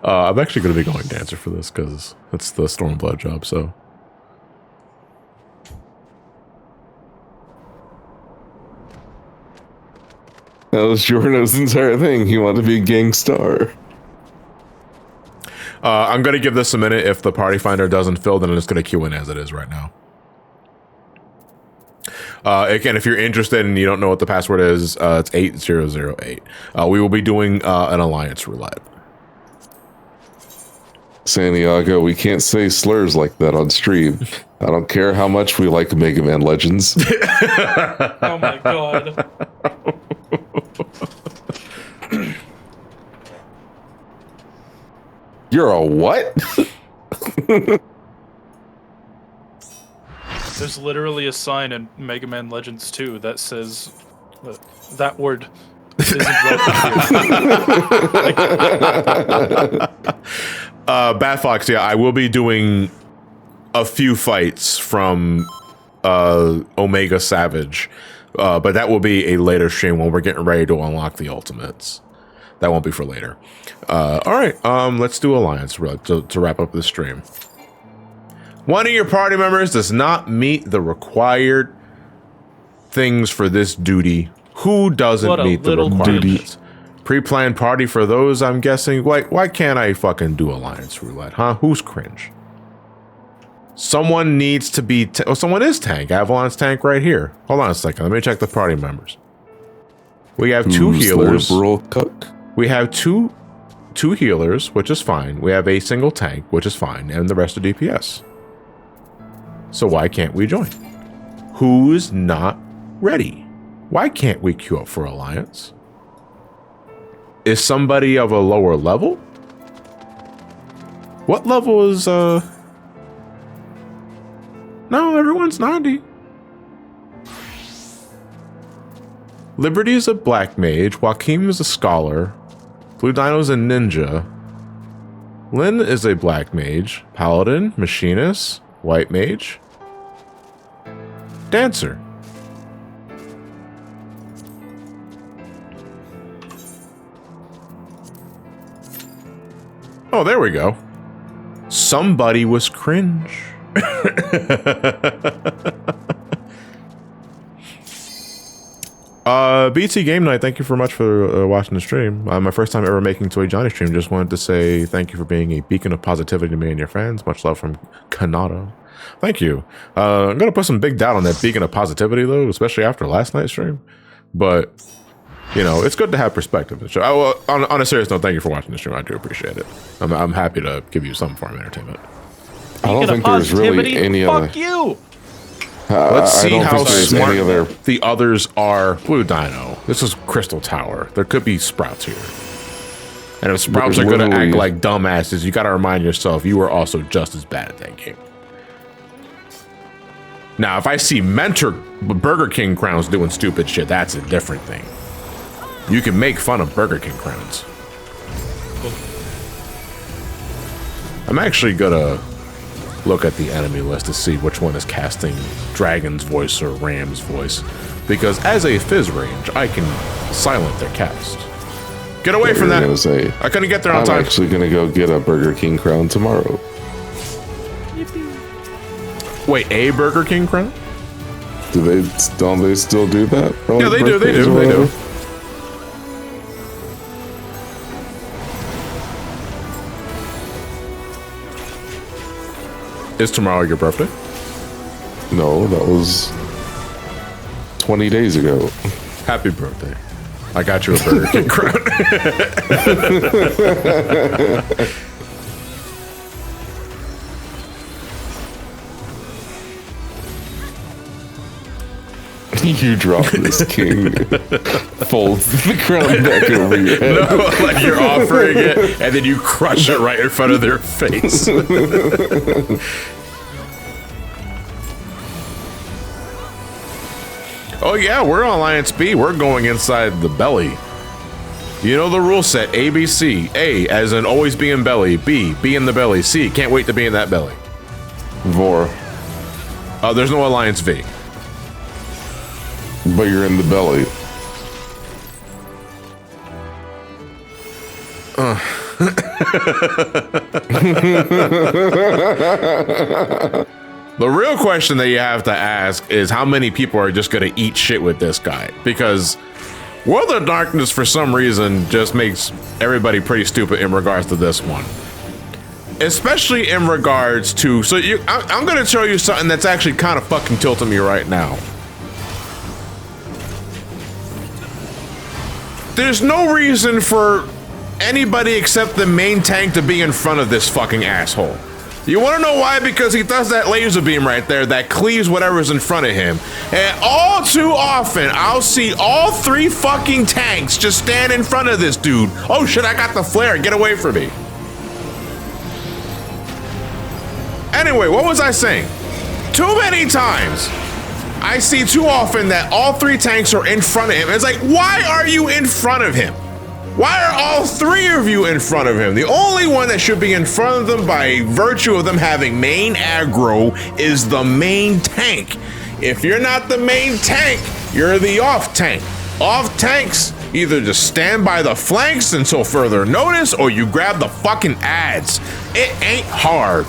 I'm actually going to be going dancer for this because it's the Stormblood job. So That was Jorno's entire thing. He wanted to be a Gangstar. I'm going to give this a minute. If the party finder doesn't fill, then I'm just going to queue in as it is right now. Again, if you're interested and you don't know what the password is, it's 8008. We will be doing an alliance roulette. Santiago, we can't say slurs like that on stream. I don't care how much we like Mega Man Legends. Oh my god. You're a what? There's literally a sign in Mega Man Legends 2 that says that word isn't welcome here. Bad Fox, yeah, I will be doing a few fights from Omega Savage, but that will be a later stream when we're getting ready to unlock the ultimates. That won't be for later. All right, let's do Alliance to wrap up the stream. One of your party members does not meet the required things for this duty. Who doesn't meet the requirements? Pre-planned party for those, I'm guessing. Why can't I fucking do Alliance Roulette, huh? Who's cringe? Someone needs to be... someone is tank. Avalon's tank right here. Hold on a second. Let me check the party members. We have two healers. Liberal cook? We have two healers, which is fine. We have a single tank, which is fine. And the rest are DPS. So why can't we join? Who's not ready? Why can't we queue up for Alliance? Is somebody of a lower level? What level is, No, everyone's 90. Liberty is a black mage. Joaquin is a scholar. Blue Dino's a ninja. Lynn is a black mage. Paladin, machinist, white mage. Dancer. Oh, there we go. Somebody was cringe. BT Game Night, thank you very much for watching the stream. My first time ever making to a Johnny stream. Just wanted to say thank you for being a beacon of positivity to me and your fans. Much love from Kanata. Thank you. I'm going to put some big doubt on that beacon of positivity, though, especially after last night's stream. But, you know, it's good to have perspective. On a serious note, thank you for watching the stream. I do appreciate it. I'm happy to give you some form of entertainment. I don't think there's really any other... Fuck you! Let's see how smart other... the others are. Blue Dino. This is Crystal Tower. There could be Sprouts here. And if Sprouts are going to act like dumbasses, you got to remind yourself you are also just as bad at that game. Now, if I see Mentor Burger King crowns doing stupid shit, that's a different thing. You can make fun of Burger King crowns. I'm actually gonna look at the enemy list to see which one is casting Dragon's voice or Ram's voice, because as a Fizz range, I can silent their cast. Get away from that! Say, I couldn't get there on time. I'm actually gonna go get a Burger King crown tomorrow. Wait, a Burger King crown? Don't they still do that? Yeah, they do. Is tomorrow your birthday? No, that was 20 days ago. Happy birthday. I got you a Burger King crown. You drop this king, folds the crown back over your head. No, like you're offering it, and then you crush it right in front of their face. Oh yeah, we're on Alliance B. We're going inside the belly. You know the rule set, A, B, C. A, as in always be in belly. B, be in the belly. C, can't wait to be in that belly. Vor. There's no Alliance V. But you're in the belly. The real question that you have to ask is how many people are just gonna eat shit with this guy? Because World of Darkness, for some reason, just makes everybody pretty stupid in regards to this one. Especially in regards to, I'm gonna show you something that's actually kind of fucking tilting me right now. There's no reason for anybody except the main tank to be in front of this fucking asshole. You want to know why? Because he does that laser beam right there that cleaves whatever's in front of him. And all too often, I'll see all three fucking tanks just stand in front of this dude. Oh shit, I got the flare. Get away from me. Anyway, what was I saying? Too many times I see too often that all three tanks are in front of him. It's like, why are you in front of him? Why are all three of you in front of him? The only one that should be in front of them by virtue of them having main aggro is the main tank. If you're not the main tank, you're the off tank. Off tanks either just stand by the flanks until further notice or you grab the fucking ads. It ain't hard.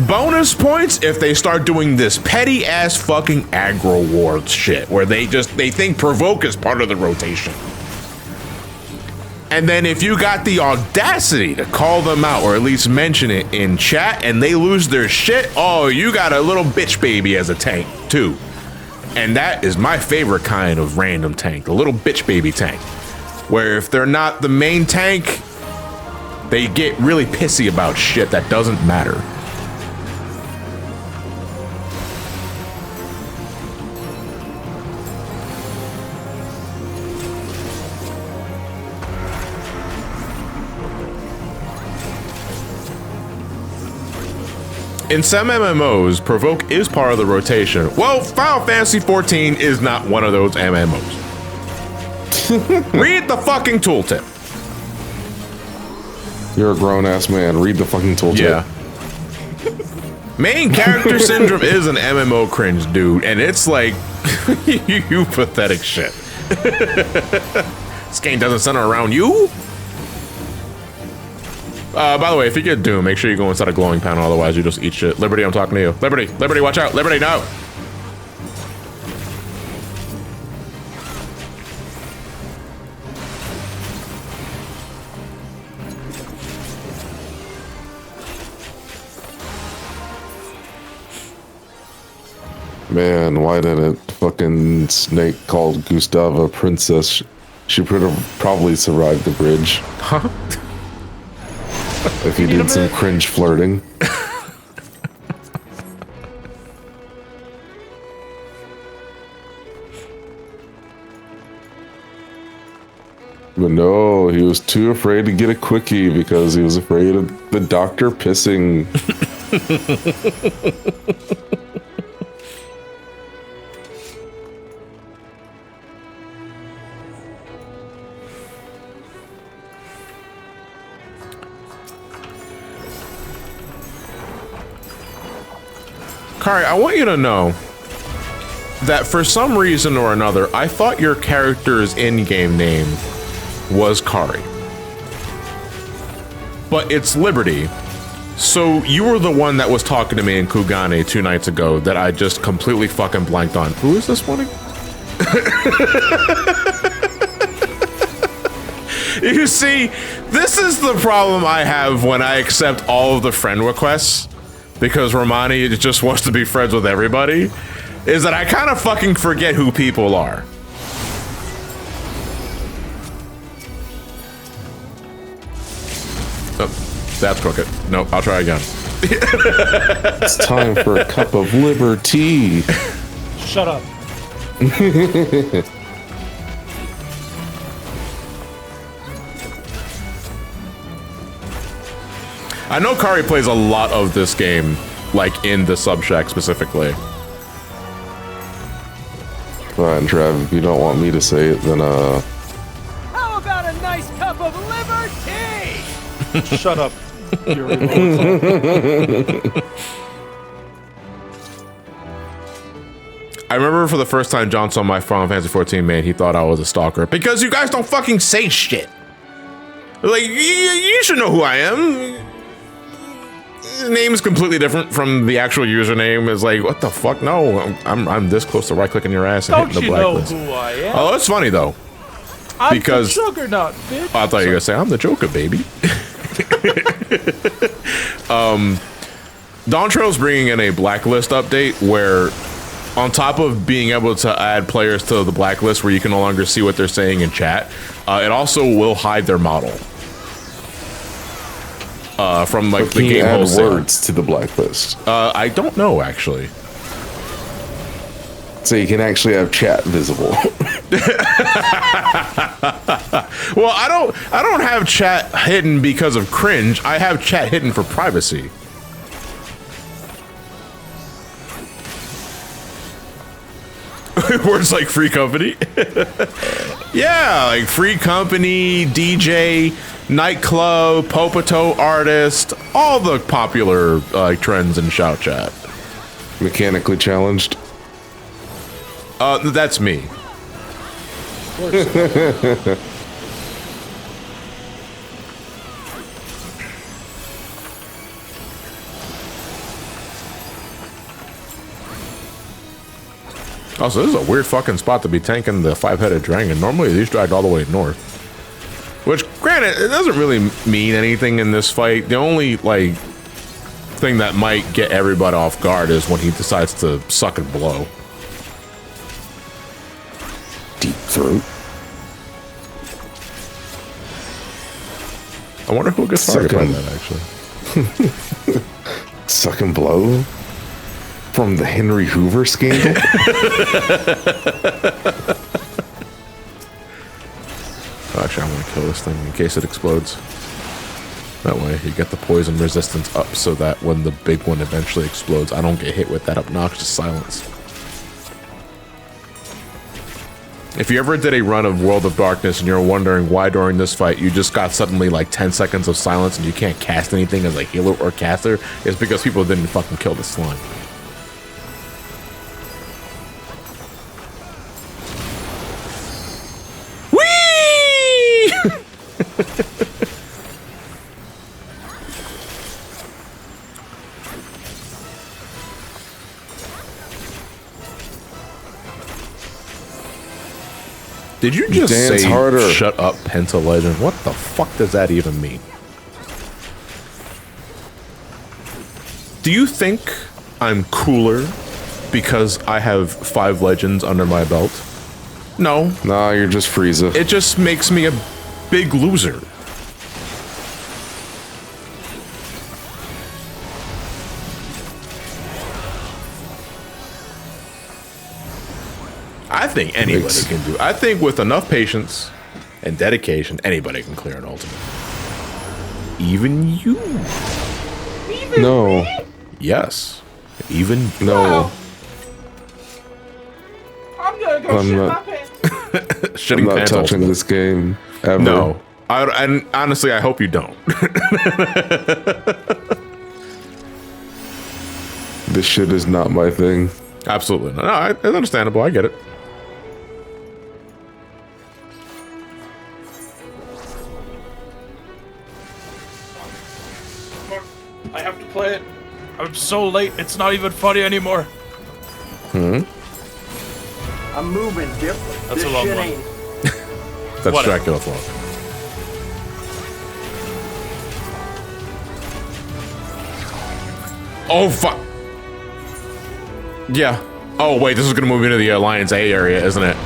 Bonus points if they start doing this petty ass fucking aggro war shit where they think provoke is part of the rotation. And then if you got the audacity to call them out or at least mention it in chat and they lose their shit, oh, you got a little bitch baby as a tank too. And that is my favorite kind of random tank, the little bitch baby tank. Where if they're not the main tank, they get really pissy about shit that doesn't matter. In some MMOs, Provoke is part of the rotation. Well, Final Fantasy XIV is not one of those MMOs. Read the fucking tooltip. You're a grown-ass man. Read the fucking tooltip. Yeah. Main character syndrome is an MMO cringe, dude, and it's like, you pathetic shit. This game doesn't center around you? By the way, if you get Doom, make sure you go inside a glowing panel, otherwise you just eat shit. Liberty, I'm talking to you. Liberty, Liberty, watch out. Liberty, no. Man, why didn't fucking Snake called Gustava princess? She would have probably survived the bridge. Huh? If you did some cringe flirting. But no, he was too afraid to get a quickie because he was afraid of the doctor pissing. Kari, I want you to know that for some reason or another, I thought your character's in-game name was Kari. But it's Liberty. So you were the one that was talking to me in Kugane 2 nights ago that I just completely fucking blanked on. Who is this one again? You see, this is the problem I have when I accept all of the friend requests. because Ramani just wants to be friends with everybody, is that I kind of fucking forget who people are. Oh, that's crooked. Nope, I'll try again. It's time for a cup of liberty. Shut up. I know Kari plays a lot of this game, like in the subshack specifically. Fine, Trav, if you don't want me to say it, then How about a nice cup of liberty? Shut up. I remember for the first time John saw my Final Fantasy 14 main, he thought I was a stalker because you guys don't fucking say shit. Like, you should know who I am. The name is completely different from the actual username. It's like, what the fuck? No, I'm this close to right-clicking your ass and Don't hitting the you know blacklist. who I am? Oh, it's funny though. I'm because- the Juggernaut, bitch. Oh, I thought you were gonna say I'm the Joker, baby. Dawntrail's bringing in a blacklist update where, on top of being able to add players to the blacklist where you can no longer see what they're saying in chat, it also will hide their model. From like can the you game add wholesale. words to the blacklist? I don't know actually. So you can actually have chat visible. Well, I don't have chat hidden because of cringe. I have chat hidden for privacy. Words like free company. Yeah, like free company, DJ, nightclub, Popoto artist, all the popular trends in shout chat. Mechanically challenged. That's me. Also, this is a weird fucking spot to be tanking the 5-headed dragon. Normally, these dragged all the way north. Which, granted, it doesn't really mean anything in this fight. The only, like, thing that might get everybody off guard is when he decides to suck and blow. Deep throat. I wonder who gets Suck targeted by him. that, actually. Suck and blow? From the Henry Hoover scandal? Actually, I want to kill this thing in case it explodes. That way, you get the poison resistance up so that when the big one eventually explodes, I don't get hit with that obnoxious silence. If you ever did a run of World of Darkness and you're wondering why during this fight you just got suddenly like 10 seconds of silence and you can't cast anything as a healer or caster, it's because people didn't fucking kill the slime. Whee! Did you just Dance say harder. shut up, Penta Legend? What the fuck does that even mean? Do you think I'm cooler because I have 5 legends under my belt? No. Nah, you're just Frieza. It just makes me a big loser. I think anybody can do it. I think with enough patience and dedication, anybody can clear an ultimate. Even you. No. Yes. Even No. I'm gonna go I'm shit not- my pants. shitting I'm not pants touching ultimate. this game ever. No. And honestly, I hope you don't. This shit is not my thing. Absolutely not. No, it's understandable. I get it. I have to play it. I'm so late. It's not even funny anymore. I'm moving, Dip. That's This a long shit one. ain't. That's Whatever. Dracula Flow. Oh, fuck. Yeah. Oh, wait, this is gonna move into the Alliance A area, isn't it?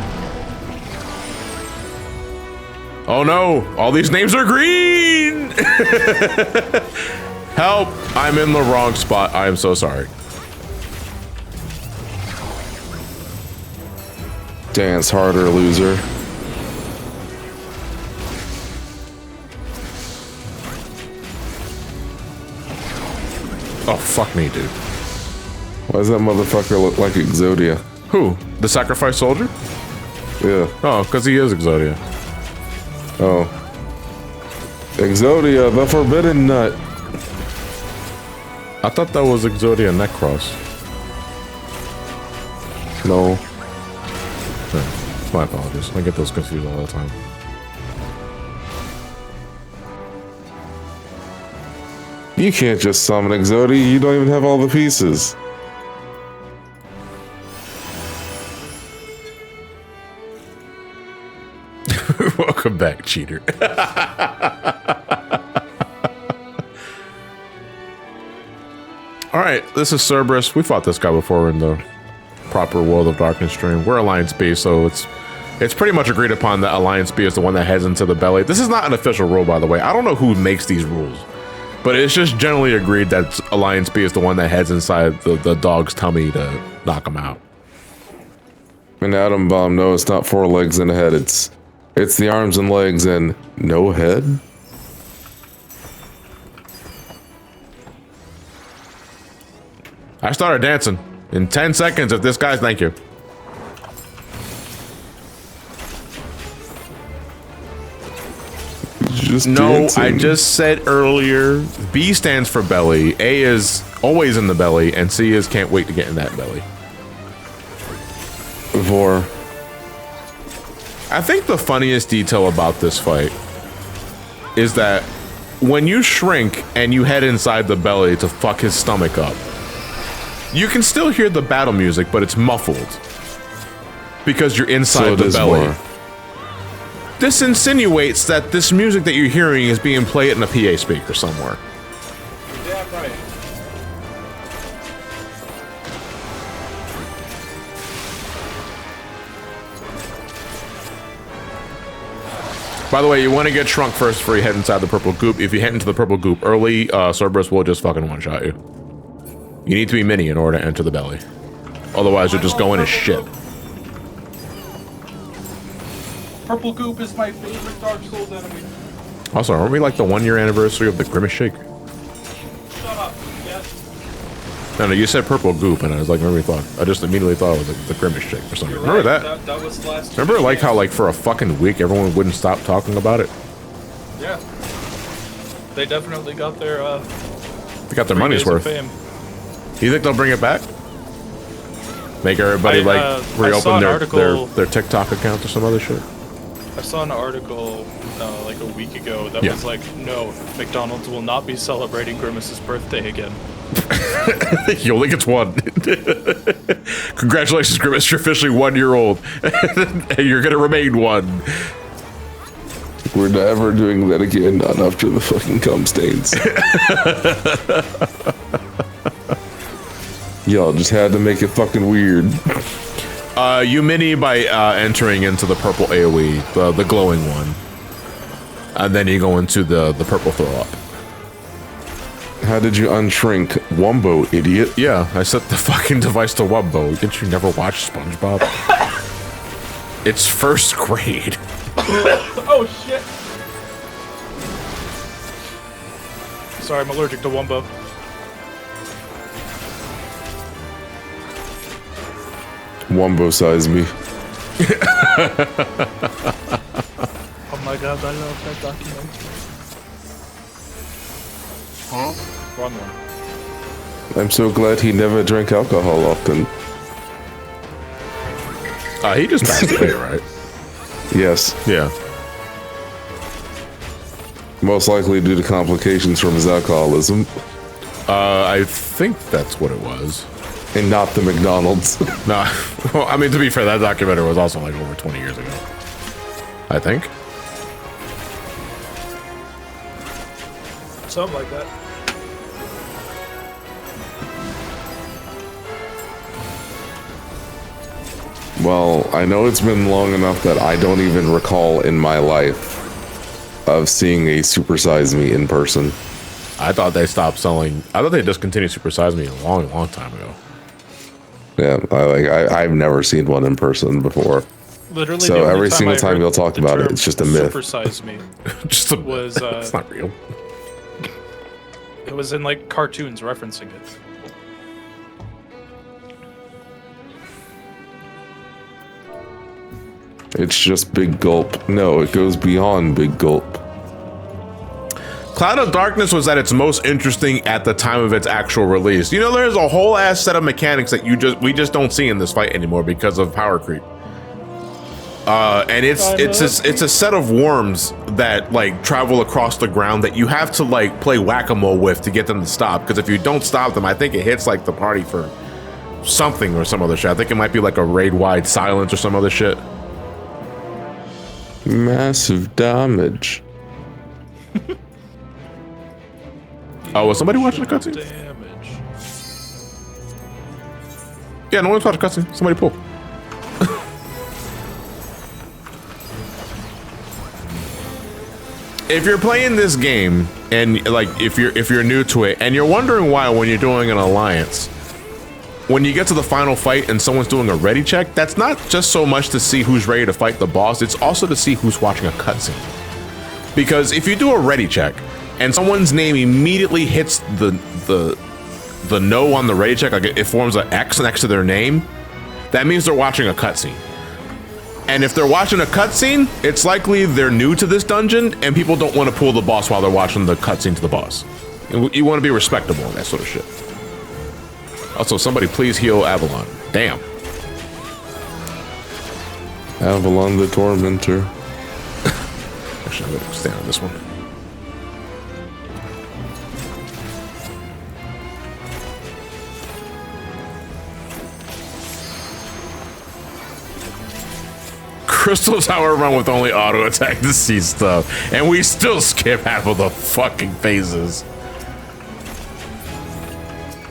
Oh no, all these names are green! Help, I'm in the wrong spot. I am so sorry. Dance harder, loser. Oh, fuck me, dude. Why does that motherfucker look like Exodia? Who? The sacrifice soldier? Yeah. Oh, because he is Exodia. Oh. Exodia, the forbidden nut. I thought that was Exodia Necros. No. My apologies. I get those confused all the time. You can't just summon Exodia, you don't even have all the pieces. Welcome back, cheater. Alright, this is Cerberus. We fought this guy before in the proper World of Darkness stream. We're Alliance B, so it's pretty much agreed upon that Alliance B is the one that heads into the belly. This is not an official rule, by the way. I don't know who makes these rules, but it's just generally agreed that Alliance B is the one that heads inside the dog's tummy to knock him out. An atom bomb, no, it's not 4 legs and a head, it's the arms and legs and no head? I started dancing. In 10 seconds, if this guy's, thank you. Just No, dancing. I just said earlier, B stands for belly, A is always in the belly, and C is can't wait to get in that belly. Vor. I think the funniest detail about this fight is that when you shrink and you head inside the belly to fuck his stomach up, you can still hear the battle music, but it's muffled because you're inside the belly. Vor. This insinuates that this music that you're hearing is being played in a PA speaker somewhere. Yeah, right. By the way, you want to get shrunk first before you head inside the purple goop. If you head into the purple goop early, Cerberus will just fucking one-shot you. You need to be mini in order to enter the belly. Otherwise, you're just going as shit. Purple goop is my favorite Dark Souls enemy. Also, aren't we like the 1-year anniversary of the Grimace Shake? Shut up. Yes. No, you said purple goop, and I was like, I just immediately thought it was the Grimace Shake for some reason. Remember that? That was last. Remember like how like for a fucking week everyone wouldn't stop talking about it? Yeah. They definitely got their They got their money's worth. fame. You think they'll bring it back? Make everybody I saw an article- their TikTok account or some other shit? I saw an article like a week ago that Yeah. was like, no, McDonald's will not be celebrating Grimace's birthday again. He only gets one. Congratulations, Grimace. You're officially 1 year old. And you're gonna remain one. We're never doing that again, not after the fucking cum stains. Y'all just had to make it fucking weird. You mini by entering into the purple AoE, the glowing one. And then you go into the purple throw up. How did you unshrink Wumbo, idiot? Yeah, I set the fucking device to Wumbo. Didn't you never watch SpongeBob? It's first grade. Oh shit! Sorry, I'm allergic to Wumbo. Wumbo size me. Oh my god, I love that documentary. Huh? Wrong one. I'm so glad he never drank alcohol often. He just passed away, right? Yes. Yeah. Most likely due to complications from his alcoholism. I think that's what it was. And not the McDonald's. Nah, well, I mean, to be fair, that documentary was also like over 20 years ago. I think. Something like that. Well, I know it's been long enough that I don't even recall in my life of seeing a Super Size Me in person. I thought they stopped selling. I thought they discontinued Super Size Me a long time ago. Yeah, I've never seen one in person before. Literally, So the only every time single I time heard you'll talk the about it, term it's just a myth. Supersize me. Just a, Was it's not real. it was in like cartoons referencing it. It's just Big Gulp. No, it goes beyond Big Gulp. Cloud of Darkness was at its most interesting at the time of its actual release. You know, there's a whole ass set of mechanics that we just don't see in this fight anymore because of power creep. And it's a set of worms that like travel across the ground that you have to like play whack-a-mole with to get them to stop. Because if you don't stop them, I think it hits like the party for something or some other shit. I think it might be like a raid-wide silence or some other shit. Massive damage. Oh, was somebody watching the cutscene? Damage. Yeah, no one's watching the cutscene. Somebody pull. If you're playing this game and like if you're new to it and you're wondering why when you're doing an alliance, when you get to the final fight and someone's doing a ready check, that's not just so much to see who's ready to fight the boss, it's also to see who's watching a cutscene. Because if you do a ready check and someone's name immediately hits the no on the ready check, like it forms an X next to their name, that means they're watching a cutscene. And if they're watching a cutscene, it's likely they're new to this dungeon and people don't want to pull the boss while they're watching the cutscene to the boss. You want to be respectable and that sort of shit. Also, somebody please heal Avalon. Damn. Avalon the Tormentor. Actually, I'm gonna stand on this one. Crystal Tower run with only auto attack to see stuff, and we still skip half of the fucking phases.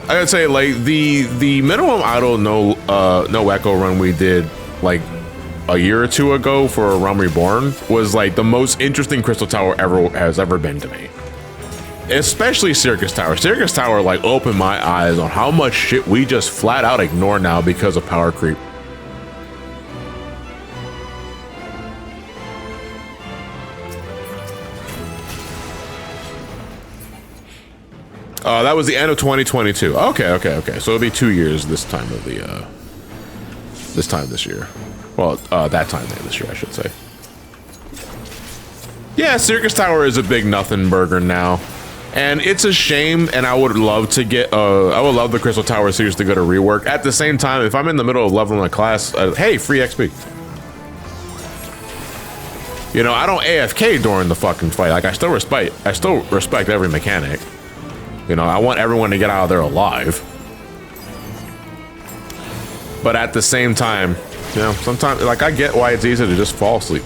I gotta say, like the minimum auto no echo run we did like a year or two ago for Realm Reborn was like the most interesting Crystal Tower has ever been to me. Especially Circus Tower. Circus Tower like opened my eyes on how much shit we just flat out ignore now because of power creep. That was the end of 2022. Okay. So it'll be 2 years this time of the this year. Well, that time this year, I should say. Yeah, Circus Tower is a big nothing burger now, and it's a shame. And I would love to get. I would love the Crystal Tower series to go to rework. At the same time, if I'm in the middle of leveling a class, hey, free XP. You know, I don't AFK during the fucking fight. Like I still respect every mechanic. You know, I want everyone to get out of there alive. But at the same time, you know, sometimes, like, I get why it's easy to just fall asleep.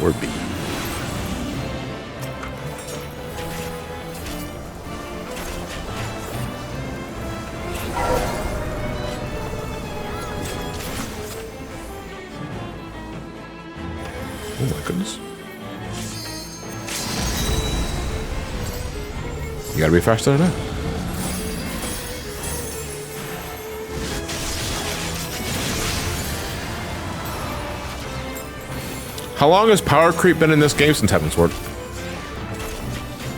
We're B. Oh my goodness. You gotta be faster than that. How long has power creep been in this game? Since Heaven's Sword.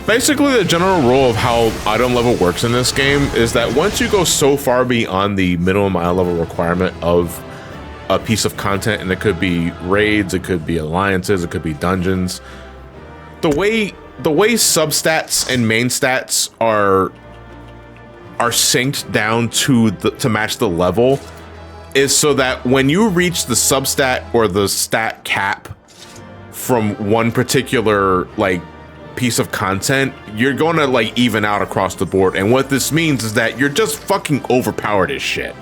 Basically, the general rule of how item level works in this game is that once you go so far beyond the minimum item level requirement of a piece of content, and it could be raids, it could be alliances, it could be dungeons, the way substats and main stats are synced down to match the level is so that when you reach the substat or the stat cap from one particular like piece of content, you're going to like even out across the board. And what this means is that you're just fucking overpowered as shit.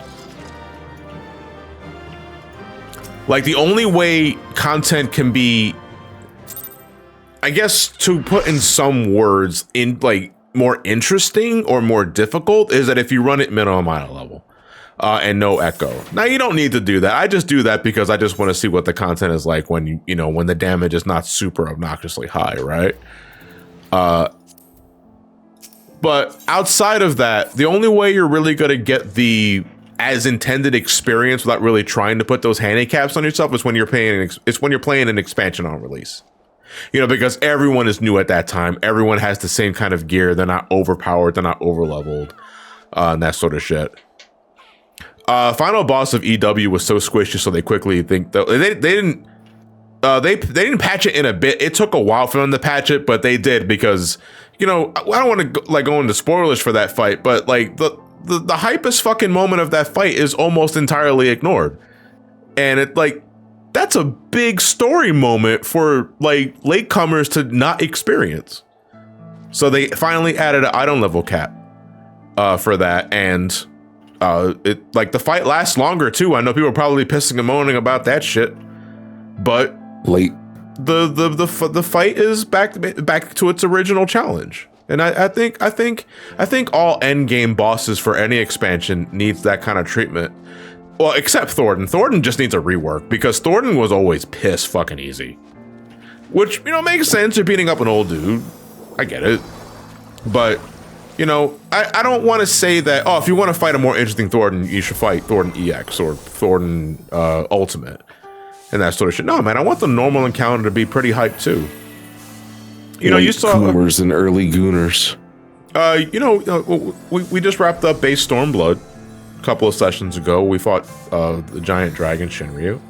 Like the only way content can be, I guess, to put in some words, in like more interesting or more difficult is that if you run it minimum mana level and no echo. Now you don't need to do that. I just do that because I just want to see what the content is like when you know when the damage is not super obnoxiously high, right? But outside of that, the only way you're really going to get the as intended experience without really trying to put those handicaps on yourself is when you're playing. It's when you're playing an expansion on release. You know, because everyone is new at that time. Everyone has the same kind of gear. They're not overpowered. They're not overleveled, and that sort of shit. Final boss of EW was so squishy, so they quickly think they didn't patch it in a bit. It took a while for them to patch it, but they did because, you know, I don't want to go into spoilers for that fight, but like the hypest fucking moment of that fight is almost entirely ignored, and it like that's a big story moment for like latecomers to not experience. So they finally added an item level cap for that, and it like the fight lasts longer too. I know people are probably pissing and moaning about that shit, but late. The fight is back to its original challenge, and I think all end game bosses for any expansion needs that kind of treatment. Well, except Thornton. Thornton just needs a rework because Thornton was always piss fucking easy, which you know makes sense. You're beating up an old dude, I get it, but you know I don't want to say that. Oh, if you want to fight a more interesting Thornton, you should fight Thornton EX or Thornton Ultimate. And that sort of shit. No, man, I want the normal encounter to be pretty hyped too. You know, you saw Goomers and early Gooners. You know, we just wrapped up base Stormblood a couple of sessions ago. We fought the giant dragon Shinryu,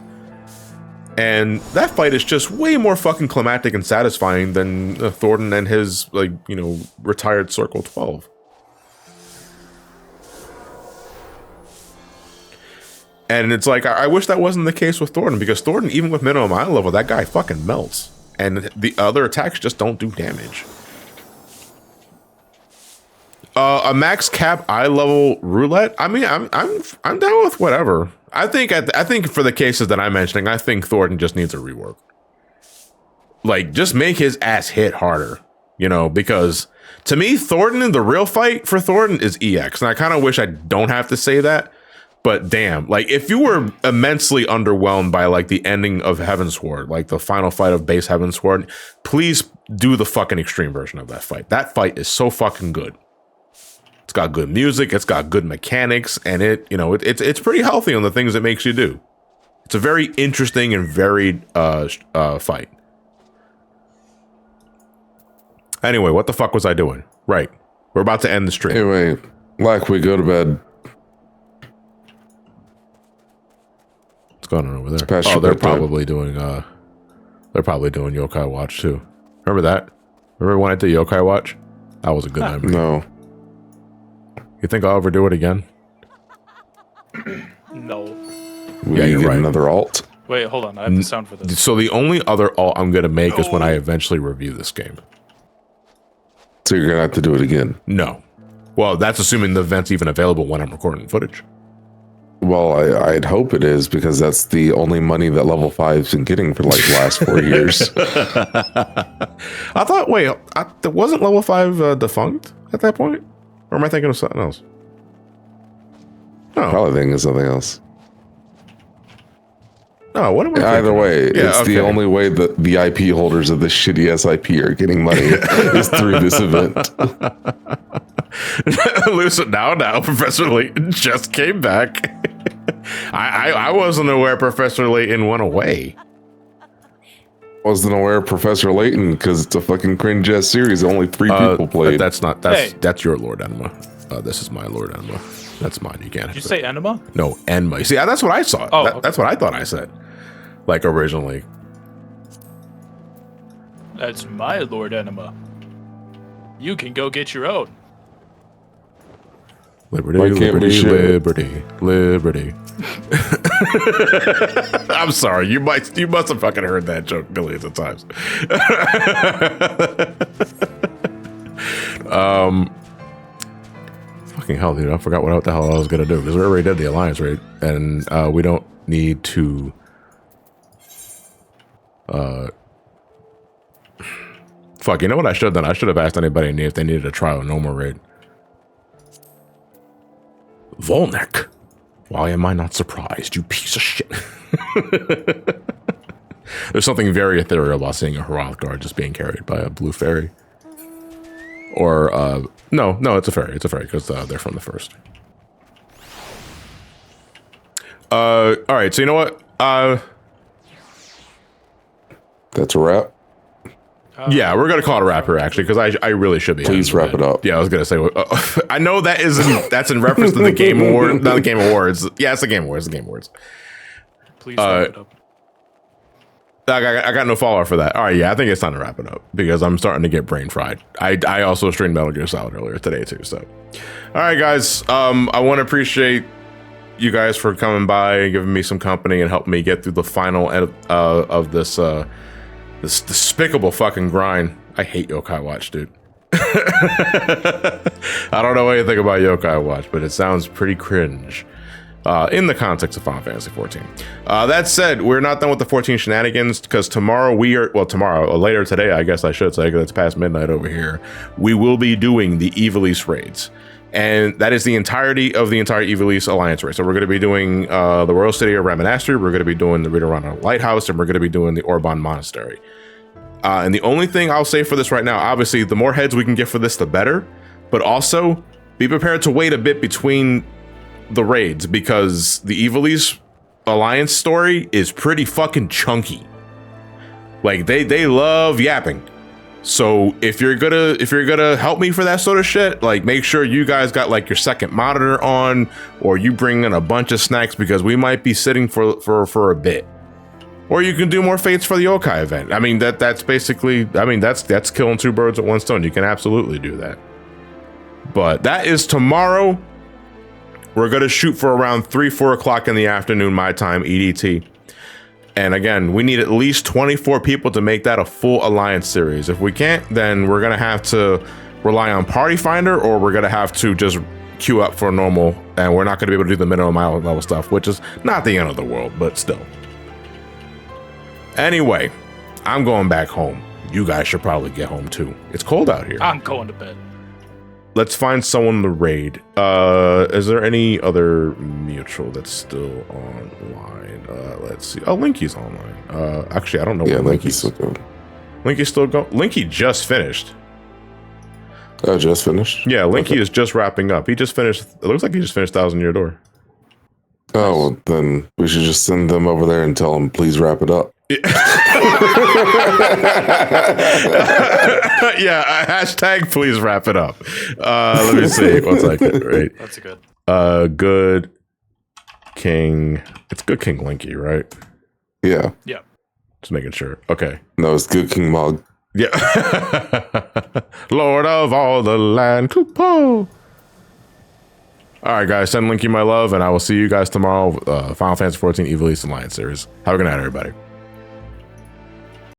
and that fight is just way more fucking climactic and satisfying than Thornton and his like you know retired Circle 12. And it's like, I wish that wasn't the case with Thornton, because Thornton, even with minimum eye level, that guy fucking melts. And the other attacks just don't do damage. A max cap eye level roulette, I mean, I'm down with whatever. I think for the cases that I'm mentioning, I think Thornton just needs a rework. Like, just make his ass hit harder, you know, because to me, Thornton, the real fight for Thornton is EX. And I kind of wish I don't have to say that. But damn, like if you were immensely underwhelmed by like the ending of Heavensward, like the final fight of base Heavensward, please do the fucking extreme version of that fight. That fight is so fucking good. It's got good music, it's got good mechanics, and it, you know, it's pretty healthy on the things it makes you do. It's a very interesting and varied fight. Anyway, what the fuck was I doing? Right, we're about to end the stream. Anyway, like we go to bed. What's going on over there? Oh, they're probably doing Yokai Watch too. Remember that? Remember when I did Yokai Watch? That was a good memory. No. You think I'll ever do it again? No. Yeah, you get right. Another alt. Wait, hold on. I have the sound for this. So the only other alt I'm gonna make is when I eventually review this game. So you're gonna have to do it again? No. Well, that's assuming the event's even available when I'm recording footage. Well, I'd hope it is, because that's the only money that level 5's been getting for like the last 4 years. I thought, wasn't level 5 defunct at that point? Or am I thinking of something else? No. Probably thinking of something else. No, what am I Either way, it's the only way that the IP holders of this shitty SIP are getting money is through this event. Listen, now, Professor Layton just came back. I wasn't aware Professor Layton went away. Wasn't aware of Professor Layton because it's a fucking cringe ass series. Only 3 people played. That's your Lord Enema. This is my Lord Enema. That's mine. You can't. Did you say Enema? No, Enema. You see, that's what I saw. Oh, okay. That's what I thought I said. Like originally. That's my Lord Enema. You can go get your own. Liberty, liberty, liberty. I'm sorry. You must have fucking heard that joke millions of times. Fucking hell, dude. I forgot what the hell I was going to do, because we already did the alliance raid, and we don't need to Fuck, you know what I should have done? I should have asked anybody if they needed a trial no more raid. Volnek. Why am I not surprised, you piece of shit? There's something very ethereal about seeing a heroic guard just being carried by a blue fairy. Or, no, it's a fairy. It's a fairy, because they're from the first. Alright, so you know what? That's a wrap. Yeah, we're gonna call it a wrap here, actually, because I really should be. Please wrap it up. Yeah, I was gonna say. I know that's in reference to the Game Award, not the Game Awards. Yeah, it's the Game Awards. The Game Awards. Please wrap it up. I got no follow-up for that. All right, yeah, I think it's time to wrap it up because I'm starting to get brain fried. I also streamed Metal Gear Solid earlier today too. So, all right, guys, I want to appreciate you guys for coming by and giving me some company and helping me get through the final of this this despicable fucking grind. I hate Yokai Watch, dude. I don't know what you think about Yokai Watch, but it sounds pretty cringe. In the context of Final Fantasy 14. That said, we're not done with the 14 shenanigans because tomorrow later today, I guess I should say, because it's past midnight over here, we will be doing the Ivalice raids. And that is the entirety of the entire Ivalice Alliance raid. So we're going to be doing the Royal City of Ramonastery, we're going to be doing the Ritorana Lighthouse, and we're going to be doing the Orban Monastery. And the only thing I'll say for this right now, obviously, the more heads we can get for this, the better. But also, be prepared to wait a bit between the raids because the Ivalice Alliance story is pretty fucking chunky. Like they love yapping. So if you're gonna help me for that sort of shit, like make sure you guys got like your second monitor on, or you bring in a bunch of snacks because we might be sitting for a bit. Or you can do more fates for the Yokai event. I mean that's basically, I mean that's killing two birds with one stone. You can absolutely do that. But that is tomorrow. We're going to shoot for around 3-4 o'clock in the afternoon, my time, EDT. And again, we need at least 24 people to make that a full Alliance series. If we can't, then we're going to have to rely on Party Finder, or we're going to have to just queue up for normal, and we're not going to be able to do the minimum level stuff, which is not the end of the world, but still. Anyway, I'm going back home. You guys should probably get home too. It's cold out here. I'm going to bed. Let's find someone to raid. Is there any other mutual that's still online? Let's see. Oh, Linky's online. Actually, I don't know. Yeah, where Linky's still going. Linky's still going. Linky just finished. Oh, just finished? Yeah, Linky is just wrapping up. He just finished. It looks like he just finished 1,000 Year Door. Oh, well, then we should just send them over there and tell them, please wrap it up. Yeah, hashtag please wrap it up. Let me see. One second. Right. That's good. Good King. It's Good King Linky, right? Yeah. Yeah. Just making sure. Okay. No, it's Good King Mog. Yeah. Lord of all the land. Kupo. All right, guys. Send Linky my love, and I will see you guys tomorrow. Final Fantasy 14 Ivalice Alliance series. Have a good night, everybody.